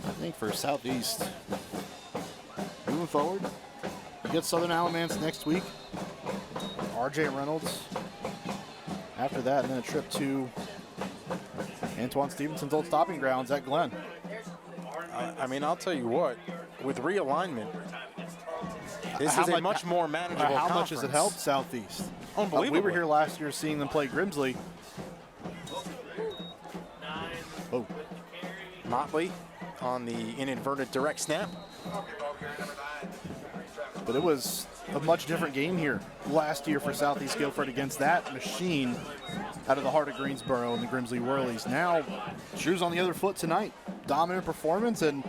I think for Southeast, moving forward, you get Southern Alamance next week. R.J. Reynolds. After that, and then a trip to Antoine Stevenson's old stopping grounds at Glen. I mean, I'll tell you what, with realignment, this is a much more manageable How conference. much has it helped Southeast? Unbelievable. We were here last year seeing them play Grimsley. Oh. Motley on the inadvertent direct snap. But it was a much different game here last year for Southeast Guilford against that machine out of the heart of Greensboro and the Grimsley Whirlies. Now, shoes on the other foot tonight. Dominant performance, and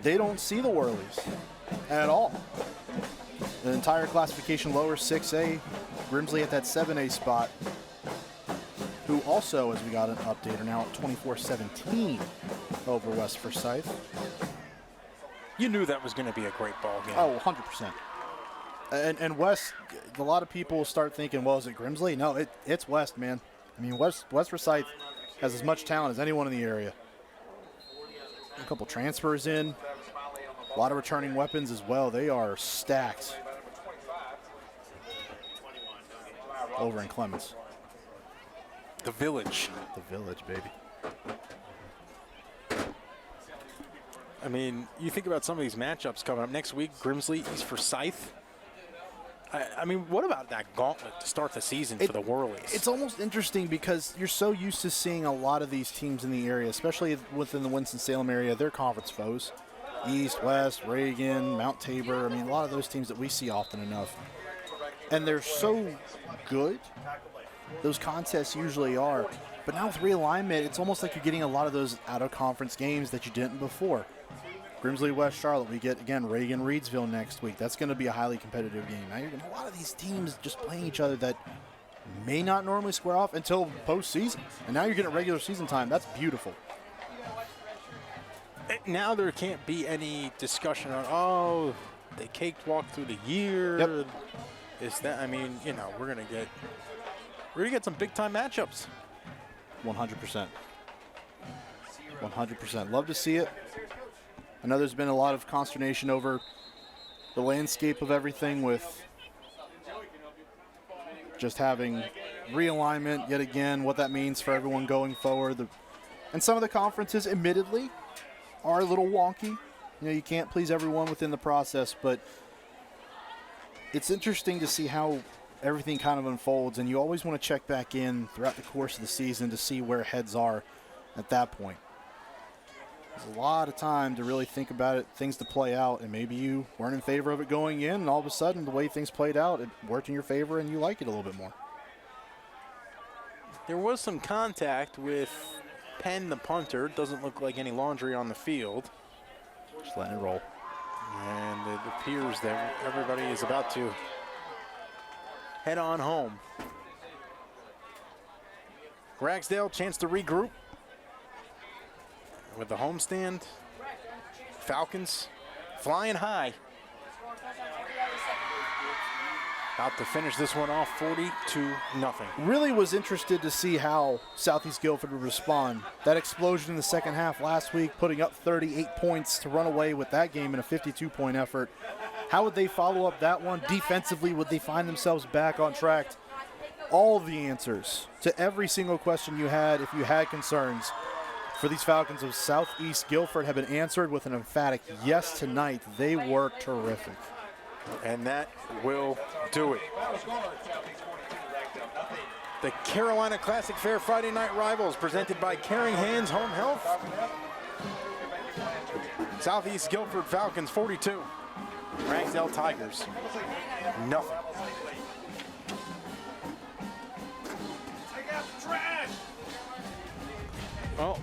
they don't see the Whirlies at all. The entire classification lower, 6A. Grimsley at that 7A spot, who also, as we got an update, are now at 24-17 over West Forsyth. You knew that was going to be a great ball game. Oh, 100%. And West, a lot of people start thinking, well, is it Grimsley? No, it's West, man. I mean, West Forsyth has as much talent as anyone in the area. A couple transfers in, a lot of returning weapons as well. They are stacked over in Clemens. The Village. The Village, baby. I mean, you think about some of these matchups coming up next week. Grimsley, East Forsyth. I mean, what about that gauntlet to start the season for the Whirlies? It's almost interesting because you're so used to seeing a lot of these teams in the area, especially within the Winston-Salem area, they're conference foes. East, West, Reagan, Mount Tabor. I mean, a lot of those teams that we see often enough. And they're so good, those contests usually are. But now with realignment, it's almost like you're getting a lot of those out-of-conference games that you didn't before. Grimsley, West Charlotte, we get, again, Reagan, Reedsville next week. That's going to be a highly competitive game. Now you're getting a lot of these teams just playing each other that may not normally square off until postseason. And now you're getting regular season time. That's beautiful. Now there can't be any discussion on, oh, they cakewalk through the year. Yep. Is that, I mean, you know, we're gonna get some big time matchups. 100%. 100%. Love to see it. I know there's been a lot of consternation over the landscape of everything with just having realignment yet again, what that means for everyone going forward. And some of the conferences, admittedly, are a little wonky. You know, you can't please everyone within the process, but it's interesting to see how everything kind of unfolds, and you always want to check back in throughout the course of the season to see where heads are at that point. There's a lot of time to really think about it, things to play out, and maybe you weren't in favor of it going in, and all of a sudden the way things played out, it worked in your favor and you like it a little bit more. There was some contact with Penn, the punter. Doesn't look like any laundry on the field. Just letting it roll. And it appears that everybody is about to head on home. Ragsdale, chance to regroup with the homestand. Falcons flying high. About to finish this one off 40-0. Really was interested to see how Southeast Guilford would respond. That explosion in the second half last week, putting up 38 points to run away with that game in a 52-point effort. How would they follow up that one? Defensively, would they find themselves back on track? All the answers to every single question you had, if you had concerns for these Falcons of Southeast Guilford, have been answered with an emphatic yes tonight. They were terrific. And that will do it. The Carolina Classic Fair Friday Night Rivals presented by Caring Hands Home Health. Southeast Guilford Falcons 42. Ragsdale Tigers, nothing. Take out the trash! Oh.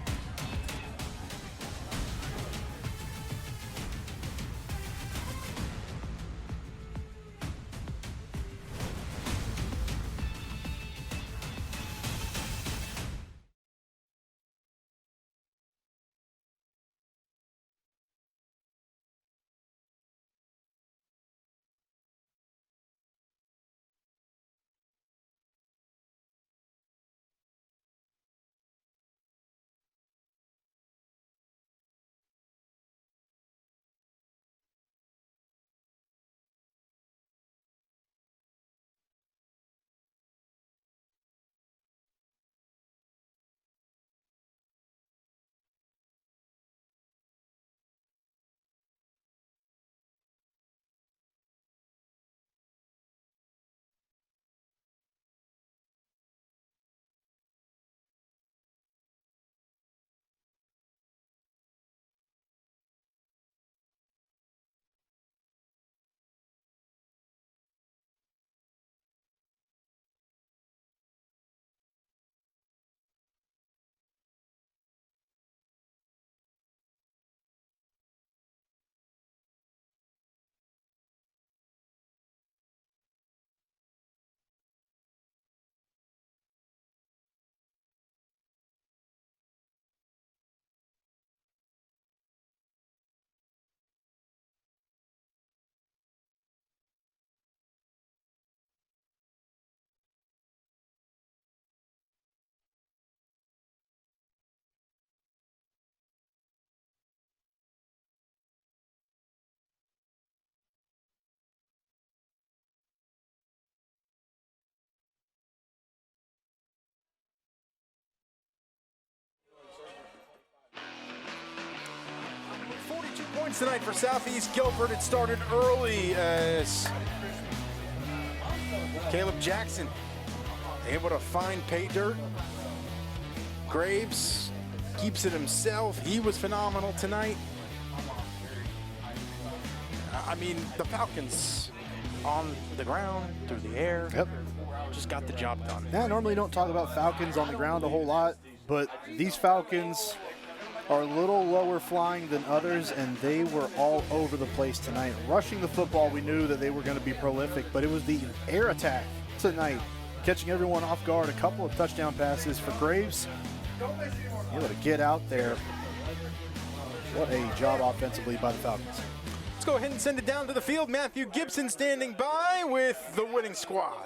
Points tonight for Southeast Guilford. It started early as Caleb Jackson able to find pay dirt. Graves keeps it himself. He was phenomenal tonight. I mean, the Falcons on the ground, through the air, just got the job done. Yeah, I normally don't talk about Falcons on the ground a whole lot, but these Falcons are a little lower flying than others, and they were all over the place tonight. Rushing the football, we knew that they were going to be prolific, but it was the air attack tonight, catching everyone off guard. A couple of touchdown passes for Graves. Able to get out there. What a job offensively by the Falcons. Let's go ahead and send it down to the field. Matthew Gibson standing by with the winning squad.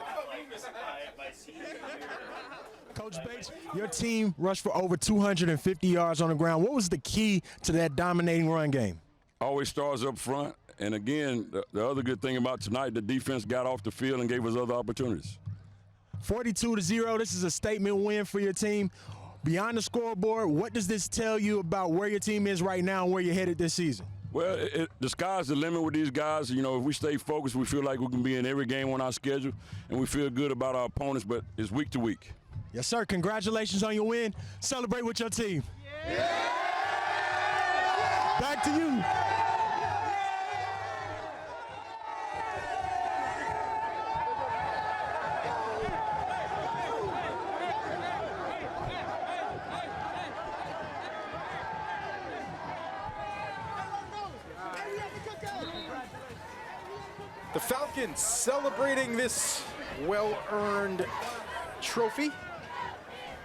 Coach Bates, your team rushed for over 250 yards on the ground. What was the key to that dominating run game? Always starts up front. And again, the other good thing about tonight, the defense got off the field and gave us other opportunities. 42-0, this is a statement win for your team. Beyond the scoreboard, what does this tell you about where your team is right now and where you're headed this season? Well, the sky's the limit with these guys. You know, if we stay focused, we feel like we can be in every game on our schedule, and we feel good about our opponents, but it's week to week. Yes, sir. Congratulations on your win. Celebrate with your team. Yeah. Back to you. The Falcons celebrating this well-earned trophy.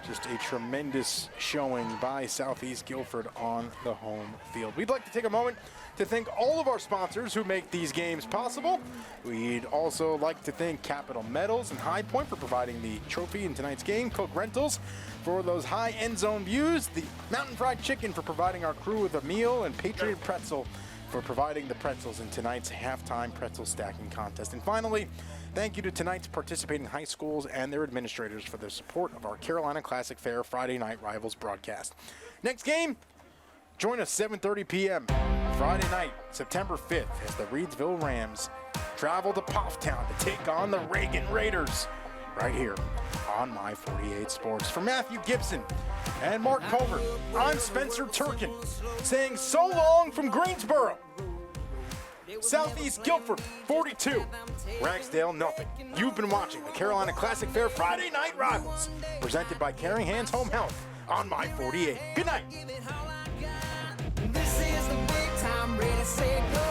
Just a tremendous showing by Southeast Guilford on the home field. We'd like to take a moment to thank all of our sponsors who make these games possible. We'd also like to thank Capital Metals and High Point for providing the trophy in tonight's game, Cook Rentals for those high end zone views, the Mountain Fried Chicken for providing our crew with a meal, and Patriot Pretzel for providing the pretzels in tonight's halftime pretzel stacking contest. And finally, thank you to tonight's participating high schools and their administrators for their support of our Carolina Classic Fair Friday Night Rivals broadcast. Next game, join us 7:30 p.m. Friday night, September 5th, as the Reedsville Rams travel to Pofftown to take on the Reagan Raiders right here on My 48 Sports. For Matthew Gibson and Mark Covert, I'm Spencer Turkin, saying so long from Greensboro. Southeast Guilford, 42. Ragsdale, nothing. You've been watching the Carolina Classic Fair Friday Night Rivals, presented by Caring Hands Home Health on My 48. Good night. This is the big time, ready, set, go.